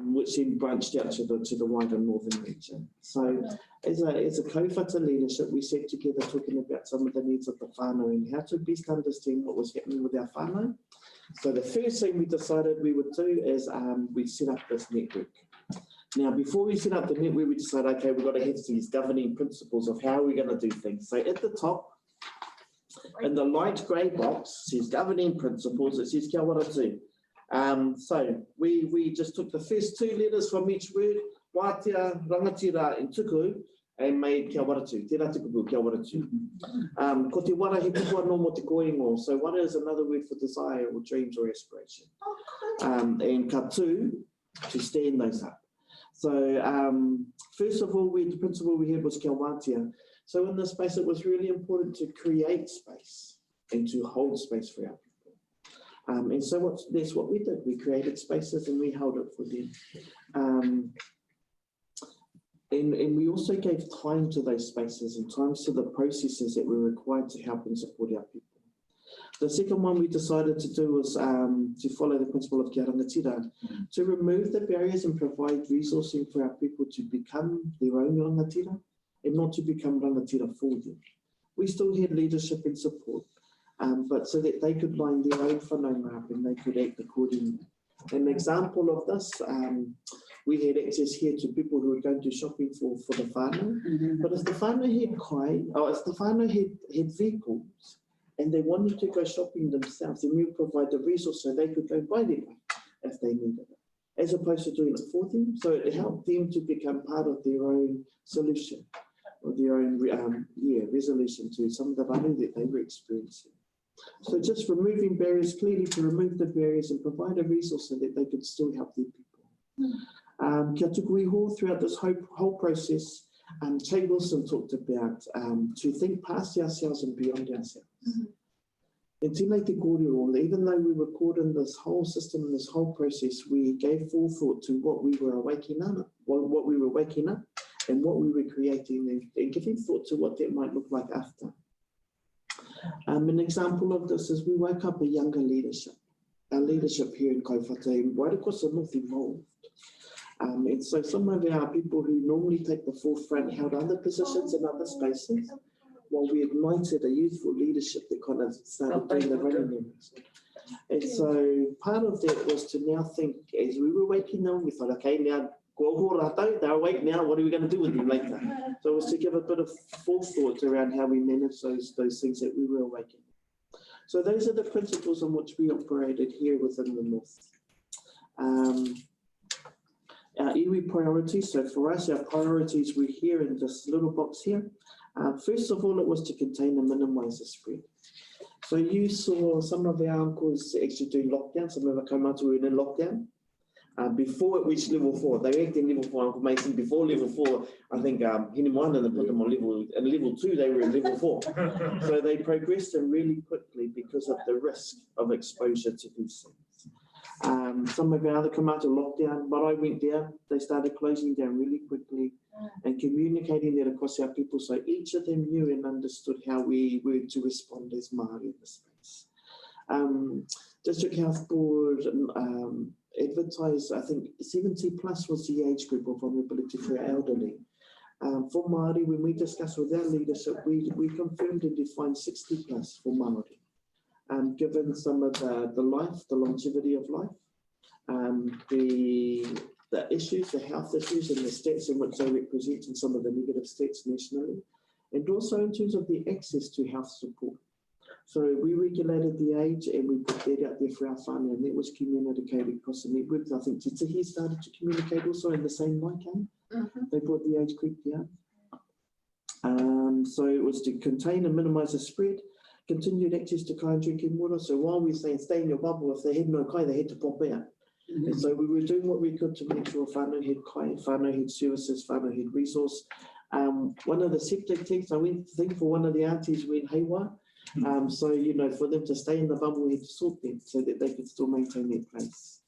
which then branched out to the wider northern region. So as a kōwhata leadership, we sat together talking about some of the needs of the whānau and how to best understand what was happening with our whānau. So the first thing we decided we would do is we set up this network. Now, before we set up the network, we decided, okay, we've got to have these governing principles of how we're going to do things. So at the top, in the light grey box, says governing principles, it says kia ora tū. So we just took the first two letters from each word, wātea, rangatira, and tuku, and made kia ora tū, tērā tukupu, kia ora tū. Ko te wara he pupua no mo te koingo, so wara is another word for desire or dreams or aspiration. And ka tū, to stand those up. So first of all, the principle we had was kia wātea. So in this space, it was really important to create space and to hold space for our people. And so that's what we did. We created spaces and we held it for them. And we also gave time to those spaces and times to the processes that were required to help and support our people. The second one we decided to do was to follow the principle of kia rangatira, to remove the barriers and provide resourcing for our people to become their own rangatira and not to become rangatira for them. We still had leadership and support, but so that they could line their own whanaunga up and they could act accordingly. An example of this, we had access here to people who were going to shopping for the whānau, but if the whānau had if the whānau had vehicles, and they wanted to go shopping themselves, then we would provide the resource so they could go buy their bike if they needed it, as opposed to doing it for them. So it helped them to become part of their own solution or their own resolution to some of the value that they were experiencing. So just removing barriers, clearly to remove the barriers and provide a resource so that they could still help their people. Kia tuku iho throughout this whole process, Che Wilson talked about to think past ourselves and beyond ourselves. And tēnei te kōrero, even though we were caught in this whole system and this whole process, we gave forethought to what we were waking up, and what we were creating, and giving thought to what that might look like after. An example of this is we woke up a younger leadership. Our leadership here in kōwhata, right across the north evolved. And so some of our people who normally take the forefront held other positions in other spaces, while we ignited a youthful leadership that kind of started doing the running. And so part of that was to now think, as we were waking them, we thought, okay, now they're awake now, what are we going to do with them later? So it was to give a bit of forethought around how we manage those things that we were awakening. So those are the principles on which we operated here within the North. Our iwi priorities, so for us, our priorities were here in this little box here. First of all, it was to contain and minimise the spread. So you saw some of our uncles actually doing lockdown, some of our kaumatu were in lockdown. Before it reached level 4, they worked in level 4 information. Before level 4, I think Hiniwana, they put them on level 2, they were in level 4. So they progressed them really quickly because of the risk of exposure to these things. Some of our other kamata locked down, but I went down, they started closing down really quickly and communicating that across our people. So each of them knew and understood how we were to respond as Māori in the space. District Health Board advertised, I think 70 plus was the age group of vulnerability for elderly. For Māori, when we discussed with our leadership, we confirmed and defined 60 plus for Māori. Given some of the longevity of life, the issues, the health issues and the states in which they represent and some of the negative states nationally, and also in terms of the access to health support. So we regulated the age and we put that out there for our whānau, and that was communicated across the networks. I think Te Tihi started to communicate also in the same way, They brought the age group down. So it was to contain and minimise the spread, continued access to kai and drinking water. So while we were saying stay in your bubble, if they had no kai, they had to pop out. And so we were doing what we could to make sure whānau had kai, whānau had services, whānau had resource. One of the septic tanks, I went to think for one of the aunties went haywire. So, you know, for them to stay in the bubble, we had to sort them so that they could still maintain their place.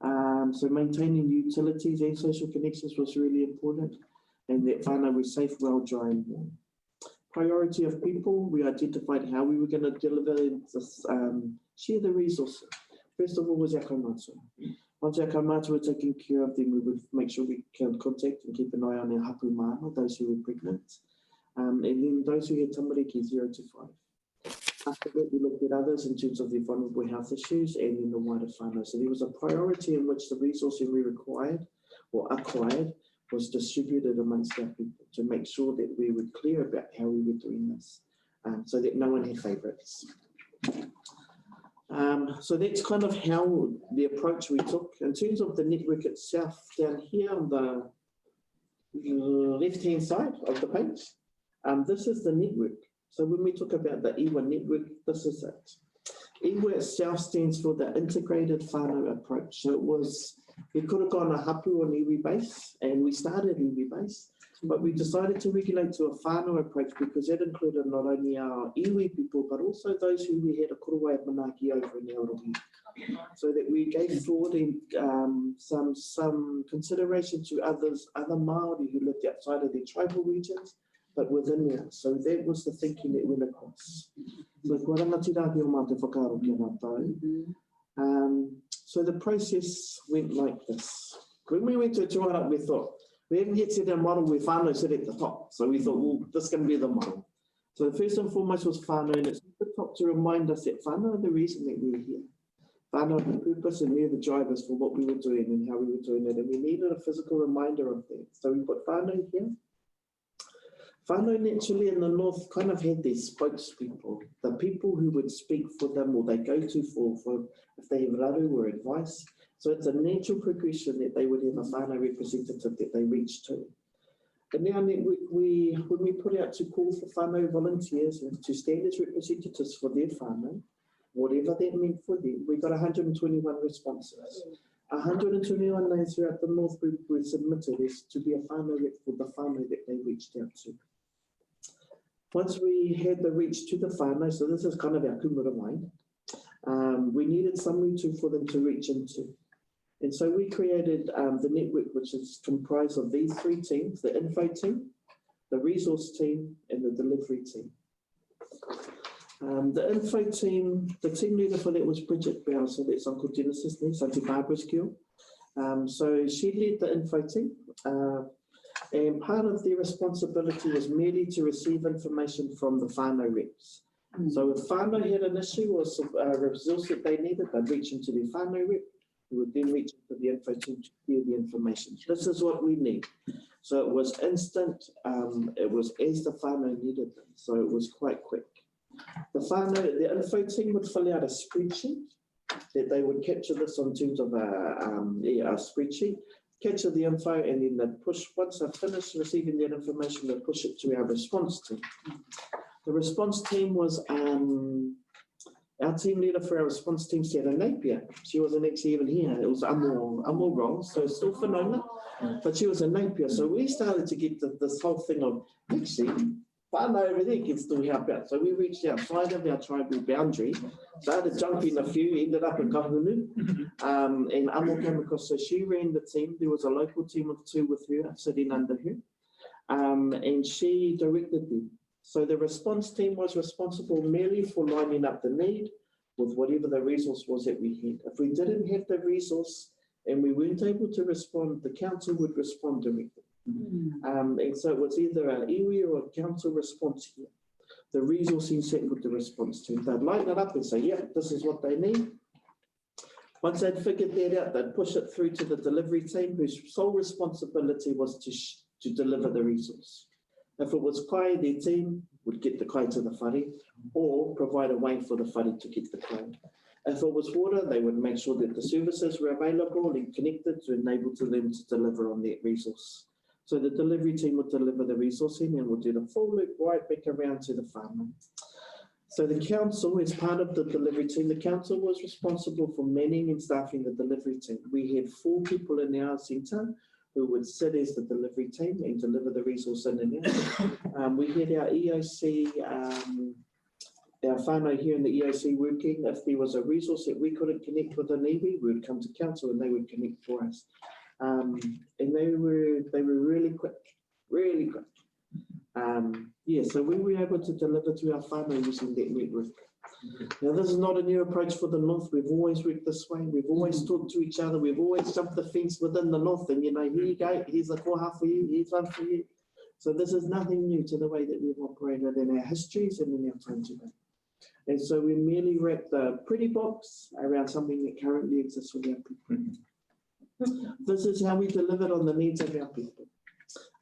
So maintaining utilities and social connections was really important, and that whānau was safe, well, dry and warm. Priority of people, we identified how we were going to deliver this, share the resources. First of all was our kaumātua. Once our kaumātua were taken care of, then we would make sure we can contact and keep an eye on our hapu māma, those who were pregnant, and then those who had tamariki 0 to 5. After that, we looked at others in terms of their vulnerable health issues and in the wider whānau. So there was a priority in which the resources we required or acquired was distributed amongst our people to make sure that we were clear about how we were doing this, so that no one had favourites. So that's kind of how the approach we took. In terms of the network itself, down here on the left-hand side of the page, this is the network. So when we talk about the iwa network, this is it. Iwa itself stands for the integrated whānau approach. So it was, we could have gone a hapu on iwi base, and we started iwi base, but we decided to regulate to a whānau approach because that included not only our iwi people, but also those who we had a korowai of manaki over in Aorangi. So that we gave forward some consideration to other Māori who lived outside of their tribal regions, but within there. So that was the thinking that went across. So kua rangatira ki o mā te whakaaro ki a mātou. So the process went like this. When we went to Tuareg, we thought, we haven't yet set our model where whānau sit at the top. So we thought, well, this is going to be the model. So the first and foremost was whānau, and it's at the top to remind us that whānau are the reason that we're here. Whānau are the purpose, and they're the drivers for what we were doing and how we were doing it. And we needed a physical reminder of that. So we put whānau here. Whānau naturally in the north kind of had their spokespeople, the people who would speak for them or they go to for if they have raru or advice. So it's a natural progression that they would have a whānau representative that they reach to. And now when we put out to call for whānau volunteers and to stand as representatives for their whānau, whatever that meant for them, we got 121 responses. 121 names throughout the north group were submitted as to be a whānau rep for the whānau that they reached out to. Once we had the reach to the whānau, so this is kind of our kumura mind, we needed somewhere for them to reach into. And so we created the network, which is comprised of these three teams, the info team, the resource team, and the delivery team. The info team, the team leader for that was Bridget Bell, so that's Uncle Genesis niece, Auntie Barbara's girl. So she led the info team, and part of their responsibility was merely to receive information from the whānau reps. So if whānau had an issue or a resource that they needed, they'd reach into their whānau rep, who would then reach into the info team to hear the information. This is what we need. So it was instant, it was as the whānau needed them, so it was quite quick. The info team would fill out a spreadsheet that they would capture this on terms of a spreadsheet, capture the info, and then they'd push, once they've finished receiving that information, they'd push it to our response team. The response team was Our team leader for our response team said a Napier. She wasn't actually even here. It was Amor wrong, so still Whanonga, but she was a Napier. So we started to get this whole thing of, actually, whānau over there can still help out. So we reached outside of our tribal boundary, started jumping a few, ended up in Kahunu, and Amor came across. So she ran the team. There was a local team of 2 with her, sitting under her, and she directed them. So the response team was responsible merely for lining up the need with whatever the resource was that we had. If we didn't have the resource and we weren't able to respond, the council would respond directly. And so it was either an iwi or a council response here. The resourcing set with the response team. They'd line it up and say, yeah, this is what they need. Once they'd figured that out, they'd push it through to the delivery team, whose sole responsibility was to deliver the resource. If it was kai, their team would get the kai to the whare or provide a way for the whare to get the kai. If it was water, they would make sure that the services were available and connected to enable to them to deliver on that resource. So the delivery team would deliver the resourcing and would do the full loop right back around to the farmer. So the council, as part of the delivery team, the council was responsible for manning and staffing the delivery team. We had 4 people in our centre who would sit as the delivery team and deliver the resource in and out. We had our EOC, our whānau here in the EOC working. If there was a resource that we couldn't connect with an iwi, we would come to council and they would connect for us. And they were really quick, really quick. Yeah, so we were able to deliver to our whānau using that network. Now, this is not a new approach for the North. We've always worked this way. We've always talked to each other. We've always jumped the fence within the North and, you know, here you go, here's a koha for you, here's one for you. So this is nothing new to the way that we've operated in our histories and in our time today. And so we merely wrapped the pretty box around something that currently exists with our people. This is how we delivered on the needs of our people.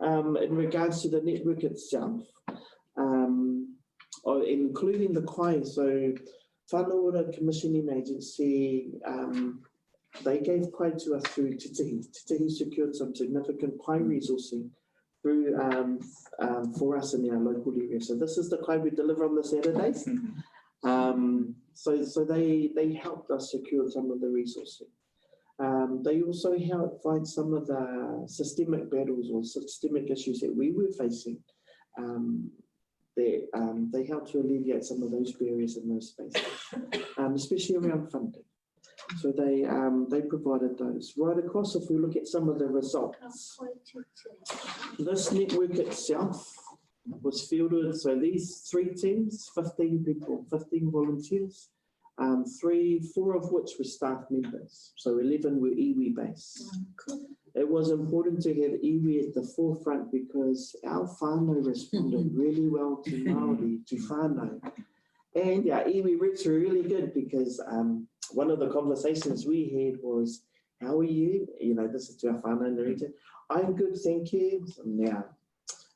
In regards to the network itself, including the kai, so Whanau Commissioning Agency, they gave kai to us through Titihi. Titihi secured some significant kai resourcing through for us in our local area. So this is the kai we deliver on the Saturdays. So they helped us secure some of the resourcing. They also helped fight some of the systemic battles or systemic issues that we were facing. They helped to alleviate some of those barriers in those spaces, especially around funding. So they provided those. Right across, if we look at some of the results, this network itself was fielded, so these 3 teams, 15 people, 15 volunteers, 4 of which were staff members, so 11 were iwi based. It was important to have iwi at the forefront because our whānau responded really well to Māori, to whānau. And our iwi roots were really good because one of the conversations we had was, how are you? You know, this is to our whānau in the region. I'm good, thank you. Now,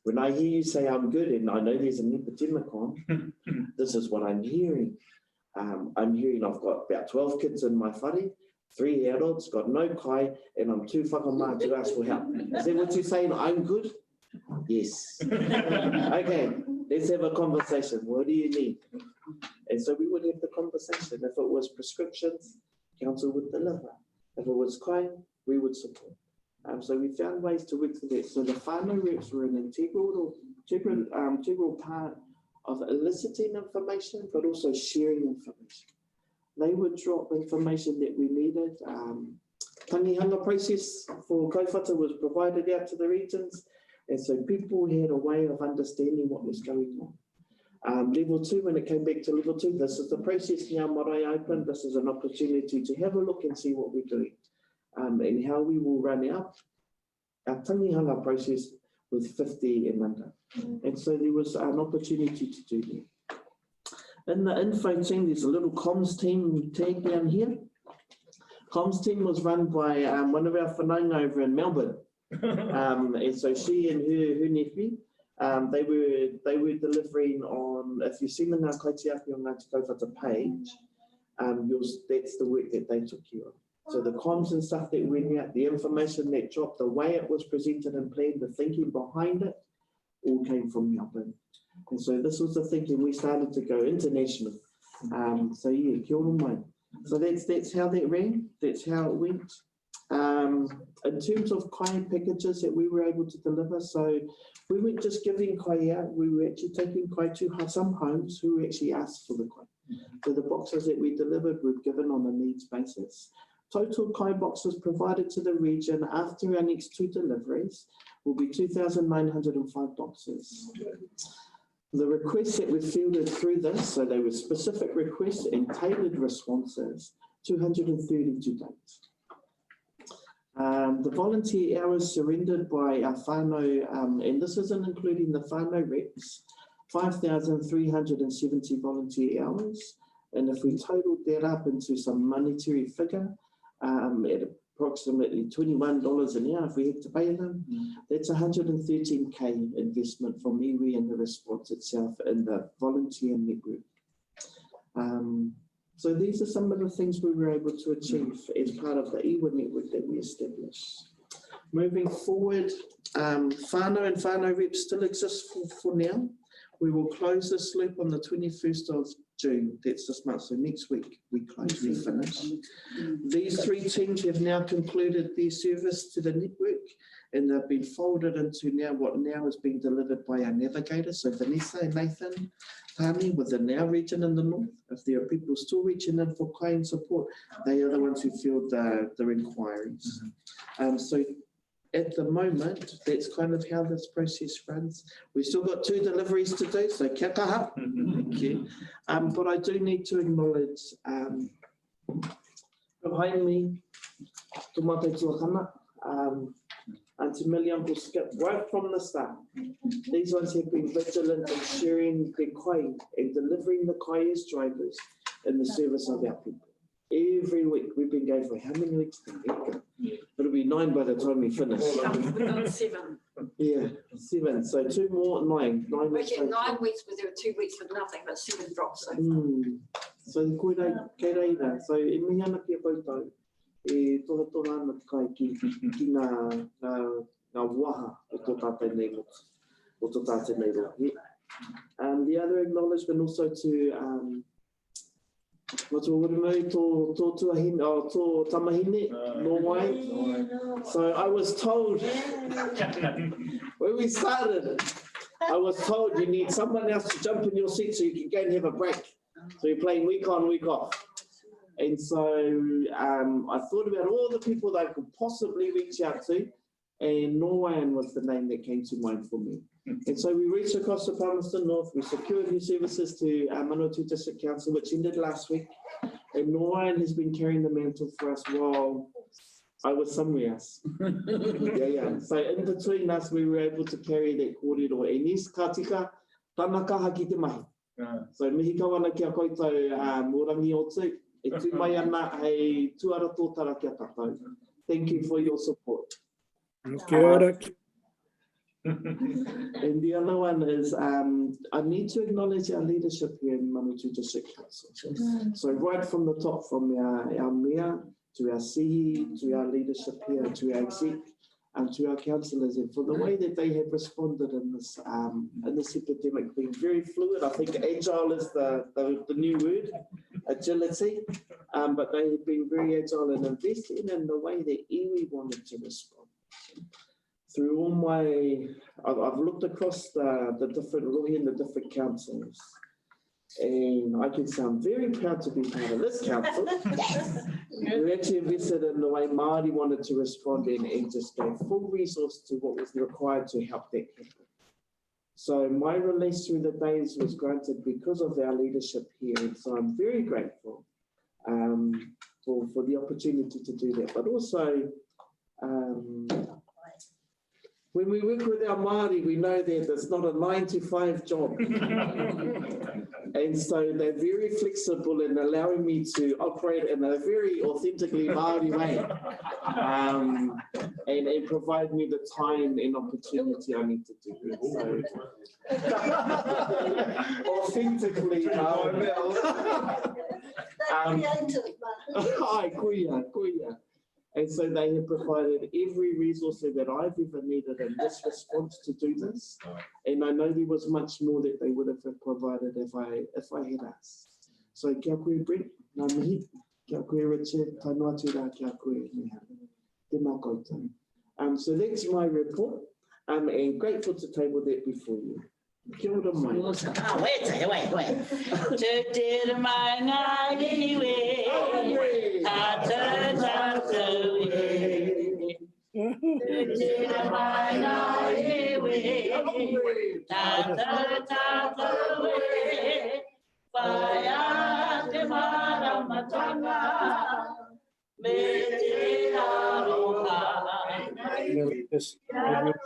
when I hear you say I'm good, and I know there's an epidemic on, this is what I'm hearing. I'm hearing I've got about 12 kids in my whare, 3 adults, got no kai, and I'm too whakamā to ask for help. Is that what you're saying? I'm good? Yes. Okay, let's have a conversation. What do you need? And so we would have the conversation. If it was prescriptions, council would deliver. If it was kai, we would support. So we found ways to work through that. So the whānau reps were an integral part of eliciting information, but also sharing information. They would drop information that we needed. Tangihanga process for kaiwhata was provided out to the regions, and so people had a way of understanding what was going on. Level 2, when it came back to level 2, this is the process now MARAE open. This is an opportunity to have a look and see what we're doing and how we will run our tangihanga process with 50 and under. And so there was an opportunity to do that. In the info team, there's a little comms team tag down here. Comms team was run by one of our whanaunga over in Melbourne. And so she and her nephew, they were delivering on, if you've seen the Ngā Kaitiaki on Ngāti Kauwhata page, that's the work that they took care of. So the comms and stuff that went out, the information that dropped, the way it was presented and planned, the thinking behind it, all came from Melbourne. And so this was the thinking. We started to go international. So yeah, kia ora mai. So that's how that ran, that's how it went. In terms of kai packages that we were able to deliver, so we weren't just giving kai out, we were actually taking kai to some homes who actually asked for the kai. So the boxes that we delivered were given on a needs basis. Total kai boxes provided to the region after our next 2 deliveries will be 2,905 boxes. The requests that were fielded through this, so they were specific requests and tailored responses, 230 to date. The volunteer hours surrendered by our whānau, and this isn't including the whānau reps, 5,370 volunteer hours. And if we totaled that up into some monetary figure, at approximately $21 an hour, if we had to pay them, that's 113K investment from iwi and the response itself in the volunteer network. So these are some of the things we were able to achieve as part of the iwi network that we established. Moving forward, whānau and whānau reps still exist for now. We will close this loop on the 21st of June, that's this month, so next week we close, we finish. These 3 teams have now concluded their service to the network and they've been folded into now what now is being delivered by our navigators, so Vanessa and Nathan Tani within our region in the north. If there are people still reaching in for claim support, they are the ones who field the inquiries. So at the moment, that's kind of how this process runs. We've still got 2 deliveries to do, so kia kaha. Thank you. But I do need to acknowledge behind me, Tomate Tuakana, Auntie Millie, Uncle Skip, right from the start. These ones have been vigilant in sharing their kai and delivering the kai as drivers in the service of our people. Every week we've been going for how many weeks? It'll be 9 by the time we finish. We've done 7. Yeah, 7. So 2 more, 9. 9 weeks. We had 9 weeks, but there were 2 weeks with nothing, but 7 drops so far. So koe reira. So e mihi ana kia koutou, e toha ana kai ki ngā waha o tō tātou nei rohe. The other acknowledgement also to tō tamahine, Norway. So I was told, when we started, I was told you need someone else to jump in your seat so you can go and have a break. So you're playing week on, week off. And so I thought about all the people that I could possibly reach out to, and Norwayan was the name that came to mind for me. And so we reached across the Palmerston North, we secured new services to Manu Taiko District Council, which ended last week. And Norwayan has been carrying the mantle for us while I was somewhere else. Yeah. So in between us, we were able to carry that kōrero. E nis ka tika, tana kaha ki te mahi. So mihi kawana kia koutou morangi o tū. E tū mai ana hei tuara tōtara kia tātou. Thank you for your support. Kia ora. And the other one is, I need to acknowledge our leadership here in Manu Taiko District Council. So right from the top, from our mayor to our CE, to our leadership here, to our exec, and to our councillors, and for the way that they have responded in this epidemic, being very fluid. I think agile is the new word, agility, but they have been very agile in investing in the way that iwi wanted to respond. Through all my, I've looked across the different rohi and the different councils, and I can say I'm very proud to be part of this council. We actually invested in the way Māori wanted to respond and just gave full resource to what was required to help that happen. So my release through the days was granted because of our leadership here, and so I'm very grateful for the opportunity to do that, but also when we work with our Māori, we know that it's not a 9-to-5 job. And so they're very flexible in allowing me to operate in a very authentically Māori way. And provide me the time and opportunity I need to do it. So, authentically Māori. Ai, kuia. And so they have provided every resource that I've ever needed in this response to do this. And I know there was much more that they would have provided if I had asked. So kia koe Brent, ngā mihi, kia koe Richard, tainua atu rā kia koe Miha. Tēnā koutou. So that's my report, and grateful to table that before you. Kia ora mai. Wait. Te te mai ngā iwi, tātou e. Te te mai ngā iwi, tātou e. Whai a te maramatanga, me te aroha. Kia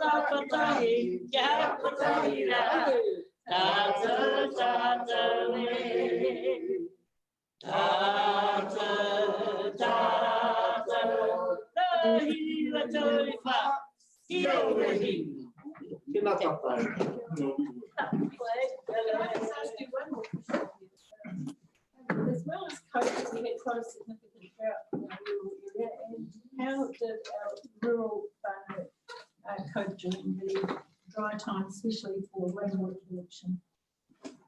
tapatahi, kia patahi rā, tātou e. Tātou, nahi wa tui wha, kia urahi. Tēnā tātou. As well as COVID, we had quite a significant drought in our rural area. And how did our rural cope during the dry time, especially for rainwater collection?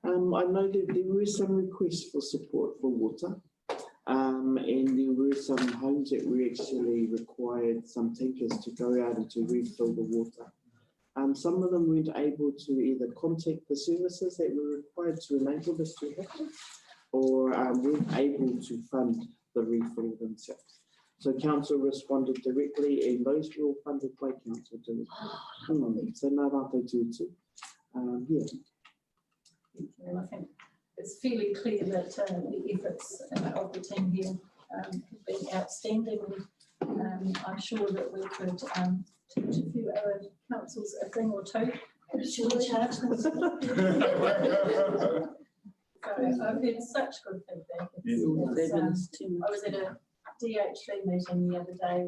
I know that there were some requests for support for water, and there were some homes that were actually required some tankers to go out and to refill the water. Some of them weren't able to either contact the services that were required to enable this to happen, or weren't able to fund the refill themselves. So council responded directly, and those were all funded by council directly. So nā rātou tūtu. Yeah. And I think it's fairly clear that the efforts of the team here have been outstanding. I'm sure that we could teach a few other councils a thing or two. Should we charge them? So I've heard such good feedback. I was at a DHV meeting the other day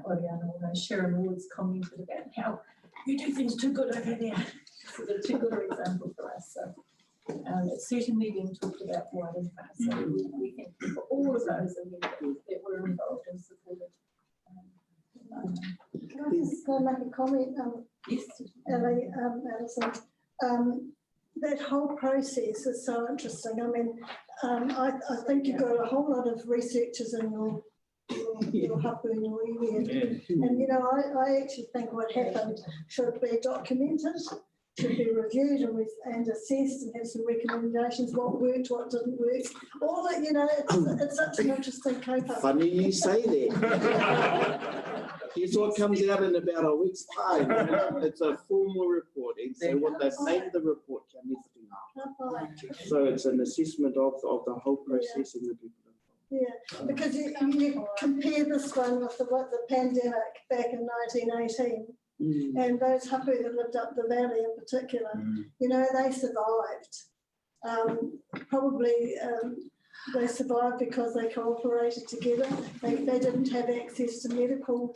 where Sharon Woods commented about how you do things too good over there. It's a too good an example for us. So it's certainly being talked about wider for us. So we thank you for all of those that were involved and supported. Can I just make a comment? Yes. Alison, that whole process is so interesting. I mean, I think you've got a whole lot of researchers in your hapu and your iwi. And you know, I actually think what happened should be documented, should be reviewed and assessed, and have some recommendations, what worked, what didn't work. All that, you know, it's such an interesting cope-up. Funny you say that. Here's what comes out in about a week's time. It's a formal report, and so what they've named the report can be. So it's an assessment of the whole process and the people. Yeah, because you compare this one with the pandemic back in 1918, and those hapu that lived up the valley in particular, you know, they survived. Probably they survived because they cooperated together. They didn't have access to medical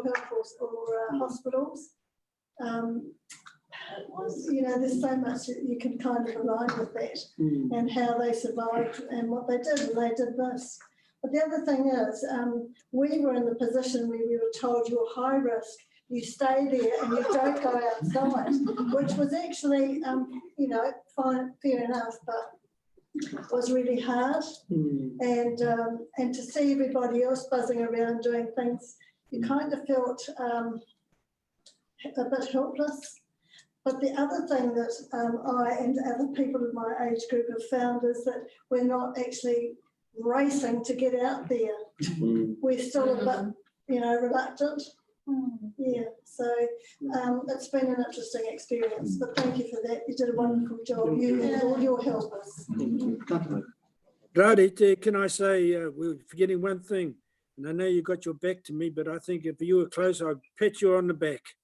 help or hospitals. You know, there's so much you can kind of align with that and how they survived and what they did, and they did this. But the other thing is, we were in the position where we were told you're high risk, you stay there and you don't go outside, which was actually, you know, fine, fair enough, but was really hard. And to see everybody else buzzing around doing things, you kind of felt a bit helpless. But the other thing that I and other people in my age group have found is that we're not actually racing to get out there. We're still a bit, you know, reluctant. Yeah, so it's been an interesting experience, but thank you for that. You did a wonderful job, you and all your helpers. Rāri, can I say, we're forgetting one thing, and I know you got your back to me, but I think if you were close, I'd pat you on the back.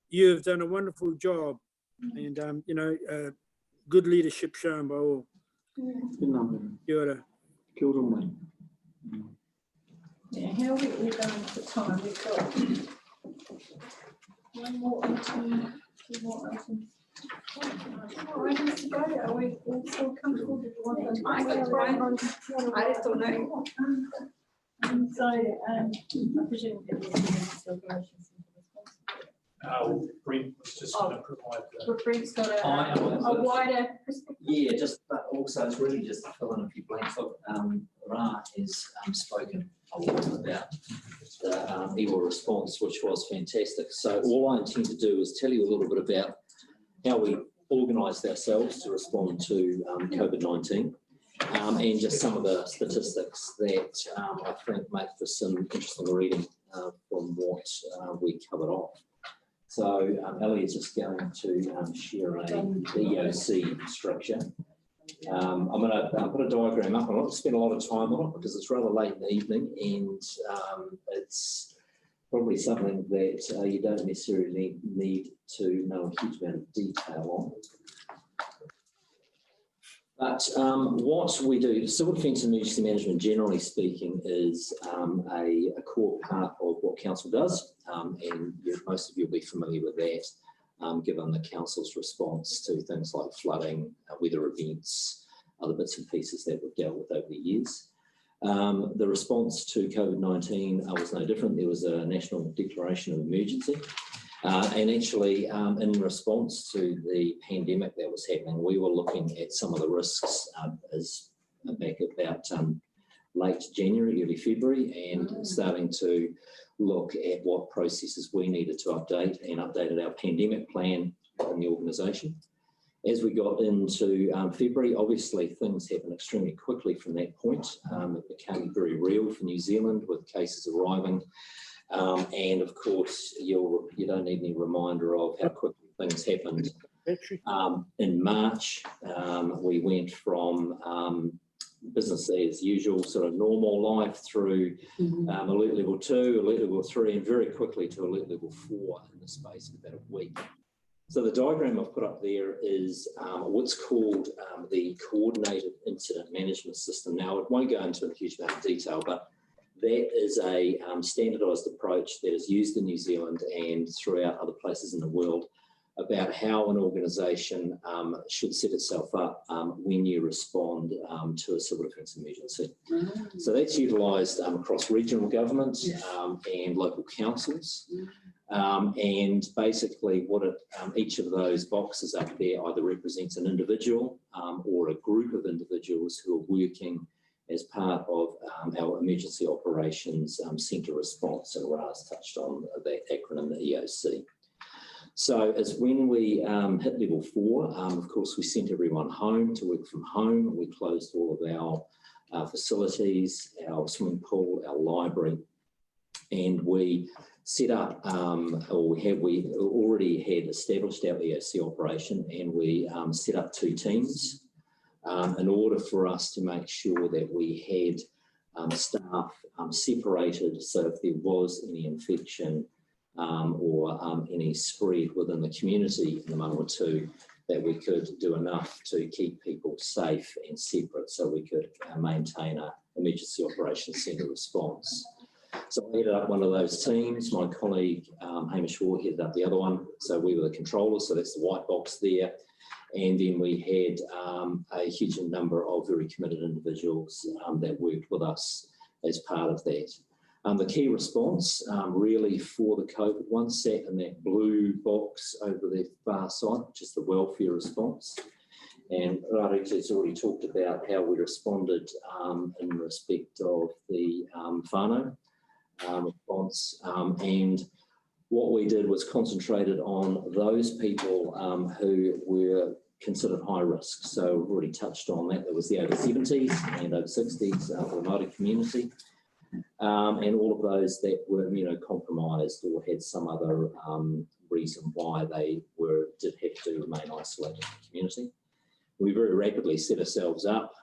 You have done a wonderful job, and you know, good leadership shown by all. Kia ora. Kia ora mai. Yeah, how are we going for time? We've got one more item, two more items. More items to go. Are we all still comfortable? Did you want to? I just don't know. So I presume it was the operations responsible. Brent was just going to provide the... Brent's got a wider perspective. Yeah, just but also it's really just to fill in a few blanks. Look, Ra has spoken a lot about the EWA response, which was fantastic. So all I intend to do is tell you a little bit about how we organised ourselves to respond to COVID-19 and just some of the statistics that I think make for some interesting reading from what we covered off. So Ellie is just going to share a EOC structure. I'm going to put a diagram up. I'm not going to spend a lot of time on it because it's rather late in the evening and it's probably something that you don't necessarily need to know a huge amount of detail on. But what we do, civil defence and emergency management, generally speaking, is a core part of what council does, and most of you will be familiar with that, given the council's response to things like flooding, weather events, other bits and pieces that we've dealt with over the years. The response to COVID-19 was no different. There was a national declaration of emergency. And actually, in response to the pandemic that was happening, we were looking at some of the risks as back about late January, early February, and starting to look at what processes we needed to update and updated our pandemic plan in the organisation. As we got into February, obviously things happened extremely quickly from that point. It became very real for New Zealand with cases arriving. And of course, you don't need any reminder of how quickly things happened. In March, we went from business as usual, sort of normal life through alert level 2, alert level 3, and very quickly to alert level 4 in the space of about a week. So the diagram I've put up there is what's called the Coordinated Incident Management System. Now, it won't go into a huge amount of detail, but that is a standardised approach that is used in New Zealand and throughout other places in the world about how an organisation should set itself up when you respond to a civil defence emergency. So that's utilised across regional governments and local councils. And basically what each of those boxes up there either represents an individual or a group of individuals who are working as part of our emergency operations centre response, and Ra's touched on that acronym, the EOC. So as when we hit level 4, of course, we sent everyone home to work from home. We closed all of our facilities, our swimming pool, our library, and we set up, we already had established our EOC operation, and we set up 2 teams. In order for us to make sure that we had staff separated, so if there was any infection or any spread within the community in the Manawatu, that we could do enough to keep people safe and separate so we could maintain an emergency operations centre response. So I headed up one of those teams. My colleague Hamish Waugh headed up the other one. So we were the controllers, so that's the white box there. And then we had a huge number of very committed individuals that worked with us as part of that. The key response really for the COVID one sat in that blue box over the far side, which is the welfare response. And Rariki has already talked about how we responded in respect of the whānau response. And what we did was concentrated on those people who were considered high risk. So we've already touched on that. There was the over 70s and over 60s, the Māori community, and all of those that were immunocompromised or had some other reason why they did have to remain isolated in the community. We very rapidly set ourselves up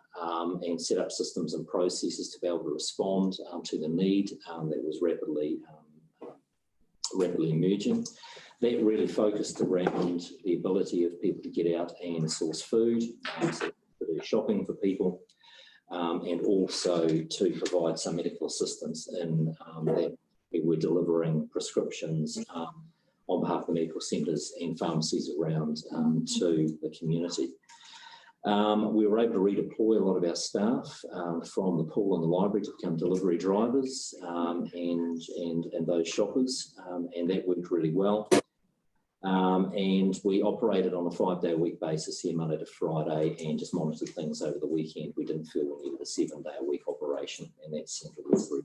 and set up systems and processes to be able to respond to the need that was rapidly emerging. That really focused around the ability of people to get out and source food, so to do shopping for people, and also to provide some medical assistance in that we were delivering prescriptions on behalf of the medical centres and pharmacies around to the community. We were able to redeploy a lot of our staff from the pool and the library to become delivery drivers and those shoppers, and that worked really well. And we operated on a 5-day-a-week basis here, Monday to Friday, and just monitored things over the weekend. We didn't feel we needed a 7-day-a-week operation, and that seemed to work very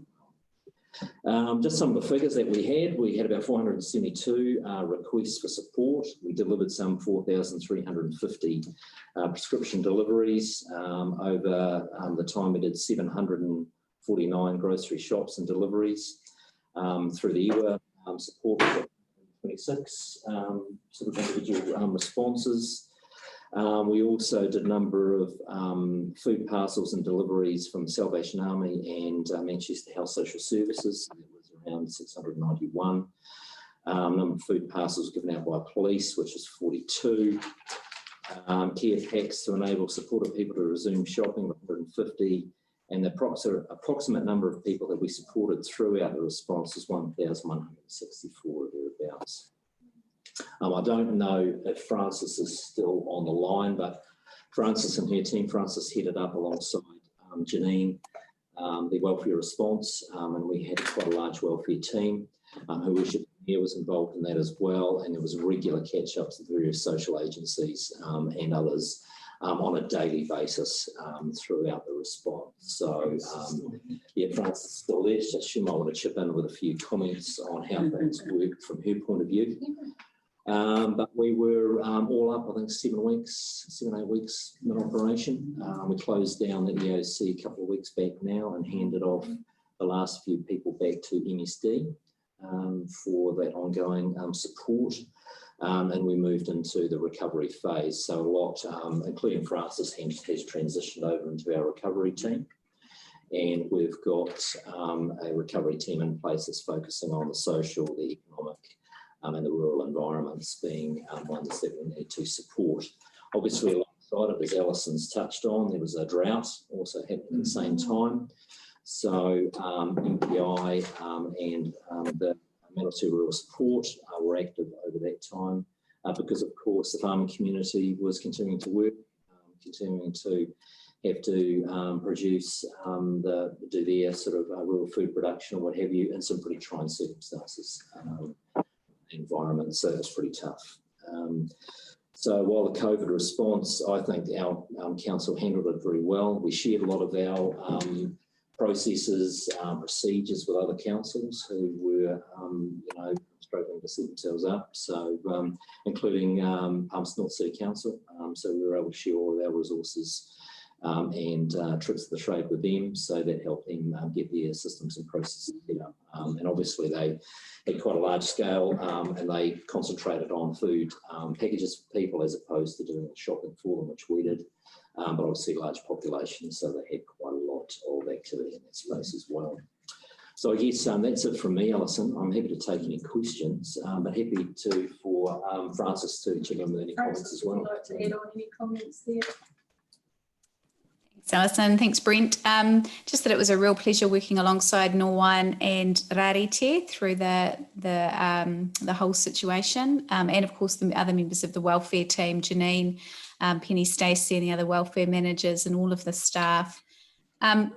well. Just some of the figures that we had about 472 requests for support. We delivered some 4,350 prescription deliveries. Over the time, we did 749 grocery shops and deliveries. Through the EWA support, 26 sort of individual responses. We also did a number of food parcels and deliveries from Salvation Army and Manchester Health Social Services. It was around 691. Number of food parcels given out by police, which is 42. Care packs to enable supported people to resume shopping, 150. And the approximate number of people that we supported throughout the response is 1,164 or thereabouts. I don't know if Frances is still on the line, but Frances and her team, Frances headed up alongside Janine, the welfare response, and we had quite a large welfare team. Her worship here was involved in that as well, and there was regular catch-ups with various social agencies and others on a daily basis throughout the response. So, yeah, Frances is still there. She might want to chip in with a few comments on how things worked from her point of view. But we were all up, I think, 7 weeks, 7-8 weeks in operation. We closed down the EOC a couple of weeks back now and handed off the last few people back to MSD for that ongoing support. And we moved into the recovery phase. So a lot, including Frances, has transitioned over into our recovery team. And we've got a recovery team in place that's focusing on the social, the economic, and the rural environments being ones that we need to support. Obviously, alongside it, as Alison's touched on, there was a drought also happening at the same time. So MPI and the Manu Rural Support were active over that time because, of course, the farming community was continuing to work, continuing to have to produce, do their sort of rural food production or what have you in some pretty trying circumstances, environment, so it's pretty tough. So while the COVID response, I think our council handled it very well. We shared a lot of our processes, procedures with other councils who were, struggling to set themselves up. So, including Palmerston North City Council. So we were able to share all of our resources and tricks of the trade with them. So that helped them get their systems and processes set up. And obviously they had quite a large scale and they concentrated on food packages for people as opposed to doing shopping for them, which we did. But obviously large population, so they had quite a lot of activity in that space as well. So I guess that's it from me, Alison. I'm happy to take any questions, but happy to for Frances to chip in with any comments as well. Would you like to add on any comments there? Thanks, Alison. Thanks, Brent. Just that it was a real pleasure working alongside Norwan and Rarite through the whole situation, and of course the other members of the welfare team, Janine, Penny, Stacey, and the other welfare managers, and all of the staff.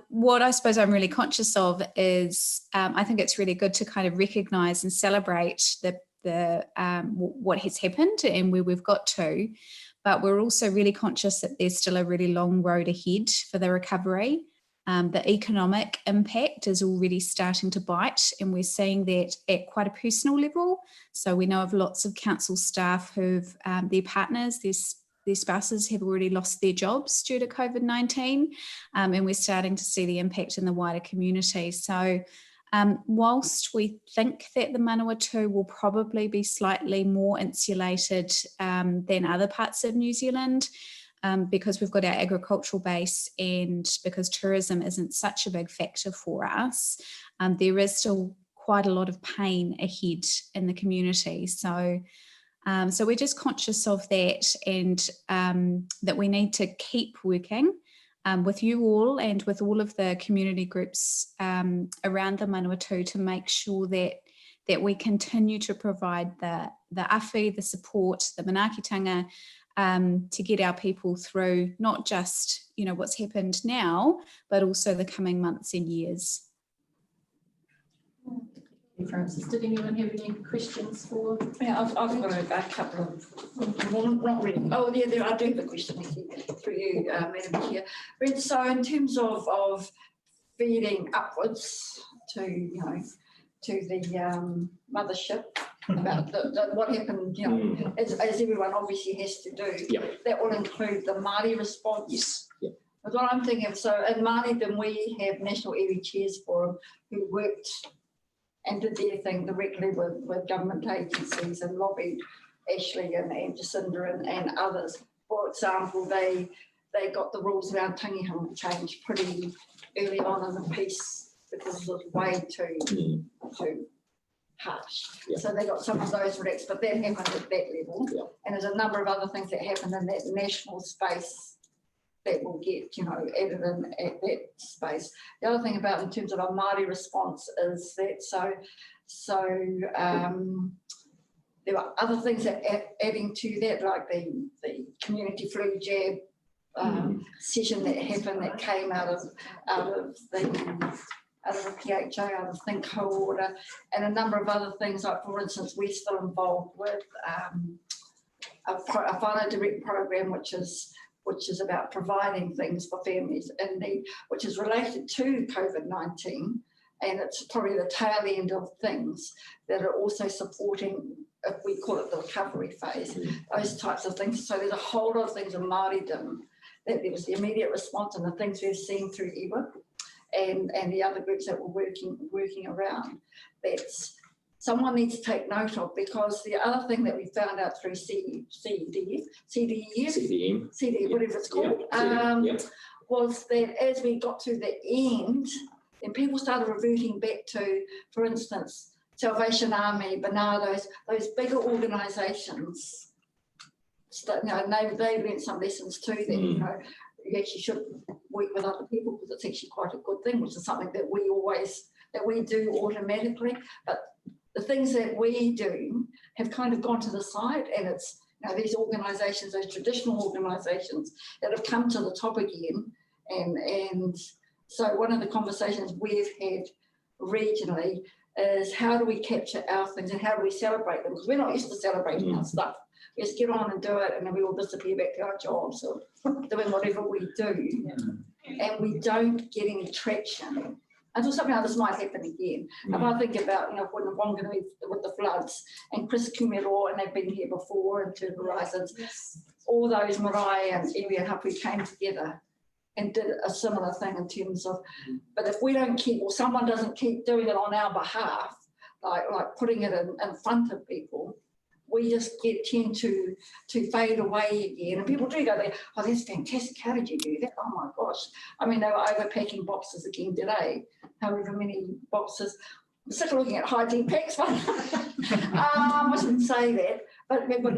What I suppose I'm really conscious of is I think it's really good to kind of recognise and celebrate what has happened and where we've got to, but we're also really conscious that there's still a really long road ahead for the recovery. The economic impact is already starting to bite, and we're seeing that at quite a personal level. So we know of lots of council staff who've their partners, their spouses have already lost their jobs due to COVID-19, and we're starting to see the impact in the wider community. So whilst we think that the Manawatu will probably be slightly more insulated than other parts of New Zealand, because we've got our agricultural base and because tourism isn't such a big factor for us, there is still quite a lot of pain ahead in the community. So we're just conscious of that, and that we need to keep working with you all and with all of the community groups around the Manawatu to make sure that we continue to provide the awhi, the support, the manaakitanga, to get our people through not just what's happened now, but also the coming months and years. Francis, did anyone have any questions for? Yeah, I've got a couple of, well, not really. Oh, yeah, I do have a question for you, Madam Chair. So in terms of feeding upwards to, you know, to the mothership about what happened, you know, as everyone obviously has to do, that will include the Māori response. Yes. Yep. That's what I'm thinking of. So in Māori, then we have National Iwi Chairs Forum who worked and did their thing directly with government agencies and lobbied Ashley and Jacinda and others. For example, they got the rules around tangihanga changed pretty early on in the piece because it was way too harsh. Yeah. So they got some of those relaxed, but that happened at that level. Yeah. And there's a number of other things that happened in that national space that will get, you know, added in at that space. The other thing about in terms of our Māori response is that there were other things that adding to that, like the community flu jab session that happened that came out of the PHA, out of Think Co-order, and a number of other things, like for instance, we're still involved with a whānau direct program, which is about providing things for families in need, which is related to COVID-19, and it's probably the tail end of things that are also supporting, if we call it the recovery phase, those types of things. So there's a whole lot of things in Māoridom that there was the immediate response and the things we've seen through iwi and the other groups that were working around. That's someone needs to take note of, because the other thing that we found out through CDM, whatever it's called, was that as we got to the end, then people started reverting back to, for instance, Salvation Army, Barnardo's, those bigger organisations. You know, they learned some lessons too that, you know, you actually should work with other people because it's actually quite a good thing, which is something that we do automatically. But the things that we do have kind of gone to the side, and it's, you know, these organisations, those traditional organisations that have come to the top again. And so one of the conversations we've had regionally is how do we capture our things and how do we celebrate them? Because we're not used to celebrating our stuff. We just get on and do it, and then we all disappear back to our jobs or doing whatever we do. And we don't get any traction until something like this might happen again. If I think about, you know, when the Wanganui with the floods and Chris Kumero, and they've been here before, and Turn Horizons, all those MARAE and Iwi and Hapu came together and did a similar thing in terms of, but if we don't keep, or someone doesn't keep doing it on our behalf, like putting it in front of people, we just tend to fade away again. And people do go there, oh, that's fantastic, how did you do that? Oh my gosh. I mean, they were overpacking boxes again today, however many boxes. I'm sick of looking at hygiene packs, but I shouldn't say that. But we've got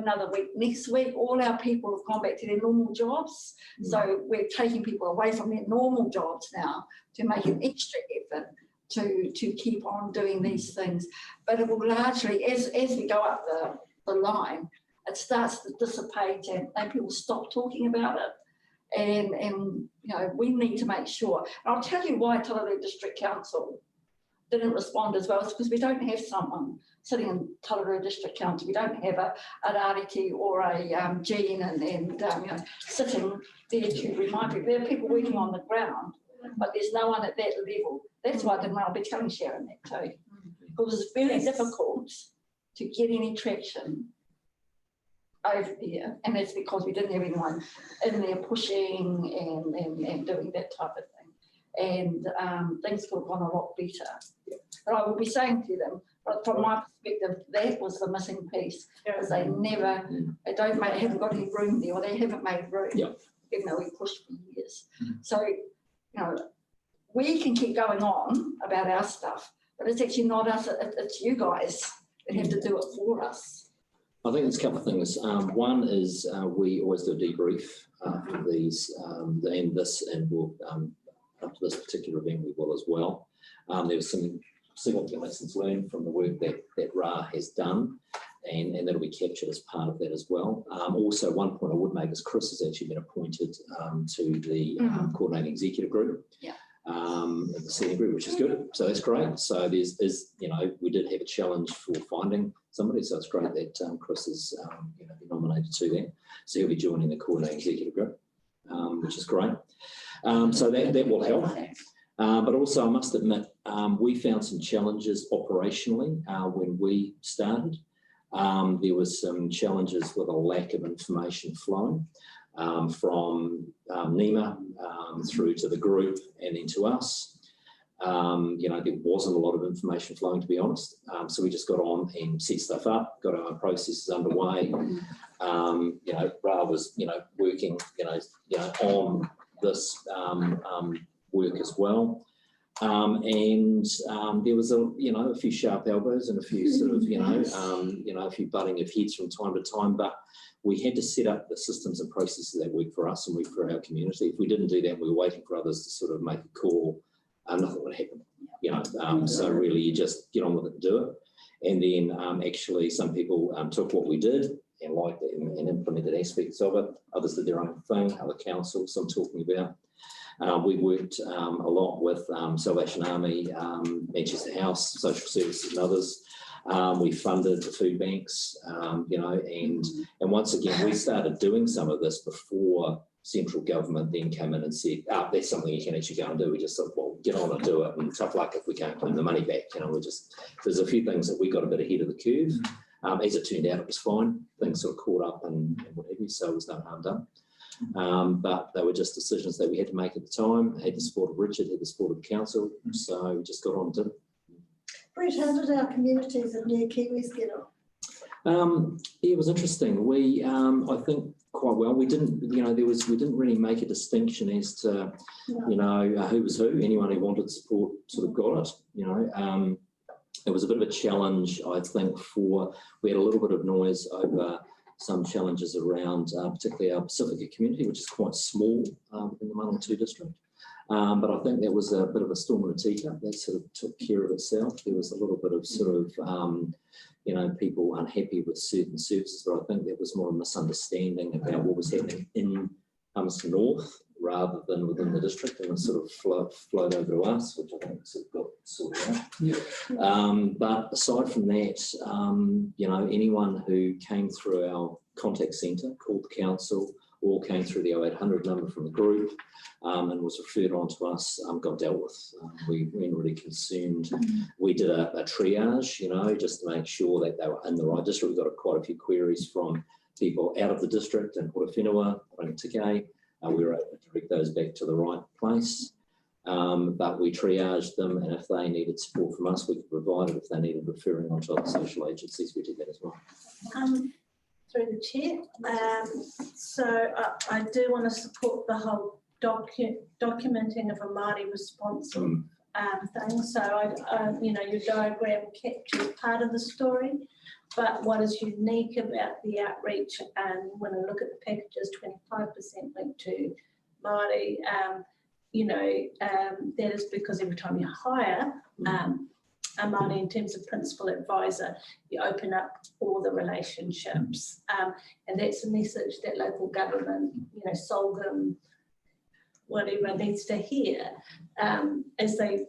another week. Next week, all our people have gone back to their normal jobs. So we're taking people away from their normal jobs now to make an extra effort to keep on doing these things. But it will largely, as we go up the line, it starts to dissipate and people stop talking about it. And you know, we need to make sure. And I'll tell you why Tararua District Council didn't respond as well. It's because we don't have someone sitting in Tararua District Council. We don't have a Rariti or a Jean and you know, sitting there to remind people. There are people working on the ground, but there's no one at that level. That's why I didn't want to be telling Sharon that too. Because it's very difficult to get any traction over there, and that's because we didn't have anyone in there pushing and doing that type of thing. And things could have gone a lot better. But I will be saying to them, from my perspective, that was the missing piece, because they haven't got any room there, or they haven't made room, even though we pushed for years. So, you know, we can keep going on about our stuff, but it's actually not us, it's you guys that have to do it for us. I think there's a couple of things. One is we always do a debrief for these, and we'll, up to this particular event we will as well. There was some significant lessons learned from the work that WHARE has done, and that'll be captured as part of that as well. Also, one point I would make is Chris has actually been appointed to the coordinating executive group. in the senior group, which is good. So that's great. So there's, we did have a challenge for finding somebody. So it's great that Chris is, been nominated to that. So he'll be joining the coordinating executive group, which is great. So that will help. But also, I must admit, we found some challenges operationally when we started. There was some challenges with a lack of information flowing from NEMA through to the group and then to us. There wasn't a lot of information flowing, to be honest. So we just got on and set stuff up, got our processes underway. Ra was, working, on this work as well. And there was a few sharp elbows and a few sort of, a few butting of heads from time to time, but we had to set up the systems and processes that work for us and work for our community. If we didn't do that, we were waiting for others to sort of make a call, nothing would happen, so really you just get on with it and do it. And then actually some people took what we did and liked it and implemented aspects of it. Others did their own thing, other councils I'm talking about. We worked a lot with Salvation Army, Manchester House, Social Services and others. We funded the food banks, and once again, we started doing some of this before central government then came in and said, that's something you can actually go and do. We just thought, well, get on and do it, and tough luck if we can't claim the money back. There's a few things that we got a bit ahead of the curve. As it turned out, it was fine. Things sort of caught up and what have you, so it was no harm done. But they were just decisions that we had to make at the time. Had the support of Richard, had the support of the council, so we just got on and did it. Brett, how did our communities of near Kiwis get on? It was interesting. We, I think, quite well. We didn't, we didn't really make a distinction as to, who was who. Anyone who wanted support sort of got it. It was a bit of a challenge, I think, we had a little bit of noise over some challenges around particularly our Pacifica community, which is quite small in the Manu Taiko district. But I think that was a bit of a storm in a teacup that sort of took care of itself. There was a little bit of sort of, people unhappy with certain services, but I think there was more a misunderstanding about what was happening in Humberston North rather than within the district, and it sort of flowed over to us, which I think sort of got sorted out. Yeah. But aside from that, anyone who came through our contact centre, called the council, or came through the 0800 number from the group and was referred on to us, got dealt with. We weren't really concerned. We did a triage, just to make sure that they were in the right district. We got quite a few queries from people out of the district in Portowhenua, Rangitikei. We were able to direct those back to the right place. But we triaged them, and if they needed support from us, we could provide it. If they needed referring on to other social agencies, we did that as well. Through the chair. So I do want to support the whole documenting of a Māori responsive thing. So, your diagram captures part of the story, but what is unique about the outreach, and when I look at the packages, 25% linked to Māori, that is because every time you hire a Māori in terms of principal advisor, you open up all the relationships. And that's a message that local government, Solgum, whatever, needs to hear as they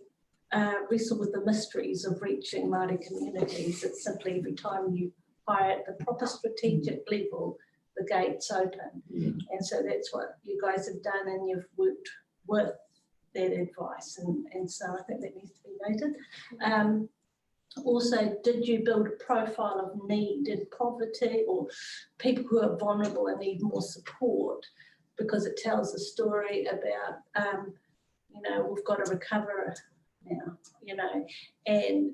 wrestle with the mysteries of reaching Māori communities. It's simply every time you hire at the proper strategic level, the gates open. And so that's what you guys have done, and you've worked with that advice, and so I think that needs to be noted. Also, did you build a profile of need and poverty, or people who are vulnerable and need more support? Because it tells a story about, we've got to recover now, and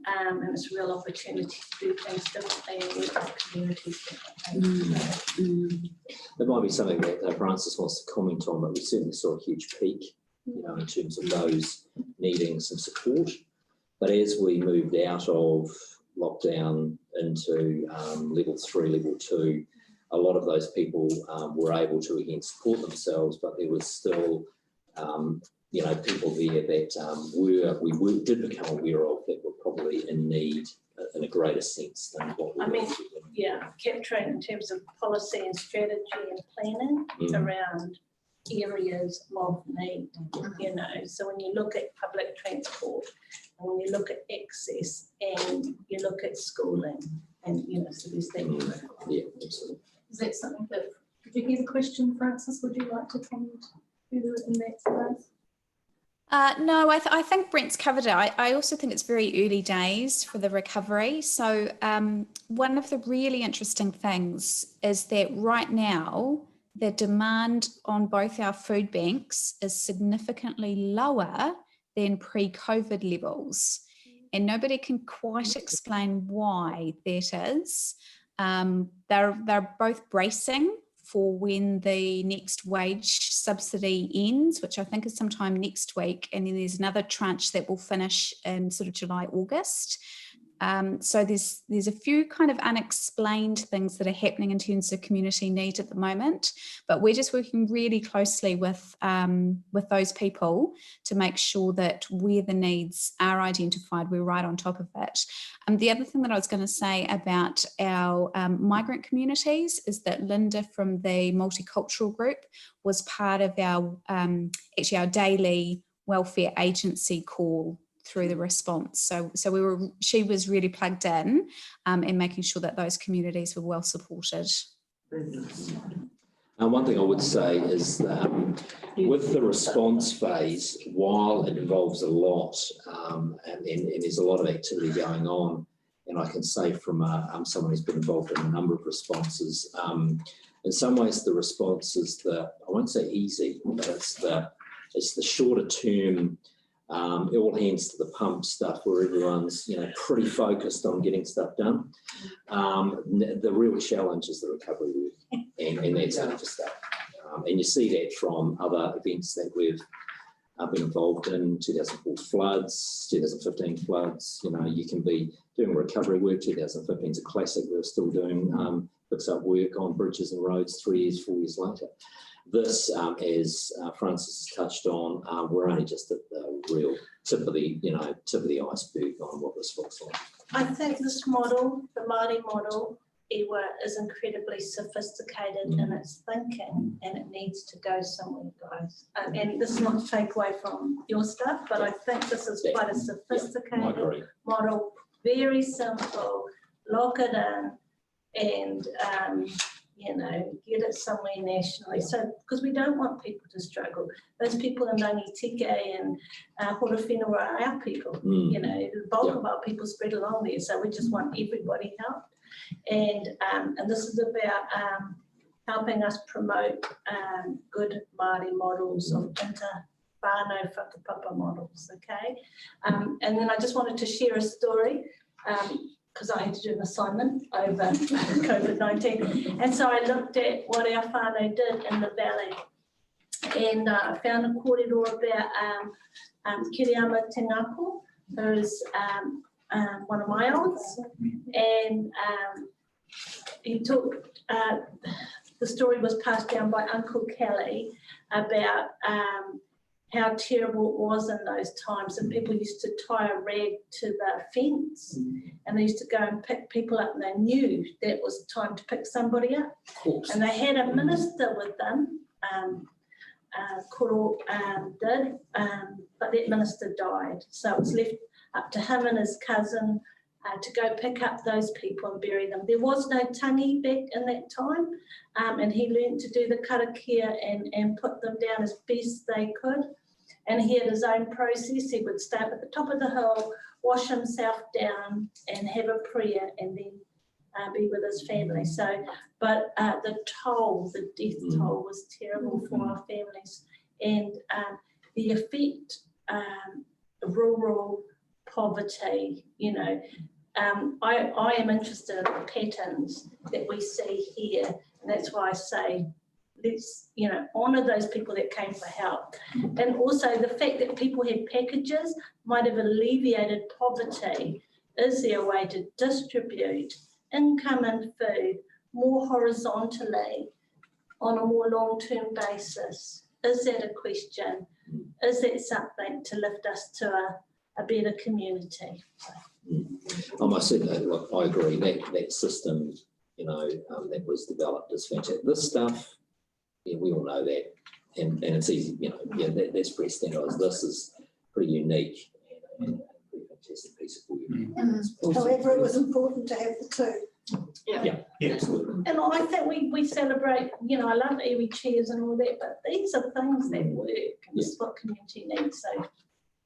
it's a real opportunity to do things differently and work with communities differently. There might be something that Francis wants to comment on, but we certainly saw a huge peak, in terms of those needing some support. But as we moved out of lockdown into level 3, level 2, a lot of those people were able to again support themselves, but there was still, people there that we did become aware of that were probably in need in a greater sense than what we were. Capturing in terms of policy and strategy and planning around areas of need, you know. So when you look at public transport, and when you look at access, and you look at schooling, and, you know, so there's that. Yeah, absolutely. Is that something that, did you hear the question, Francis? Would you like to comment further in that space? No, I think Brent's covered it. I also think it's very early days for the recovery. So one of the really interesting things is that right now, the demand on both our food banks is significantly lower than pre-COVID levels. And nobody can quite explain why that is. They're both bracing for when the next wage subsidy ends, which I think is sometime next week. And then there's another tranche that will finish in sort of July, August. So there's a few kind of unexplained things that are happening in terms of community need at the moment, but we're just working really closely with those people to make sure that where the needs are identified, we're right on top of it. The other thing that I was going to say about our migrant communities is that Linda from the multicultural group was part of our actually our daily welfare agency call through the response. So she was really plugged in and making sure that those communities were well supported. One thing I would say is that with the response phase, while it involves a lot and there's a lot of activity going on, and I can say from someone who's been involved in a number of responses, in some ways the response is I won't say easy, but it's the shorter term, all hands to the pump stuff where everyone's, you know, pretty focused on getting stuff done. The real challenge is the recovery work, and that's tough stuff. And you see that from other events that we've been involved in, 2004 floods, 2015 floods. You know, you can be doing recovery work. 2015 is a classic. We're still doing fix up work on bridges and roads 3 years, 4 years later. This, as Francis has touched on, we're only just at the real tip of the iceberg on what this looks like. I think this model, the Māori model, Iwa, is incredibly sophisticated in its thinking, and it needs to go somewhere, guys. And this is not to take away from your stuff, but I think this is quite a sophisticated model, very simple, lock it in, and you know, get it somewhere nationally. So, because we don't want people to struggle. Those people in Rangitike and Horowhenua are our people. You know, the bulk of our people spread along there. So we just want everybody helped. And this is about helping us promote good Māori models of inter-whānau whakapapa models, okay? And then I just wanted to share a story. Because I had to do an assignment over COVID-19. And so I looked at what our whānau did in the valley. And I found a kōrero about Kiriama Tingako, who's one of my aunts. And he took, the story was passed down by Uncle Kelly about how terrible it was in those times, and people used to tie a rag to the fence, and they used to go and pick people up, and they knew that it was time to pick somebody up. And they had a minister with them, Koro did, but that minister died. So it was left up to him and his cousin to go pick up those people and bury them. There was no tangi back in that time, and he learned to do the karakia and put them down as best they could. And he had his own process. He would start at the top of the hill, wash himself down and have a prayer, and then be with his family. So, but the death toll was terrible for our families. And the effect, rural poverty, you know, I am interested in the patterns that we see here. And that's why I say, let's, you know, honour those people that came for help. And also the fact that people had packages might have alleviated poverty. Is there a way to distribute income and food more horizontally on a more long-term basis? Is that a question? Is that something to lift us to a better community? I must say that, look, I agree, that system, you know, that was developed is fantastic. This stuff, yeah, we all know that. and it's easy, you know, yeah, that's pretty standardised. This is pretty unique and a pretty fantastic piece of work. However, it was important to have the two. Yeah, absolutely. And I think we celebrate, you know, I love iwi chairs and all that, but these are things that work. And this is what community needs, so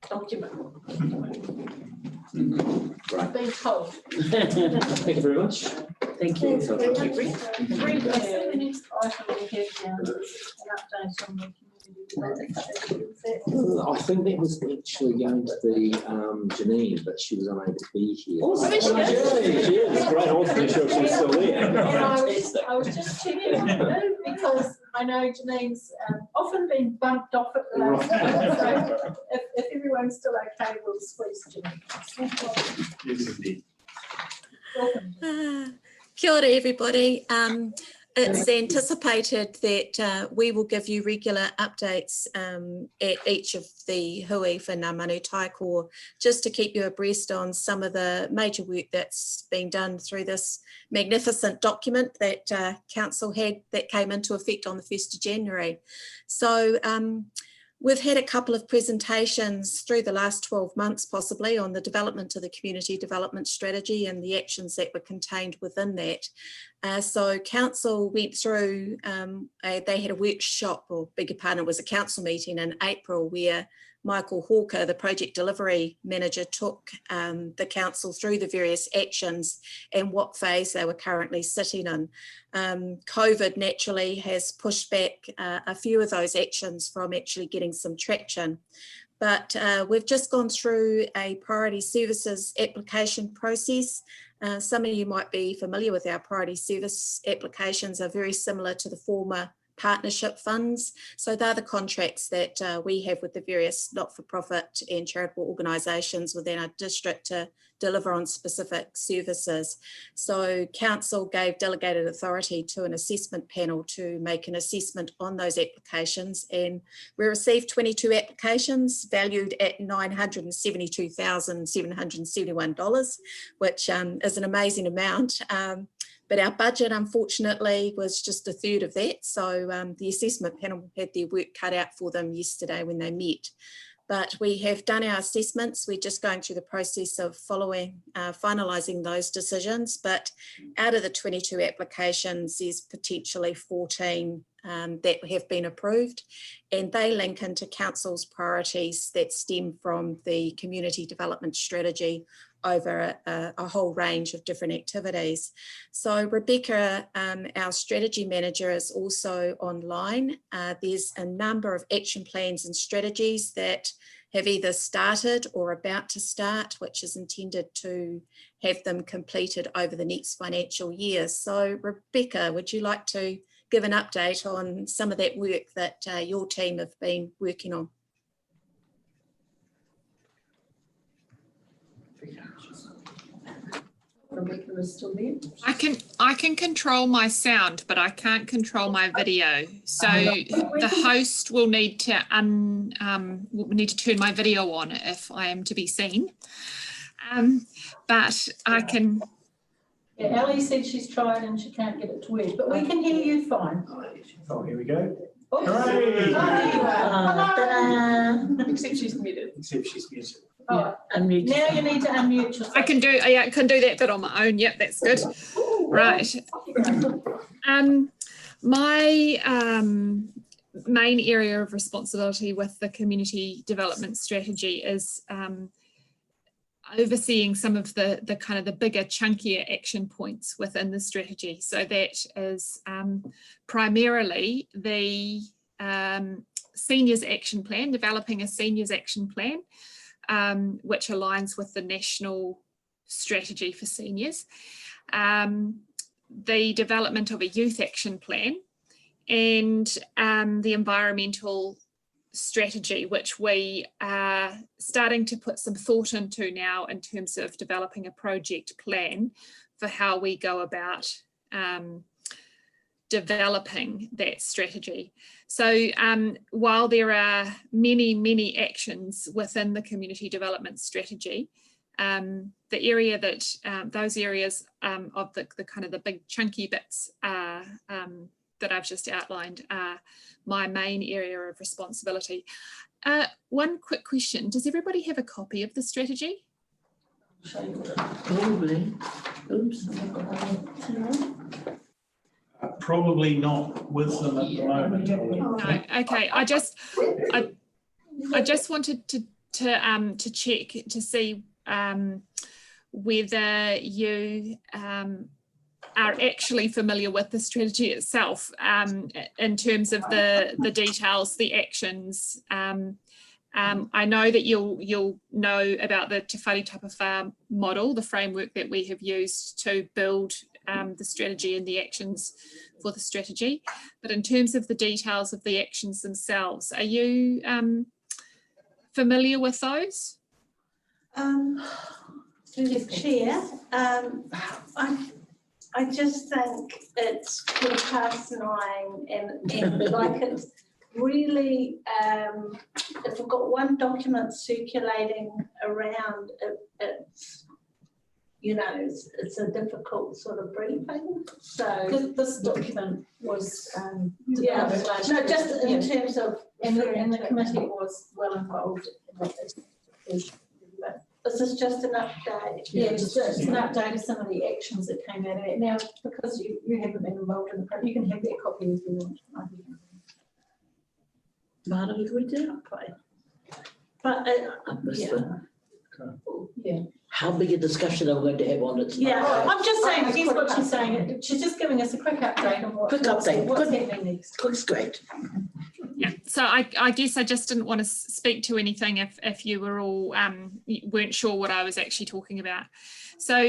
document. Right. Being told. Thank you very much. Thank you. So, I think the next item we have now is an update on the community development strategy. I think that was actually going to be Janine, but she was unable to be here. Oh, she is. She is. Great. I wasn't sure if she was still there. And I was just checking because I know Janine's often been bumped off at the last minute. So if everyone's still okay, we'll squeeze Janine. Yes, indeed. Welcome. Kia ora, everybody. It's anticipated that we will give you regular updates at each of the hui for Ngā Manu Taiko, just to keep you abreast on some of the major work that's been done through this magnificent document that Council had that came into effect on the 1st of January. So we've had a couple of presentations through the last 12 months possibly on the development of the community development strategy and the actions that were contained within that. So Council went through, they had a workshop, or beg your pardon, it was a council meeting in April where Michael Hawker, the project delivery manager, took the council through the various actions and what phase they were currently sitting in. COVID naturally has pushed back a few of those actions from actually getting some traction. But we've just gone through a priority services application process. Some of you might be familiar with our priority service applications, are very similar to the former partnership funds. So they're the contracts that we have with the various not-for-profit and charitable organisations within our district to deliver on specific services. So Council gave delegated authority to an assessment panel to make an assessment on those applications, and we received 22 applications valued at $972,771, which is an amazing amount. But our budget, unfortunately, was just a third of that. So the assessment panel had their work cut out for them yesterday when they met. But we have done our assessments. We're just going through the process of finalising those decisions. But out of the 22 applications, there's potentially 14 that have been approved, and they link into Council's priorities that stem from the community development strategy over a whole range of different activities. So Rebecca, our strategy manager, is also online. There's a number of action plans and strategies that have either started or about to start, which is intended to have them completed over the next financial year. So Rebecca, would you like to give an update on some of that work that your team have been working on? Rebecca is still there. I can control my sound, but I can't control my video. So the host will need to turn my video on if I am to be seen. But I can. Yeah, Ellie said she's tried and she can't get it to work, but we can hear you fine. Oh, here we go. Oops. Hooray! Hello. Except she's muted. Except she's muted. Oh, unmute. Now you need to unmute yourself. I can do that bit on my own. Yep, that's good. Right. My main area of responsibility with the community development strategy is overseeing some of the kind of the bigger, chunkier action points within the strategy. So that is primarily the seniors action plan, developing a seniors action plan, which aligns with the national strategy for seniors, the development of a youth action plan, and the environmental strategy, which we are starting to put some thought into now in terms of developing a project plan for how we go about developing that strategy. So while there are many actions within the community development strategy, the area that those areas of the kind of the big chunky bits are that I've just outlined are my main area of responsibility. One quick question, does everybody have a copy of the strategy? Probably. Oops. Probably not with them at the moment. No, okay. I just wanted to check to see whether you are actually familiar with the strategy itself in terms of the details, the actions. I know that you'll know about the Te Whare TAPA model, the framework that we have used to build the strategy and the actions for the strategy. But in terms of the details of the actions themselves, are you familiar with those? Through the chair, I just think it's quarter past 9 and like it's really, if we've got one document circulating around, it's, you know, it's a difficult sort of briefing. So this document was yeah, developed no, just in terms of, and the committee was well involved in it. This is just an update. Yeah, it's an update of some of the actions that came out of it. Now, because you haven't been involved in the project, you can have that copy if you want. But yeah. How big a discussion are we going to have on it? Yeah, I'm just saying, here's what she's saying. She's just giving us a quick update on what's happening next. Looks great. Yeah, so I guess I just didn't want to speak to anything if you were all weren't sure what I was actually talking about. So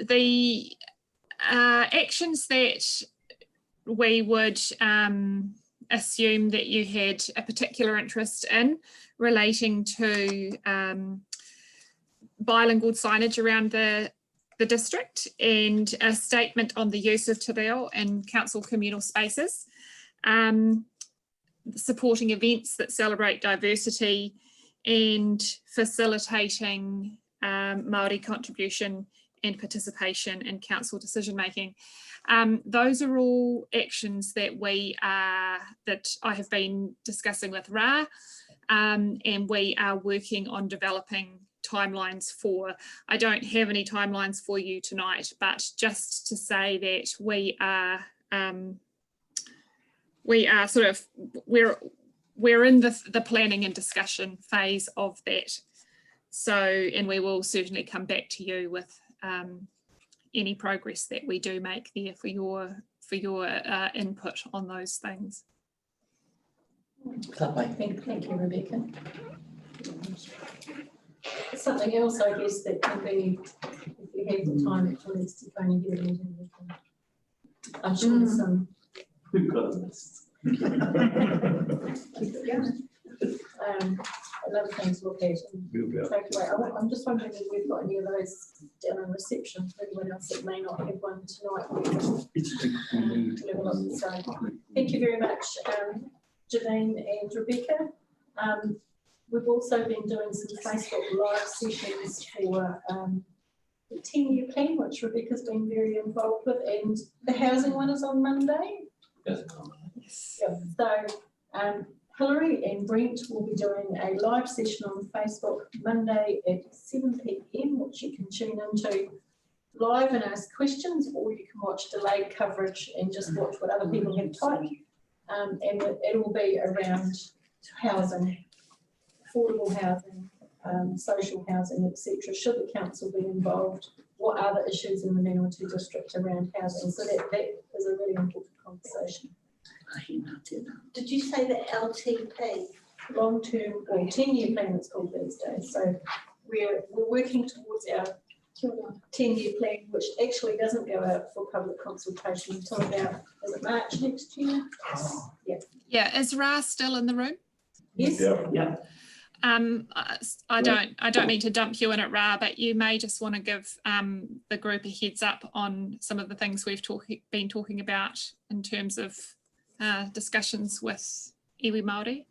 the actions that we would assume that you had a particular interest in relating to bilingual signage around the district and a statement on the use of te reo and council communal spaces, supporting events that celebrate diversity and facilitating Māori contribution and participation in council decision making. Those are all actions that that I have been discussing with WHARE, and we are working on developing timelines for. I don't have any timelines for you tonight, but just to say that we're in the planning and discussion phase of that. So, and we will certainly come back to you with any progress that we do make there for your input on those things. Thank you, Rebecca. Something else, I guess, that can be, if you have the time afterwards to phone and get a meeting, I'm sure there's some. We've got a list. Keep it going. Another thing to look at and take away. I'm just wondering if we've got any of those down in reception for anyone else that may not have one tonight. So, thank you very much, Janine and Rebecca. We've also been doing some Facebook live sessions for the 10-year plan, which Rebecca's been very involved with, and the housing one is on Monday. Yes. Yeah. So Hilary and Brent will be doing a live session on Facebook Monday at 7 p.m, which you can tune into live and ask questions, or you can watch delayed coverage and just watch what other people have typed. And it will be around housing, affordable housing, social housing, etc. Should the council be involved? What are the issues in the Manawatu district around housing? So that is a really important conversation. Did you say the LTP? Long-term or 10-year plan, it's called these days. So we're working towards our 10-year plan, which actually doesn't go out for public consultation until about, is it March next year? Yeah. Yeah, is Ra still in the room? Yes. Yeah. I don't mean to dump you in at Ra, but you may just want to give the group a heads up on some of the things we've been talking about in terms of discussions with iwi Māori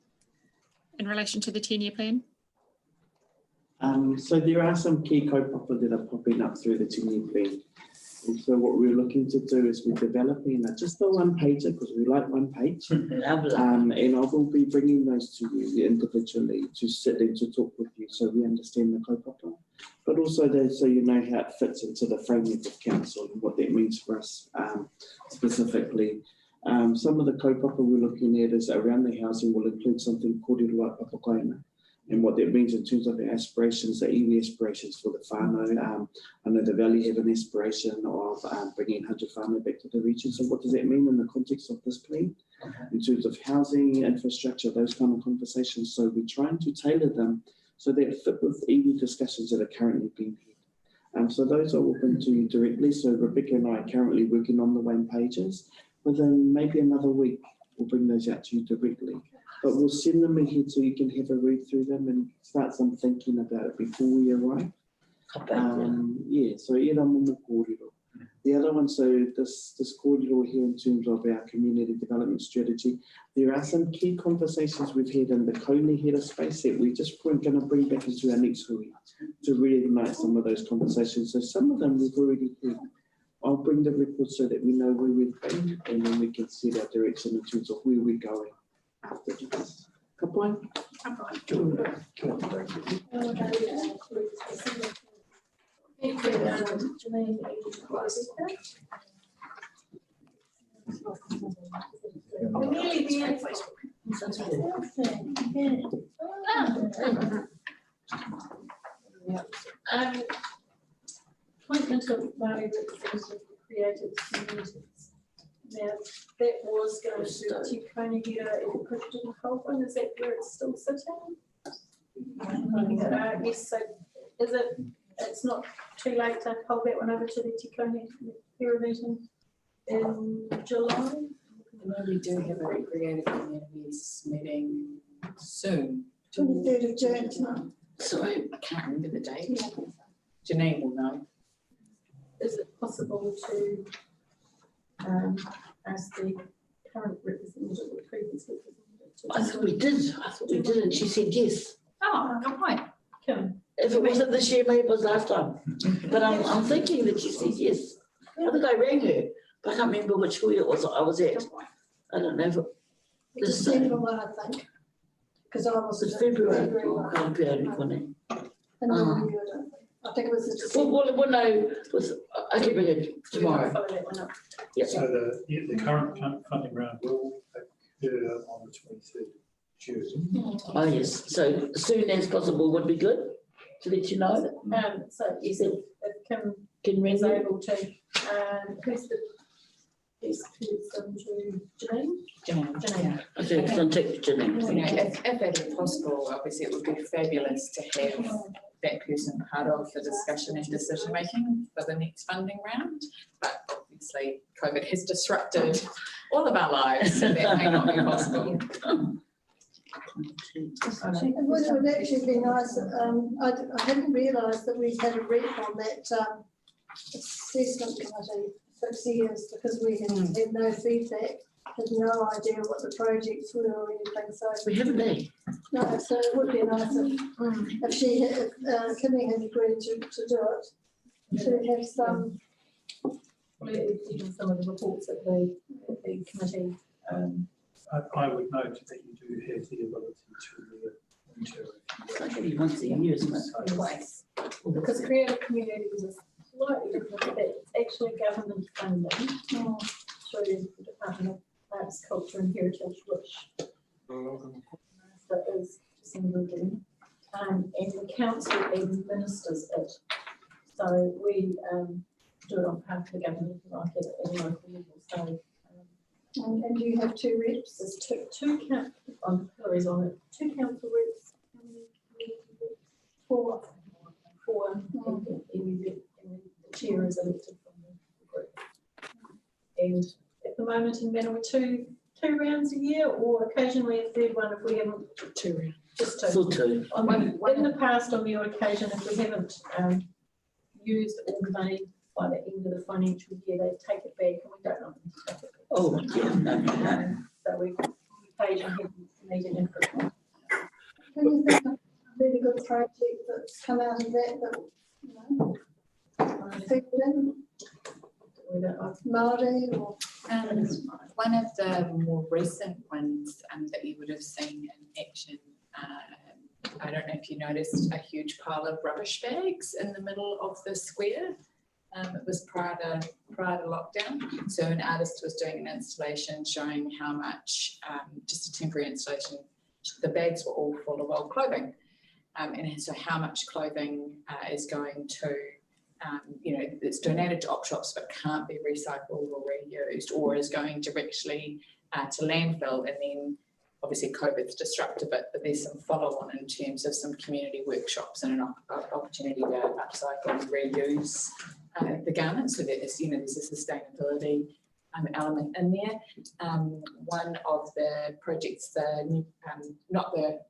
in relation to the 10-year plan. So there are some key kaupapa that are popping up through the 10-year plan. And so what we're looking to do is we're developing just a one pager because we like one page. And I will be bringing those to you individually to sit and to talk with you so we understand the kaupapa. But also so you know how it fits into the framework of council and what that means for us specifically. Some of the kaupapa we're looking at is around the housing will include something called papakaina. And what that means in terms of our aspirations, the iwi aspirations for the whānau. I know the Valley have an aspiration of bringing 100 whānau back to the region. So what does that mean in the context of this plan? In terms of housing, infrastructure, those kind of conversations. So we're trying to tailor them so they fit with iwi discussions that are currently being had. So those I will bring to you directly. So Rebecca and I are currently working on the one pages. Within maybe another week, we'll bring those out to you directly. But we'll send them ahead so you can have a read through them and start some thinking about it before we arrive. So era momo kōrero. The other one, so this kōrero here in terms of our community development strategy, there are some key conversations we've had in the kaunihera space that we're just going to bring back into our next hui to reignite some of those conversations. So some of them we've already heard. I'll bring the records so that we know where we've been and then we can set our direction in terms of where we're going after this. Ka pai? Appointment of MARAE representative created communities. Now, that was going to Te Kaunihera and Christian Colvin. Is that where it's still sitting? Yes, so is it, it's not too late to hold that one over to the Te Kaunihera meeting in July? No, we do have a creative communities meeting soon. 23rd of June tonight. Sorry, I can't remember the date. Yeah. Janine will know. Is it possible to ask the current representative or previous representative? I thought we did, and she said yes. Oh, good point. Kim. If it wasn't this year, maybe it was last time. But I'm thinking that she said yes. I think I rang her, but I can't remember which hui it was I was at. I don't know if it was December one, I think. Because I was in February. I think it was the December. Well, no, I can bring it tomorrow. Yep. So the current funding round will occur on the 23rd of June. Oh yes, so as soon as possible would be good to let you know. So yes, if Kim is able to, who's Janine? Okay, contact Janine. You know, if it is possible, obviously it would be fabulous to have that person part of the discussion and decision making for the next funding round. But obviously COVID has disrupted all of our lives, so that may not be possible. It would actually be nice. I hadn't realised that we had a rep on that assessment committee 6 years because we had no feedback, had no idea what the projects were or anything. So we haven't been. No, so it would be nice if Kimmy had agreed to do it, to have some. Well, even some of the reports at the committee. I would note that you do have the ability to enter. It's only once a year, isn't it? Twice. Because creative communities is slightly different. It's actually government funding through the Department of Arts, Culture and Heritage, which is December June, and the council administers it. So we do it on behalf of the government, like at a local level. So. And you have two reps? There's two council reps. Four. And the chair is elected from the group. And at the moment in Manu, two rounds a year, or occasionally a third one if we haven't. 2 rounds. Just two. Full 2. In the past, on the odd occasion, if we haven't used all the money by the end of the financial year, they take it back and we don't know them to take it back. Oh, yeah. So we occasionally have meeting in Christmas. Can you think of a really good project that's come out of that, about MARAE or? One of the more recent ones that you would have seen in action, I don't know if you noticed a huge pile of rubbish bags in the middle of the square. It was prior to lockdown. So an artist was doing an installation showing how much, just a temporary installation, the bags were all full of old clothing. And so how much clothing is going to, it's donated to op shops but can't be recycled or reused, or is going directly to landfill, and then obviously COVID's disrupted it, but there's some follow-on in terms of some community workshops and an opportunity to upcycle and reuse the garments. So there's, there's a sustainability element in there. One of the projects, the new,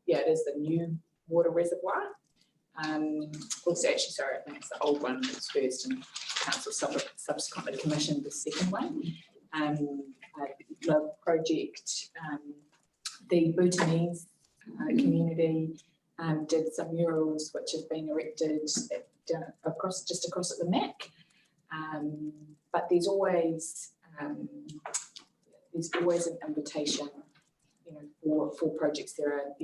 it is the new water reservoir. Also, actually, sorry, I think it's the old one that was first, and council subsequently commissioned the second one. The project, the Bhutanese community did some murals which have been erected just across at the MAC. But there's always an invitation, for projects. There are,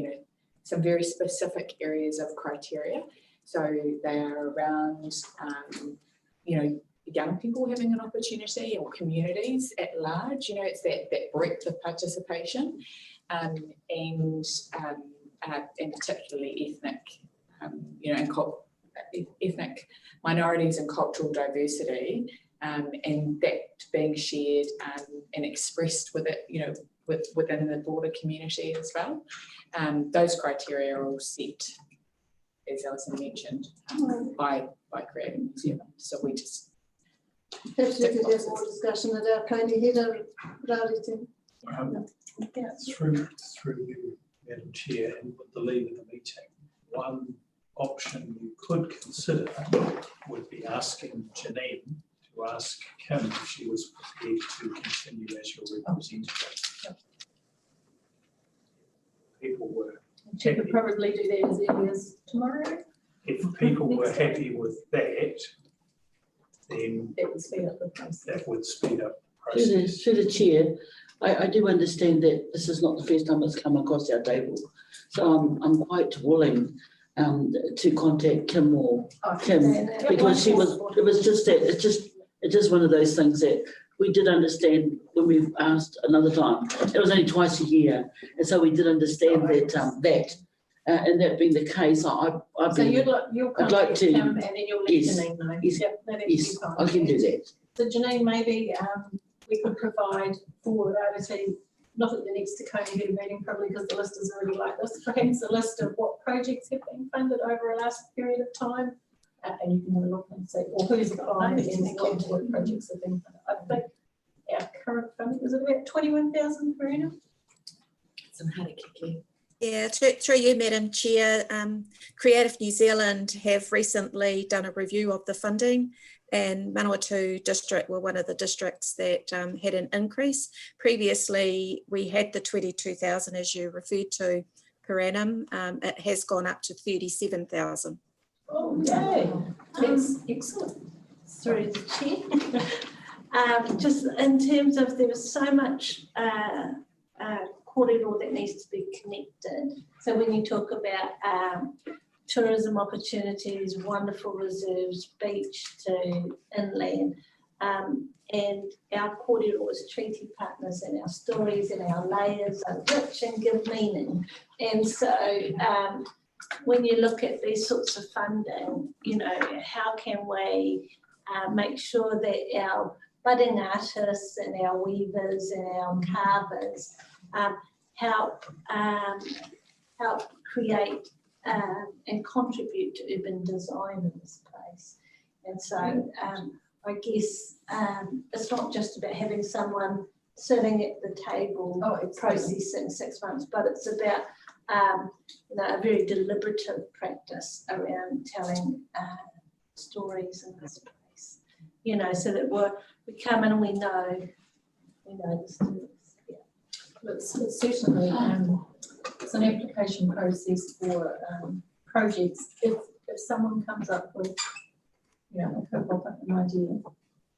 some very specific areas of criteria. So they are around, young people having an opportunity, or communities at large. It's that breadth of participation, and particularly ethnic, and ethnic minorities and cultural diversity, and that being shared and expressed with it, within the broader community as well. Those criteria are all set, as Alison mentioned, by Creative New Zealand. So we just perhaps we could have more discussion at our county header, Rarity. Through you, Madam Chair, and with the lead of the meeting, one option you could consider would be asking Janine to ask Kim if she was prepared to continue as your representative. People were she could probably do that as early as tomorrow. If people were happy with that, then that would speed up the process. That would speed up the process. Through the chair, I do understand that this is not the first time it's come across our table, so I'm quite willing to contact Kim or Kim, because it was just that it's just one of those things that we did understand when we've asked another time. It was only twice a year, and so we did understand that and that being the case, I'd like to. Kim, and then you'll let Janine know. Yes, I can do that. So Janine, maybe we could provide for Rarity, not at the next county header meeting, probably because the list is already like this, perhaps a list of what projects have been funded over a last period of time, and you can have a look and see, or who's applied and what projects have been funded. I think our current funding is about 21,000 per annum. Some Harakiki. Yeah, through you, Madam Chair, Creative New Zealand have recently done a review of the funding, and Manawatu district were one of the districts that had an increase. Previously, we had the 22,000, as you referred to, per annum. It has gone up to 37,000. Okay, that's excellent. Through the chair. Just in terms of, there was so much corridor that needs to be connected. So when you talk about tourism opportunities, wonderful reserves, beach to inland, and our corridors, treaty partners, and our stories and our layers are rich and give meaning. And so when you look at these sorts of funding, how can we make sure that our budding artists and our weavers and our carvers help create and contribute to urban design in this place. And so I guess it's not just about having someone sitting at the table processing 6 months, but it's about a very deliberative practice around telling stories in this place. So that we come in and we know the stories. It's certainly it's an application process for projects. If someone comes up with, an idea,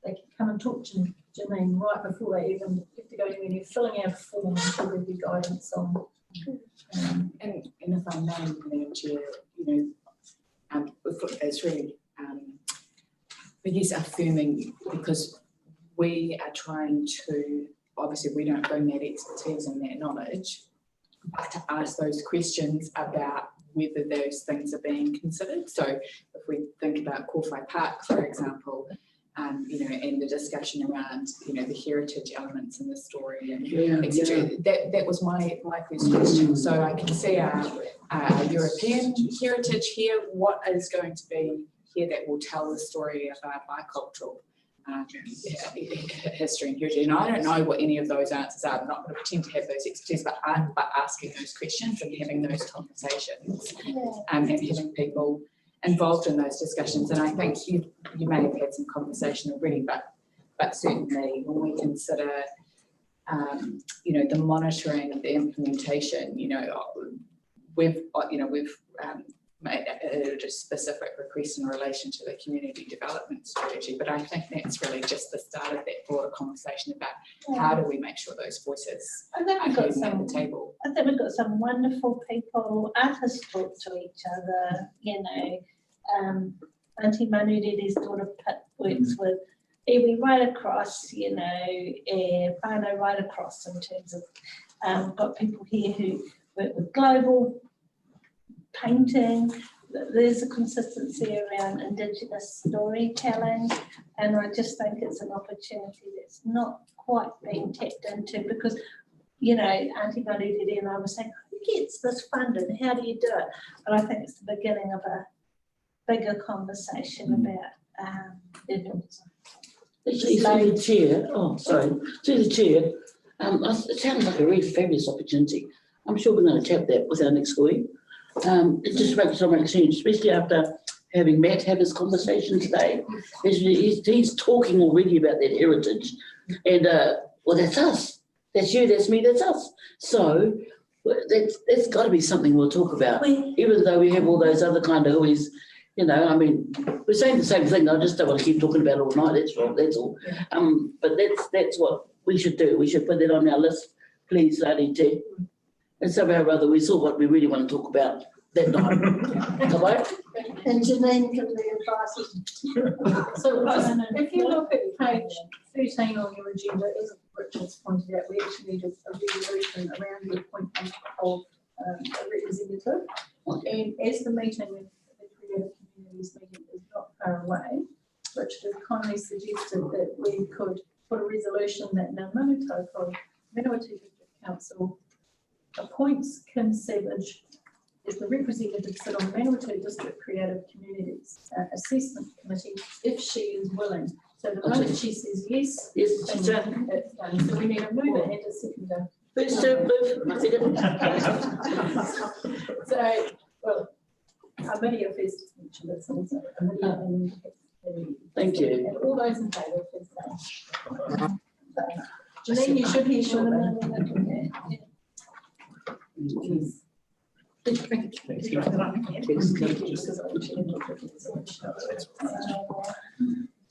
they can come and talk to Janine right before they even have to go anywhere near filling out a form, so there'll be guidance on. And if I may, Madam Chair, it's really, I guess, affirming, because we are trying to, obviously we don't bring that expertise and that knowledge, but to ask those questions about whether those things are being considered. So if we think about Kōwhai Park, for example, and the discussion around, the heritage elements in the story and etc. That was my first question. So I can see our European heritage here. What is going to be here that will tell the story of our bicultural history and heritage? And I don't know what any of those answers are. I'm not going to pretend to have those expertise, but asking those questions and having those conversations and having people involved in those discussions. And I think you may have had some conversation already, but certainly when we consider the monitoring, the implementation, we've made a specific request in relation to the community development strategy, but I think that's really just the start of that broader conversation about how do we make sure those voices are heard at the table. I think we've got some wonderful people, artists talk to each other, Auntie Manu Riri's daughter Pit works with iwi right across, whānau right across in terms of, we've got people here who work with global painting. There's a consistency around Indigenous storytelling, and I just think it's an opportunity that's not quite being tapped into, because Auntie Manu Riri and I were saying, who gets this funded? How do you do it? But I think it's the beginning of a bigger conversation about Actually, through the chair, through the chair, it sounds like a really fabulous opportunity. I'm sure we're going to tap that with our next week. It just makes so much sense, especially after having Matt have his conversation today. He's talking already about that heritage, and well, that's us. That's you, that's me, that's us. So that's got to be something we'll talk about, even though we have all those other kind of who's, we're saying the same thing. I just don't want to keep talking about it all night. That's all. But that's what we should do. We should put that on our list, please, Rarite. And somehow or other, we saw what we really want to talk about that night. And Janine can be advised. So if you look at page 13 on your agenda, as Richard's pointed out, we actually need a resolution around the appointment of a representative. And as the meeting with the Creative Communities meeting is not far away, Richard has kindly suggested that we could put a resolution that Manu Taiko, Manawatu District Council, appoints Kim Savage as the representative sit on Manawatu District Creative Communities Assessment Committee if she is willing. So the moment she says yes, it's done. So we need a mover and a seconder. So, well, Amelia first mentioned it, so Amelia and thank you. And all those in favour, please say. Janine, you should hear shortly.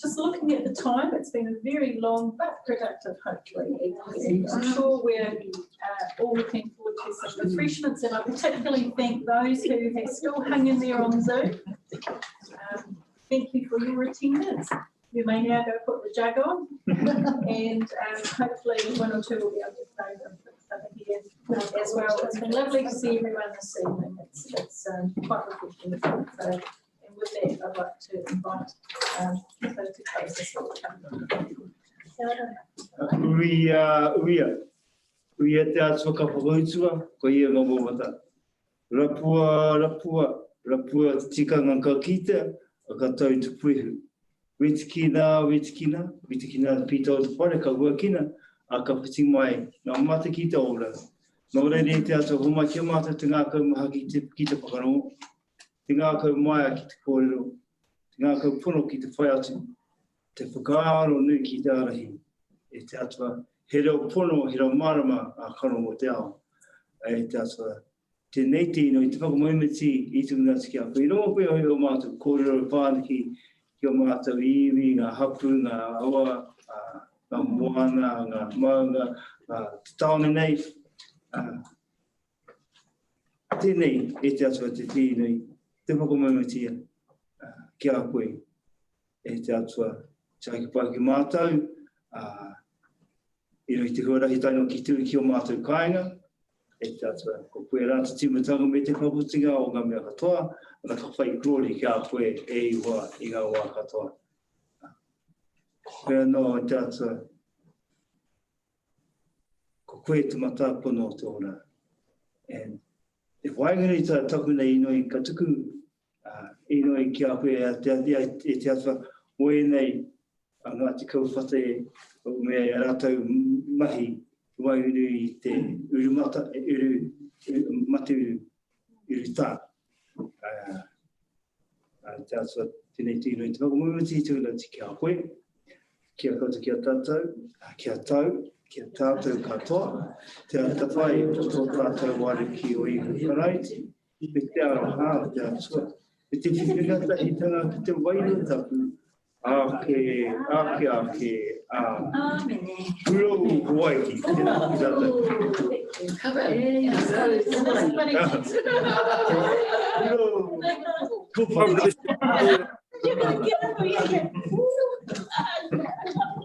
Just looking at the time, it's been a very long but productive, hopefully. I'm sure we're all looking forward to some refreshments, and I particularly thank those who have still hung in there on Zoom. Thank you for your attendance. You may now go put the jug on, and hopefully one or two will be able to stay over here as well. It's been lovely to see everyone this evening. It's quite refreshing. So, and with that, I'd like to invite people to close this We te atua ka whakautua, ko ia ngā mōmata. Rapua tikanga ka kita, a ka tau te puihu. Witikina pita o te whare ka huakina, a ka piti mai, ngā mata ki te ora. Nō reire te atua homa kia mata te ngā kau maha ki te whakarongo, te ngā kau maia ki te kōrero, te ngā kau pono ki te whai atu, te whakaaro nui ki te arahi, e te atua he reo pono, he reo marama a kano mo te ao. E te atua, te neiti no i te whakamoimiti i tu ngā tiki a koe. I noa koe hoi o mātou, kōrero whānaki ki o mātou iwi, ngā hapu, ngā awa, ngā moana, ngā maunga, te taone nei. Tēnei e te atua te tēnei, te whakamaumatia ki a koe e te atua te aiki pai ki mātou. I roi te huarahi taino ki tui ki o mātou kāinga, e te atua ko koe rāta timatanga me te whaputinga o ngā mea katoa, ana ka whai krori ki a koe e iwa i ngā wā katoa. Koe anō e te atua, ko koe te mata pono te ora. And e waingari ta taku nei inoi ka tuku, inoi ki a koe e te atua moe nei a ngā te kauwhate o mea e rātou mahi waiuru i te urumata, mate uru tā. Te atua tēnei tūnoi te whakamumati tūna ti ki a koe, ki a koutou ki a tātou, ki a tau, ki a tātou katoa, te atawhai o tō tātou ware ki o ihu karaiti, me te aroha o te atua. Me te whiwhingata i tanga ki te wairu tapu, ake, puro Hawaii, tēnā ki tātou.